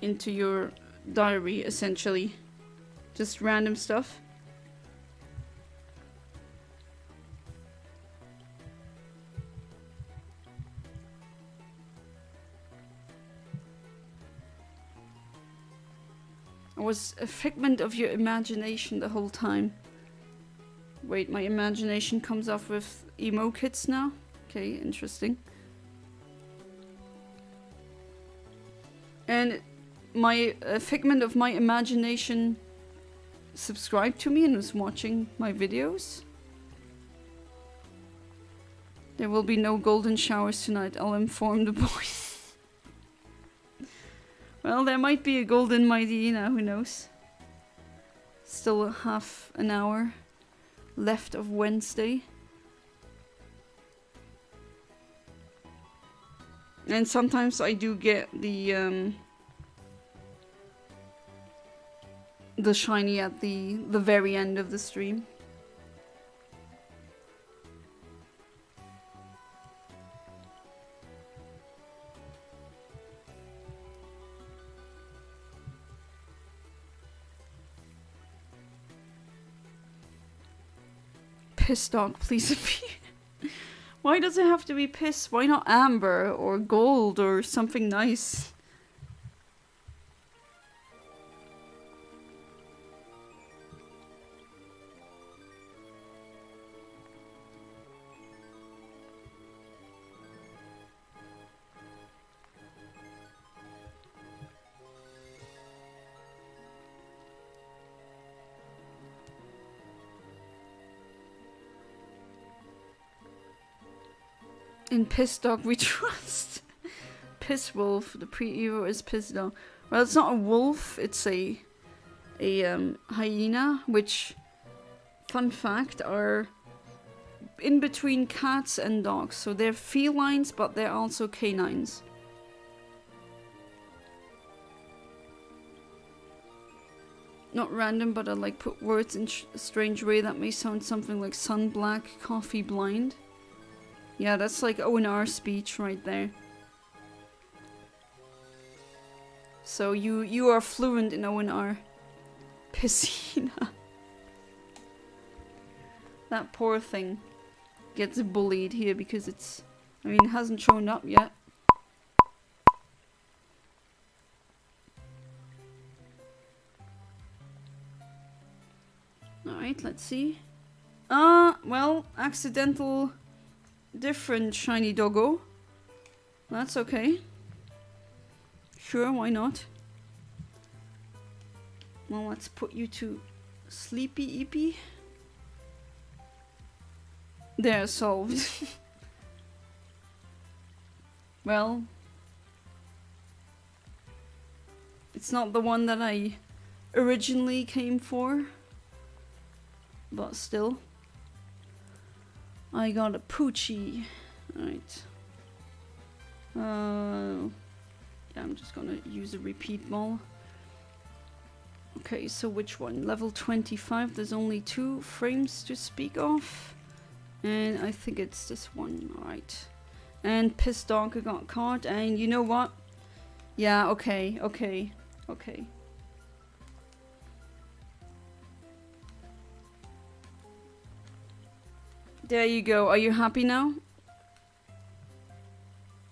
Speaker 1: into your diary, essentially. Just random stuff? Was a figment of your imagination the whole time. Wait, my imagination comes off with emo kids now? Okay, interesting. And my figment of my imagination subscribed to me and was watching my videos. There will be no golden showers tonight, I'll inform the boys. Well, there might be a golden Mighty Ina, who knows. Still half an hour left of Wednesday. And sometimes I do get the shiny at the very end of the stream. Piss dog, please appear. Why does it have to be piss? Why not amber or gold or something nice? In Piss Dog we trust. Piss Wolf, the pre-Evo is Piss Dog. Well, it's not a wolf, it's a hyena, which, fun fact, are in between cats and dogs. So they're felines, but they're also canines. Not random, but I like put words in a strange way that may sound something like sun black, coffee blind. Yeah, that's like O&R speech right there. So you are fluent in O&R. Piscina. That poor thing gets bullied here because it hasn't shown up yet. Alright, let's see. Well, accidental different shiny doggo. That's okay. Sure, why not? Well, let's put you to sleepy eepy. There, solved. Well, it's not the one that I originally came for, but still. I got a Poochie. Alright. Yeah, I'm just gonna use a repeat ball. Okay, so which one? Level 25, there's only 2 frames to speak of. And I think it's this one, alright. And Piss Dog got caught, and you know what? Yeah, okay. There you go, are you happy now?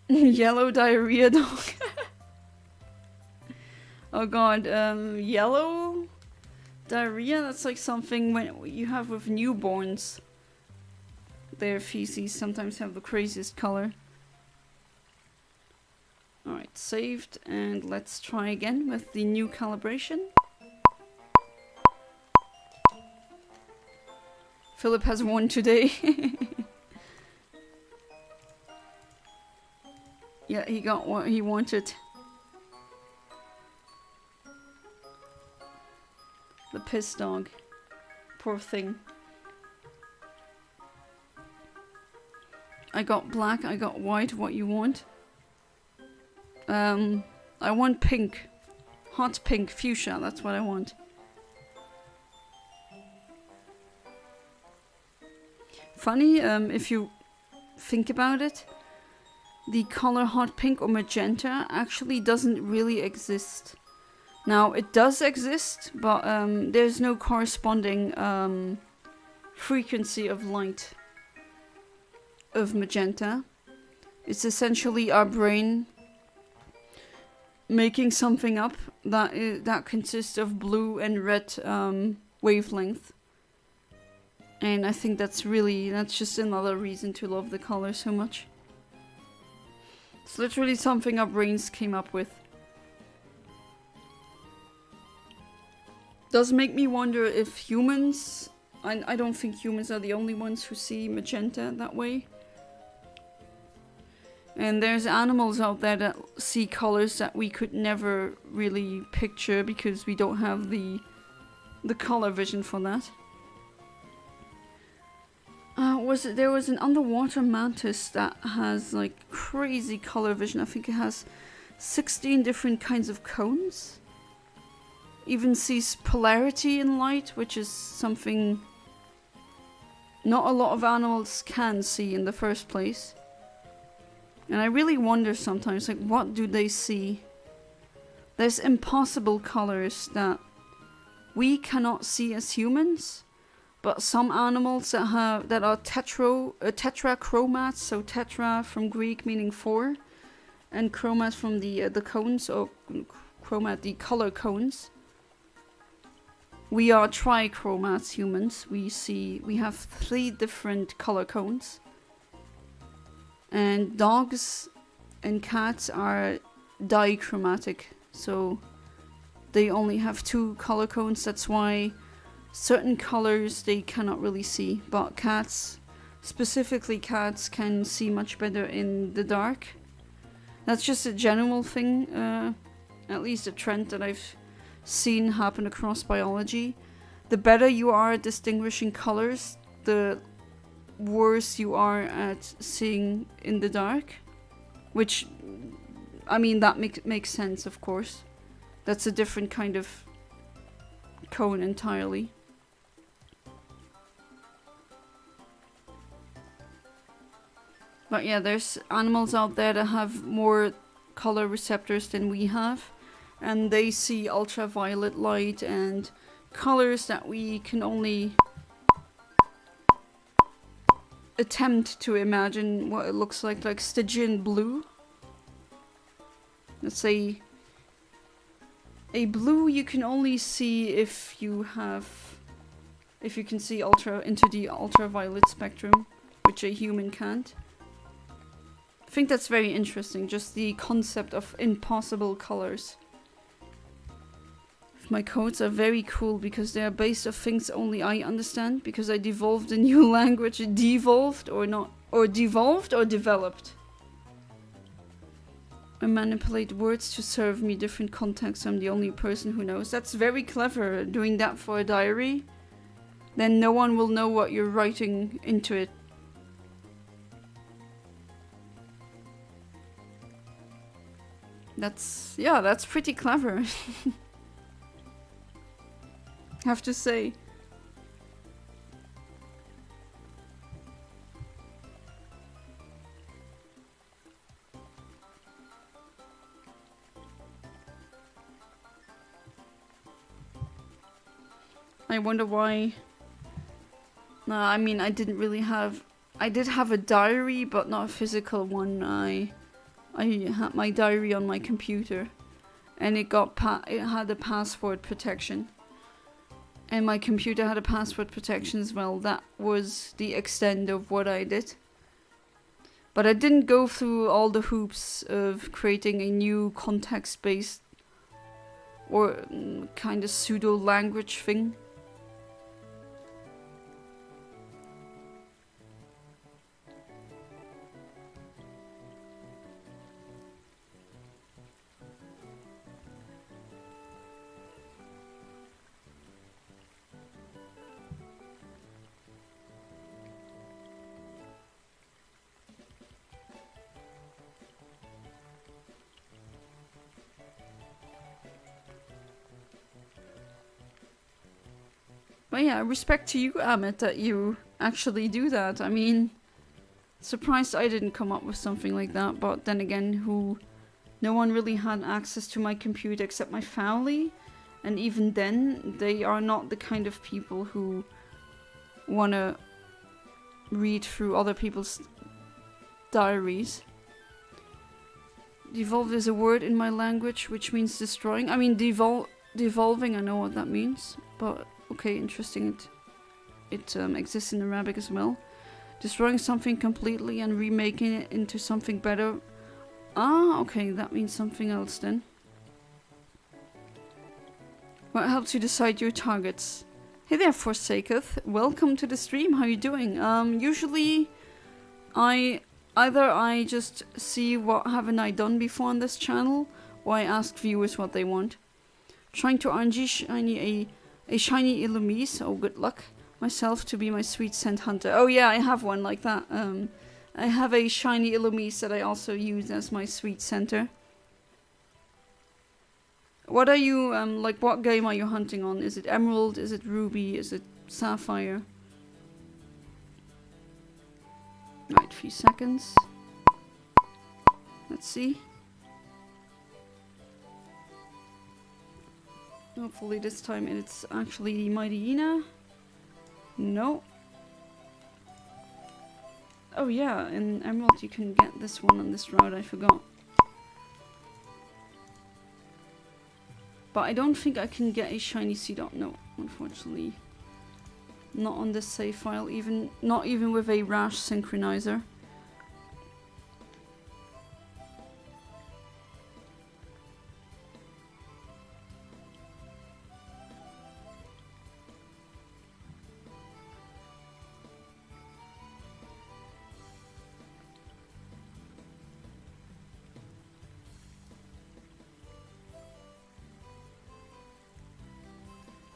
Speaker 1: Yellow diarrhea dog. Oh god, yellow diarrhea? That's like something when you have with newborns. Their feces sometimes have the craziest color. Alright, saved, and let's try again with the new calibration. Philip has won today. Yeah, he got what he wanted. The piss dog. Poor thing. I got black, I got white, what you want? I want pink. Hot pink, fuchsia, that's what I want. Funny, if you think about it, the color hot pink or magenta actually doesn't really exist. Now, it does exist, but there's no corresponding frequency of light of magenta. It's essentially our brain making something up that consists of blue and red wavelength. And I think that's just another reason to love the color so much. It's literally something our brains came up with. Does make me wonder if humans... I don't think humans are the only ones who see magenta that way. And there's animals out there that see colors that we could never really picture because we don't have the color vision for that. There was an underwater mantis that has like crazy color vision. I think it has 16 different kinds of cones. Even sees polarity in light, which is something not a lot of animals can see in the first place. And I really wonder sometimes, like, what do they see? There's impossible colors that we cannot see as humans, but some animals that are tetrachromats, so tetra from Greek meaning 4, and chromats from the cones, or chromat, the color cones. We are trichromats, humans. We have 3 different color cones. And dogs and cats are dichromatic, so they only have 2 color cones. That's why certain colors they cannot really see, but cats, specifically cats, can see much better in the dark. That's just a general thing, at least a trend that I've seen happen across biology. The better you are at distinguishing colors, the worse you are at seeing in the dark. Which, I mean, that makes sense, of course. That's a different kind of cone entirely. But yeah, there's animals out there that have more color receptors than we have. And they see ultraviolet light and colors that we can only attempt to imagine what it looks like Stygian blue. Let's say a blue you can only see if you can see into the ultraviolet spectrum, which a human can't. I think that's very interesting, just the concept of impossible colors. My codes are very cool because they are based on things only I understand, because I devolved a new language. Devolved or not, or devolved or developed. I manipulate words to serve me different contexts. I'm the only person who knows. That's very clever, doing that for a diary. Then no one will know what you're writing into it. That's pretty clever. Have to say. I wonder why. I mean, I didn't really have. I did have a diary, but not a physical one. I had my diary on my computer, and it had a password protection. And my computer had a password protection as well. That was the extent of what I did. But I didn't go through all the hoops of creating a new context-based or kind of pseudo-language thing. But yeah, respect to you, Amit, that you actually do that. I mean, surprised I didn't come up with something like that, but then again, no one really had access to my computer except my family, and even then, they are not the kind of people who wanna read through other people's diaries. Devolved is a word in my language which means destroying. I mean, devolving, I know what that means, but okay, interesting. It exists in Arabic as well. Destroying something completely and remaking it into something better. Ah, okay, that means something else then. What helps you decide your targets? Hey there, Forsaketh. Welcome to the stream. How you doing? Usually, I just see what haven't I done before on this channel, or I ask viewers what they want. Trying to RNG shiny a shiny Illumise. Oh, good luck. Myself to be my sweet scent hunter. Oh yeah, I have one like that. I have a shiny Illumise that I also use as my sweet center. What are you, like what game are you hunting on? Is it Emerald? Is it Ruby? Is it Sapphire? Right, few seconds. Let's see. Hopefully this time it's actually the Mighty Ina. No. Oh yeah, in Emerald you can get this one on this route, I forgot. But I don't think I can get a shiny Seedot. No, unfortunately. Not on this save file, not even with a rash synchronizer.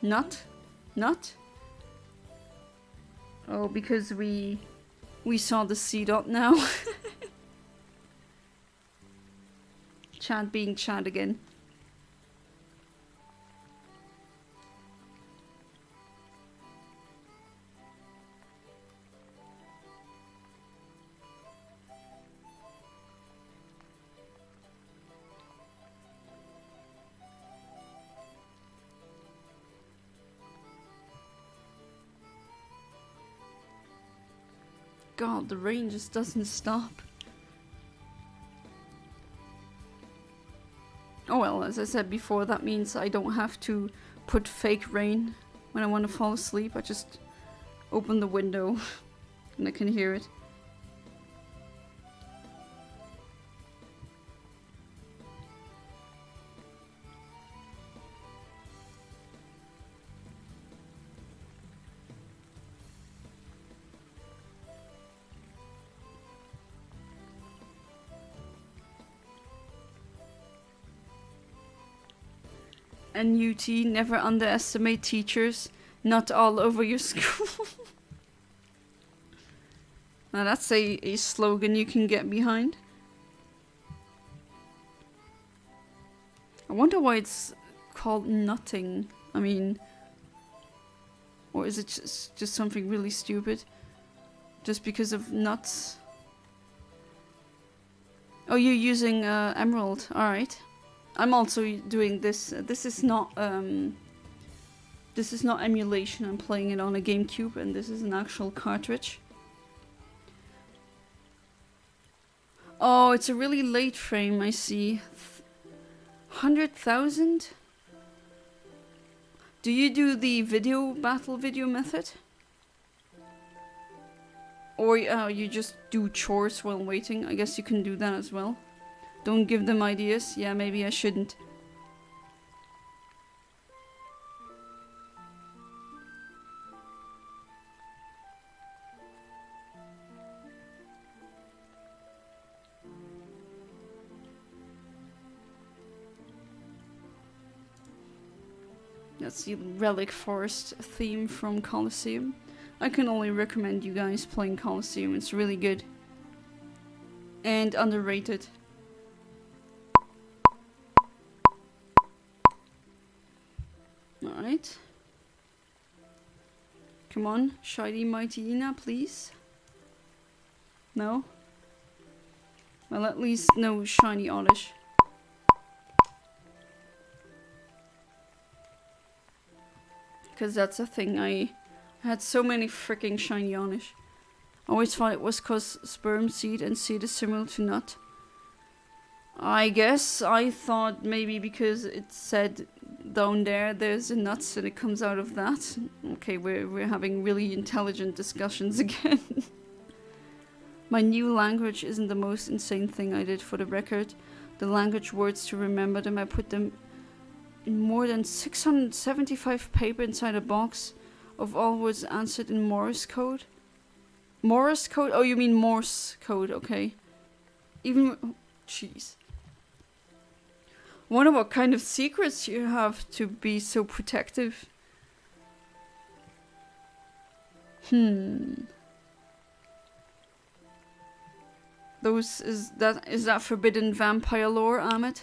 Speaker 1: Not? Oh, because we We saw the C dot now. Chad being Chad again. God, the rain just doesn't stop. Oh well, as I said before, that means I don't have to put fake rain when I want to fall asleep. I just open the window and I can hear it. And UT, never underestimate teachers. Not all over your school. Now that's a slogan you can get behind. I wonder why it's called nutting. I mean, or is it just something really stupid? Just because of nuts? Oh, you're using Emerald. Alright. I'm also doing this. This is not emulation. I'm playing it on a GameCube, and this is an actual cartridge. Oh, it's a really late frame. I see. 100,000. Do you do the battle video method, or you just do chores while waiting? I guess you can do that as well. Don't give them ideas. Yeah, maybe I shouldn't. That's the Relic Forest theme from Colosseum. I can only recommend you guys playing Colosseum. It's really good. And underrated. Alright. Come on, Shiny Mighty Ina, please. No? Well, at least no Shiny Oddish. Because that's a thing, I had so many freaking Shiny Oddish. I always thought it was cause sperm seed and seed is similar to nut. I guess I thought maybe because it said down there's a nuts and it comes out of that. Okay, we're having really intelligent discussions again. My new language isn't the most insane thing I did, for the record. The language words, to remember them, I put them in more than 675 paper inside a box of all words answered in Morse code. Morse code? Oh, you mean Morse code, okay. Even... oh, jeez. Wonder what kind of secrets you have to be so protective. Those is that forbidden vampire lore, Ahmed?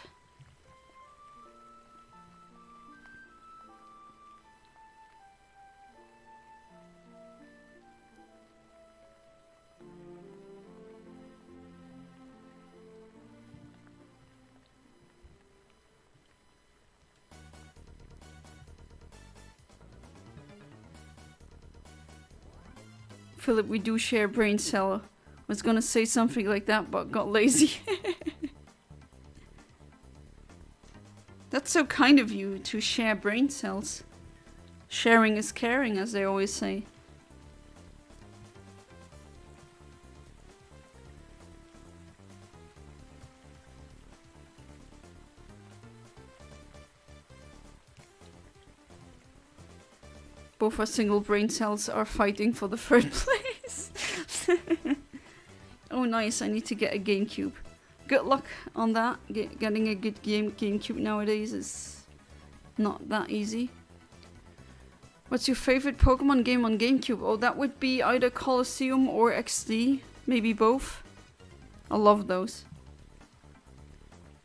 Speaker 1: Philip, we do share brain cell. Was gonna say something like that, but got lazy. That's so kind of you to share brain cells. Sharing is caring, as they always say. Both our single brain cells are fighting for the third place. Oh nice, I need to get a GameCube. Good luck on that. Getting a good GameCube nowadays is not that easy. What's your favorite Pokemon game on GameCube? Oh, that would be either Colosseum or XD. Maybe both. I love those.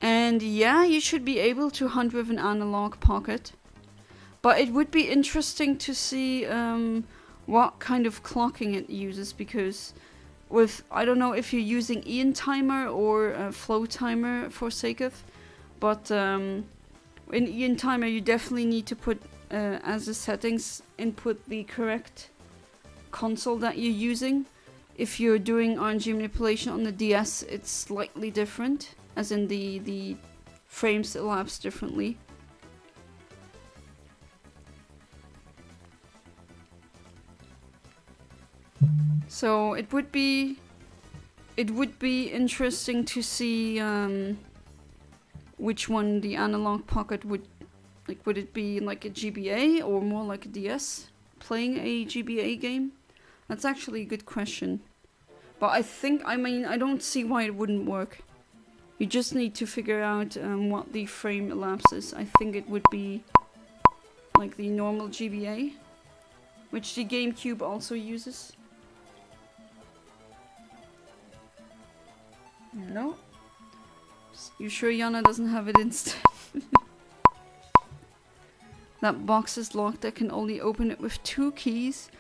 Speaker 1: And yeah, you should be able to hunt with an analog pocket. But it would be interesting to see what kind of clocking it uses, because with, I don't know if you're using Eontimer or Flow Timer for sake of, but in Eontimer you definitely need to put as the settings input the correct console that you're using. If you're doing RNG manipulation on the DS, it's slightly different, as in the frames elapse differently. So it would be interesting to see which one the analog pocket would, like, would it be like a GBA or more like a DS playing a GBA game? That's actually a good question. But I mean, I don't see why it wouldn't work. You just need to figure out what the frame elapse is. I think it would be like the normal GBA, which the GameCube also uses. No. You sure Yana doesn't have it instead? That box is locked. I can only open it with 2 keys.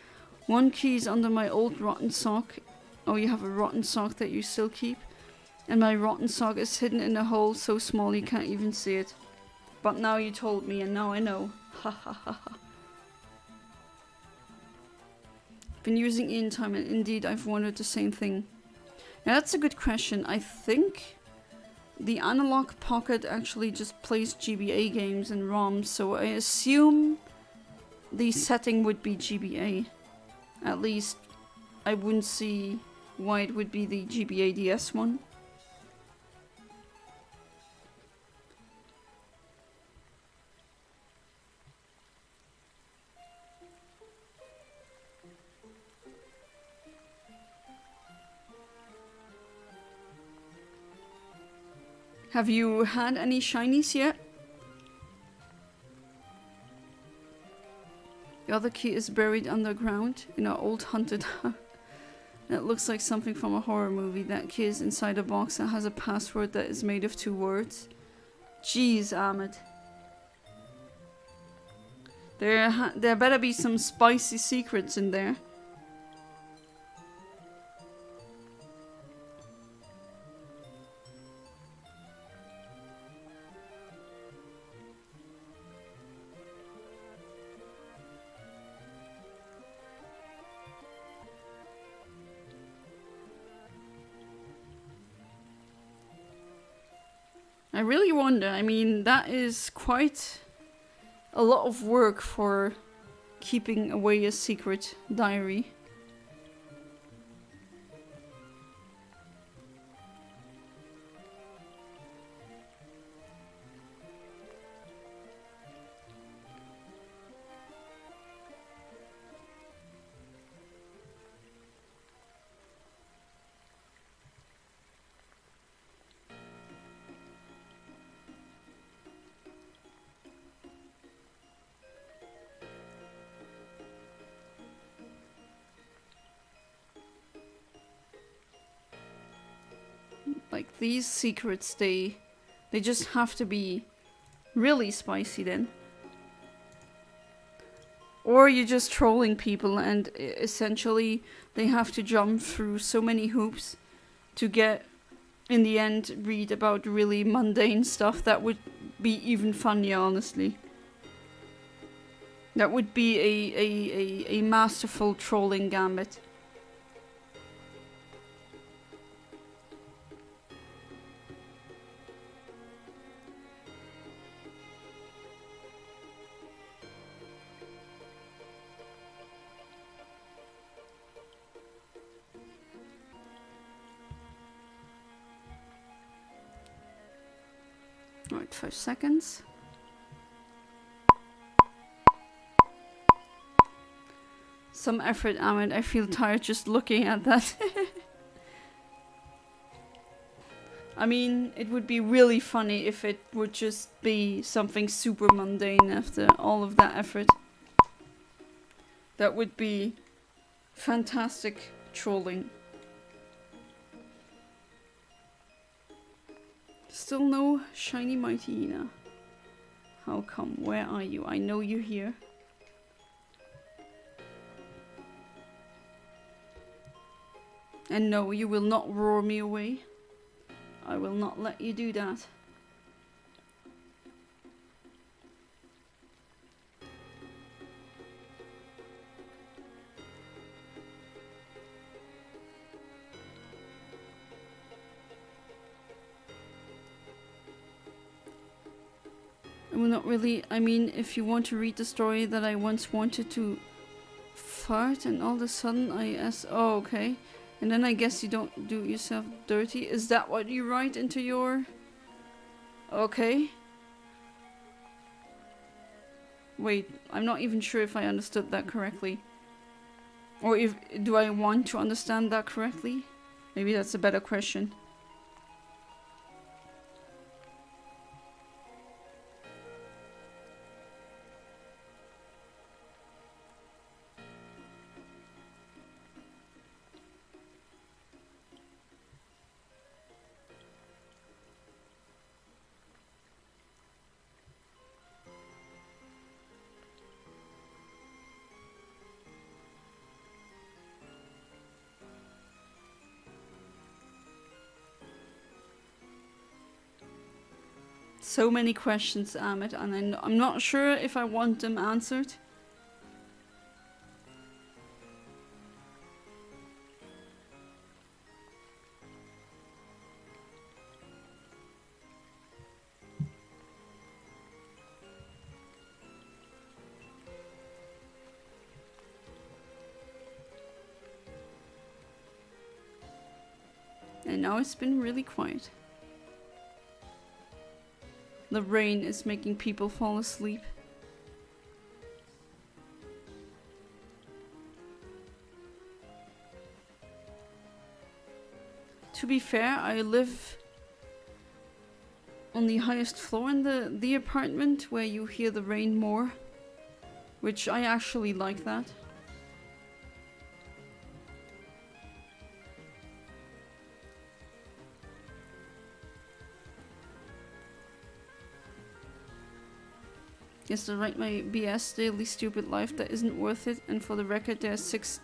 Speaker 1: 1 key is under my old rotten sock. Oh, you have a rotten sock that you still keep? And my rotten sock is hidden in a hole so small you can't even see it. But now you told me and now I know. Ha ha ha ha. Been using Eontimer, and indeed I've wondered the same thing. Yeah, that's a good question. I think the analog pocket actually just plays GBA games and ROMs, so I assume the setting would be GBA. At least I wouldn't see why it would be the GBA DS one. Have you had any shinies yet? The other key is buried underground in our old haunted house. It looks like something from a horror movie. That key is inside a box that has a password that is made of 2 words. Jeez, Ahmed. There better be some spicy secrets in there. I really wonder, I mean, that is quite a lot of work for keeping away a secret diary. Like, these secrets, they just have to be really spicy then. Or you're just trolling people and essentially they have to jump through so many hoops to get, in the end, read about really mundane stuff. That would be even funnier, honestly. That would be a masterful trolling gambit. Right, 5 seconds. Some effort, Ahmed. I feel tired just looking at that. I mean, it would be really funny if it would just be something super mundane after all of that effort. That would be fantastic trolling. Still no shiny Mightyena. How come? Where are you? I know you're here. And no, you will not roar me away. I will not let you do that. Well, not really. I mean, if you want to read the story that I once wanted to fart and all of a sudden I asked, oh, okay. And then I guess you don't do yourself dirty. Is that what you write into your... Okay. Wait, I'm not even sure if I understood that correctly. Or if do I want to understand that correctly? Maybe that's a better question. So many questions, Amit, and I'm not sure if I want them answered. And now it's been really quiet. The rain is making people fall asleep. To be fair, I live on the highest floor in the apartment where you hear the rain more, which I actually like that. Yes, to write my BS daily stupid life that isn't worth it, and for the record there's 6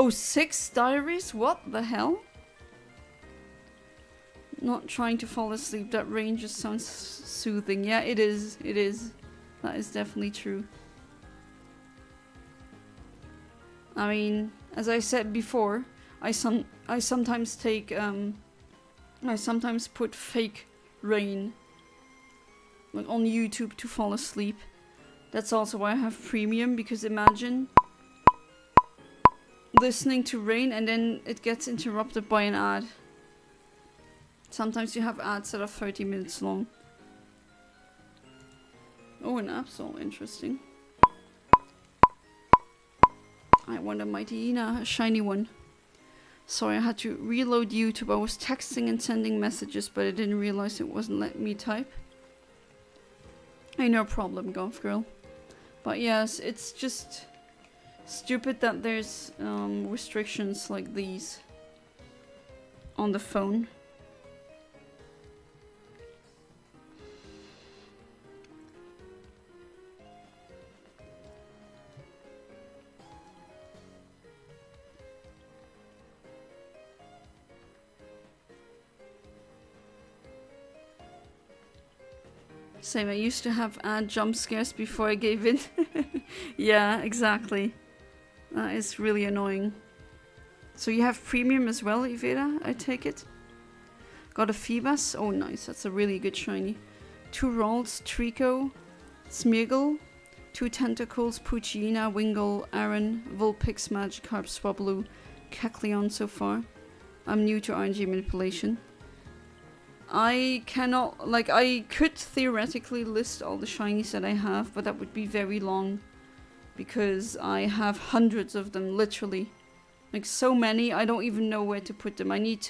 Speaker 1: 6 diaries? What the hell? Not trying to fall asleep, that rain just sounds soothing. Yeah, it is, that is definitely true. I mean, as I said before, I sometimes take I sometimes put fake rain like on YouTube to fall asleep. That's also why I have premium, because imagine listening to rain and then it gets interrupted by an ad. Sometimes you have ads that are 30 minutes long. Oh, an Absol, interesting. I want a Mightyena, a shiny one. Sorry, I had to reload YouTube. I was texting and sending messages, but I didn't realize it wasn't letting me type. Hey, no problem, Golf Girl. But yes, it's just stupid that there's restrictions like these on the phone. Same, I used to have ad jump scares before I gave in. Yeah, exactly. That is really annoying. So you have premium as well, Iveda, I take it? Got a Phoebus. Oh, nice. That's a really good shiny. 2 Rolls, Trico, Smeargle, 2 Tentacles, Poochyena, Wingull, Aaron, Vulpix, Magikarp, Swablu, Kecleon so far. I'm new to RNG Manipulation. I cannot, like, I could theoretically list all the shinies that I have, but that would be very long. Because I have hundreds of them, literally. Like, so many, I don't even know where to put them. I need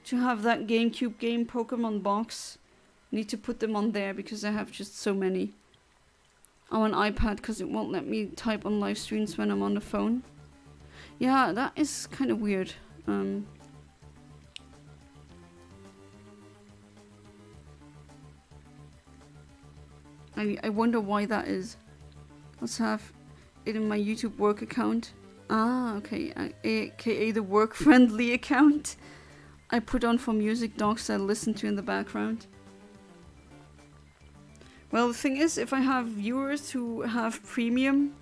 Speaker 1: to have that GameCube game Pokemon box. I need to put them on there because I have just so many. on iPad because it won't let me type on live streams when I'm on the phone. Yeah, that is kind of weird. I wonder why that is. Let's have it in my YouTube work account. Ah, okay. AKA the work-friendly account. I put on for music docs that I listen to in the background. Well, the thing is, if I have viewers who have premium,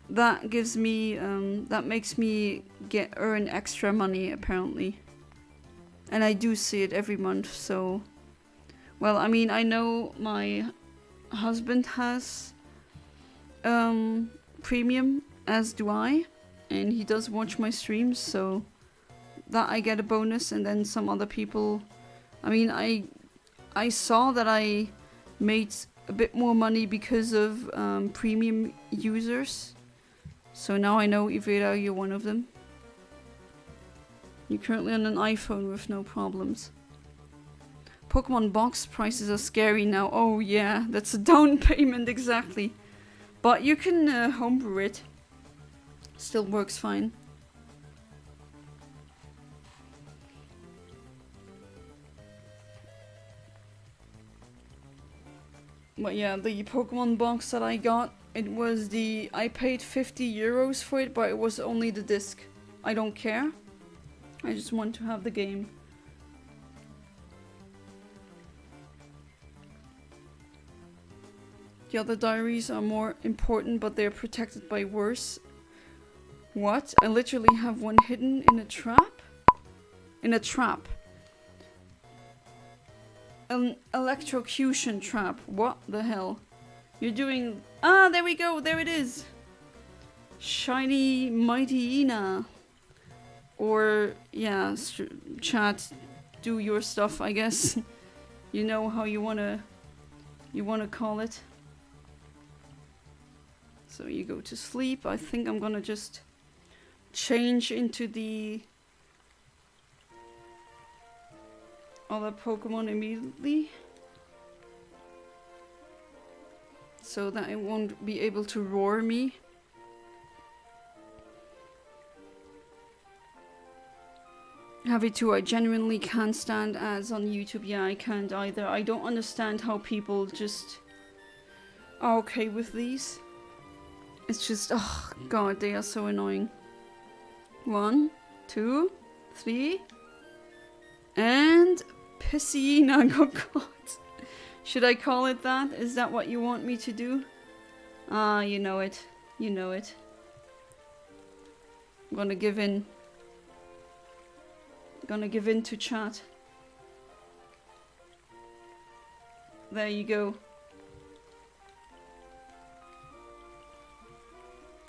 Speaker 1: that gives me, that makes me earn extra money, apparently. And I do see it every month, so... Well, I mean, I know my husband has premium, as do I. And he does watch my streams, so that I get a bonus. And then some other people... I mean, I saw that I made a bit more money because of premium users. So now I know, Ivera, you're one of them. You're currently on an iPhone with no problems. Pokemon box prices are scary now. Oh yeah, that's a down payment, exactly. But you can homebrew it. Still works fine. But yeah, the Pokemon box that I got, it was I paid 50 euros for it, but it was only the disc. I don't care. I just want to have the game. The other diaries are more important, but they're protected by worse. What? I literally have one hidden in a trap? In a trap. An electrocution trap. What the hell? You're doing... Ah, there we go. There it is. Shiny Mighty Ina. Or, yeah, chat, do your stuff, I guess. You know how you wanna call it. So you go to sleep. I think I'm gonna just change into the other Pokemon immediately, so that it won't be able to roar me. Heavy 2, I genuinely can't stand ads on YouTube. Yeah, I can't either. I don't understand how people just are okay with these. It's just, oh god, they are so annoying. 1, 2, 3, and Piscina. Oh god. Should I call it that? Is that what you want me to do? Ah, you know it. You know it. I'm gonna give in. Gonna give in to chat. There you go.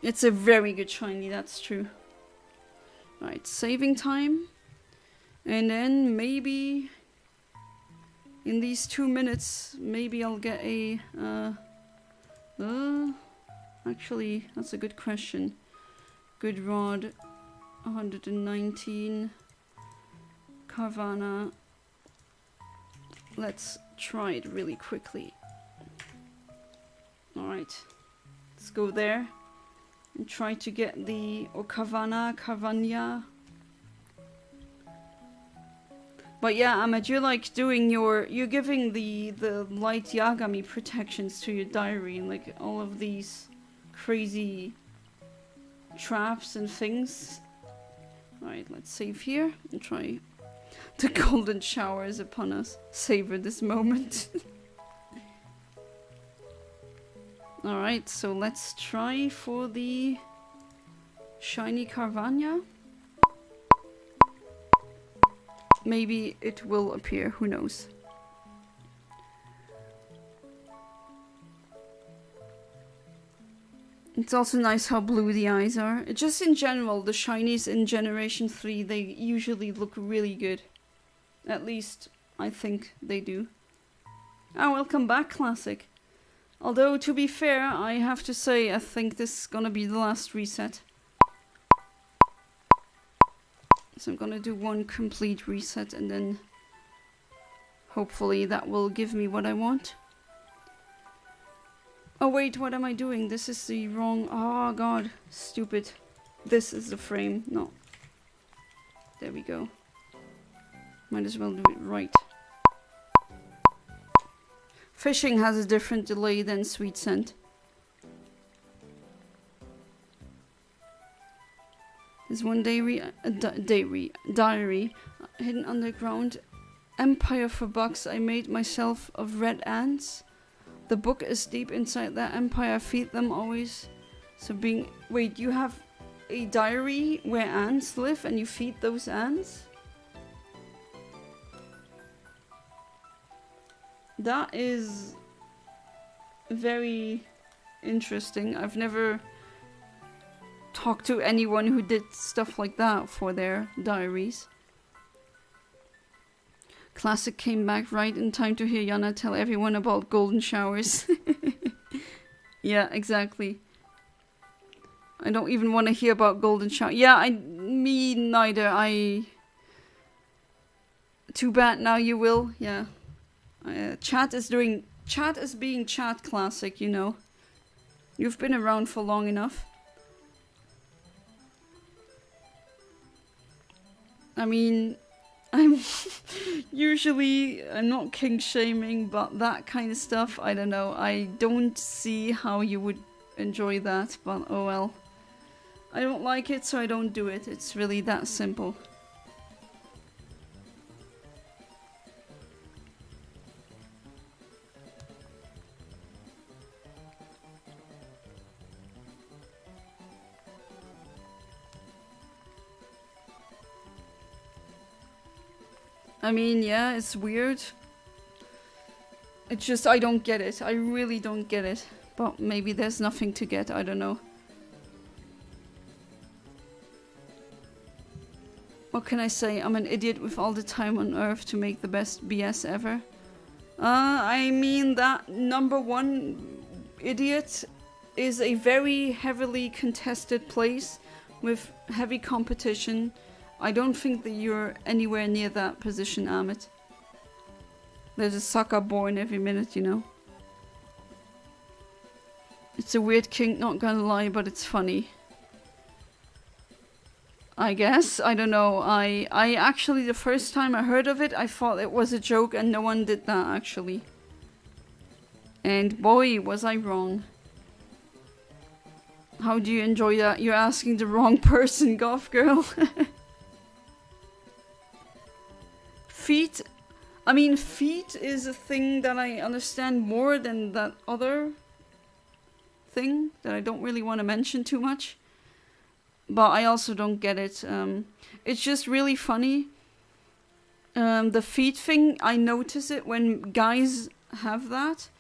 Speaker 1: It's a very good shiny, that's true. Right, saving time. And then maybe in these 2 minutes, maybe I'll get a... actually, that's a good question. Good Rod, 119. Carvana. Let's try it really quickly. Alright, let's go there. And try to get the Carvania. But yeah, Ahmed, you're like doing you're giving the light Yagami protections to your diary, and like all of these crazy traps and things. Alright, let's save here and try. The golden shower is upon us. Savor this moment. Alright, so let's try for the shiny Carvania. Maybe it will appear, who knows. It's also nice how blue the eyes are. Just in general, the shinies in Generation 3, they usually look really good. At least, I think they do. Ah, welcome back, Classic. Although, to be fair, I have to say, I think this is gonna be the last reset. So I'm gonna do one complete reset and then hopefully that will give me what I want. Oh wait, what am I doing? This is the wrong... Oh god, stupid. This is the frame. No. There we go. Might as well do it right. Fishing has a different delay than sweet scent. There's one diary hidden underground. Empire for bucks I made myself of red ants. The book is deep inside that empire. Feed them always. So being... Wait, you have a diary where ants live and you feed those ants? That is very interesting. I've never talked to anyone who did stuff like that for their diaries. Classic came back right in time to hear Yana tell everyone about golden showers. Yeah, exactly. I don't even want to hear about golden shower. Yeah, me neither. Too bad, now you will. Yeah. Chat is being chat classic, you know. You've been around for long enough. I mean, I'm not kink shaming, but that kind of stuff, I don't know. I don't see how you would enjoy that, but oh well. I don't like it, so I don't do it. It's really that simple. I mean, yeah, it's weird. It's just, I don't get it. I really don't get it. But maybe there's nothing to get, I don't know. What can I say? I'm an idiot with all the time on earth to make the best BS ever. I mean, that number one idiot is a very heavily contested place with heavy competition. I don't think that you're anywhere near that position, Amit. There's a sucker born every minute, you know. It's a weird kink, not gonna lie, but it's funny. I guess. I don't know. I actually, the first time I heard of it, I thought it was a joke and no one did that, actually. And boy, was I wrong. How do you enjoy that? You're asking the wrong person, goth girl. Feet. I mean, feet is a thing that I understand more than that other thing that I don't really want to mention too much. But I also don't get it. It's just really funny. The feet thing, I notice it when guys have that.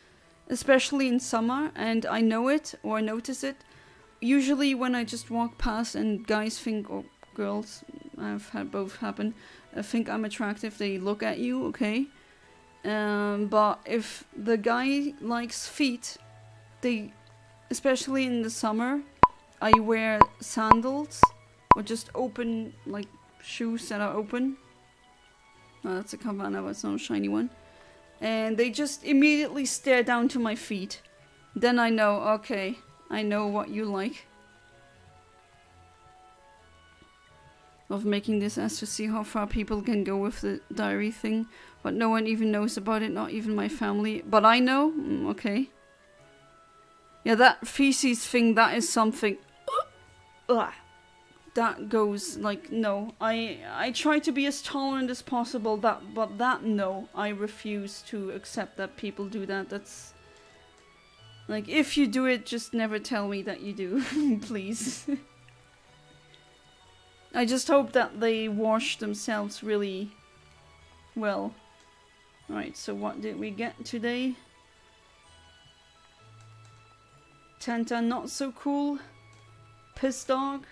Speaker 1: Especially in summer. And I know it, or I notice it. Usually when I just walk past and guys think, or girls, I've had both happen, think I'm attractive, they look at you, okay? But if the guy likes feet, they, especially in the summer, I wear sandals or just open, like, shoes that are open. Oh, that's a Cabana, but it's not a shiny one. And they just immediately stare down to my feet. Then I know, okay, I know what you like. Of making this as to see how far people can go with the diary thing. But no one even knows about it, not even my family. But I know? Okay. Yeah, that feces thing, that is something... that goes, like, no. I try to be as tolerant as possible, but that, no. I refuse to accept that people do that. That's... Like, if you do it, just never tell me that you do. Please. I just hope that they wash themselves really well. Right, so what did we get today? Tenta, not so cool. Piss dog.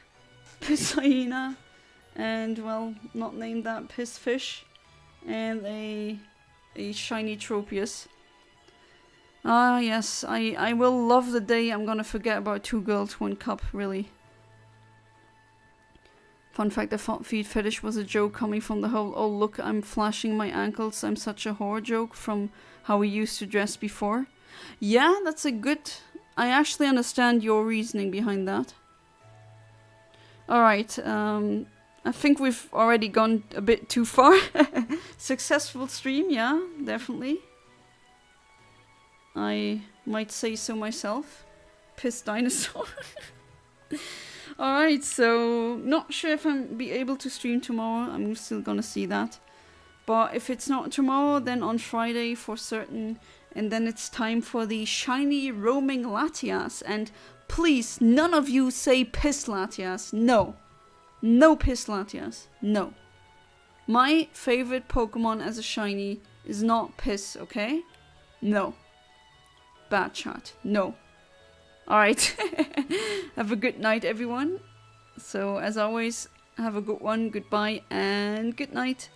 Speaker 1: Piss hyena. And, well, not named that, piss fish. And a shiny Tropius. Ah, yes, I will love the day I'm gonna forget about 2 girls, 1 cup, really. Fun fact, I thought feet fetish was a joke coming from the whole, oh look, I'm flashing my ankles, I'm such a whore joke from how we used to dress before. Yeah, that's a good I actually understand your reasoning behind that. Alright, I think we've already gone a bit too far. Successful stream, yeah, definitely. I might say so myself. Piss dinosaur. Alright, so not sure if I'll be able to stream tomorrow. I'm still gonna see that. But if it's not tomorrow, then on Friday for certain. And then it's time for the shiny roaming Latias. And please, none of you say piss Latias. No. No piss Latias. No. My favorite Pokemon as a shiny is not piss, okay? No. Bad chat. No. Alright. Have a good night, everyone. So, as always, have a good one. Goodbye and good night.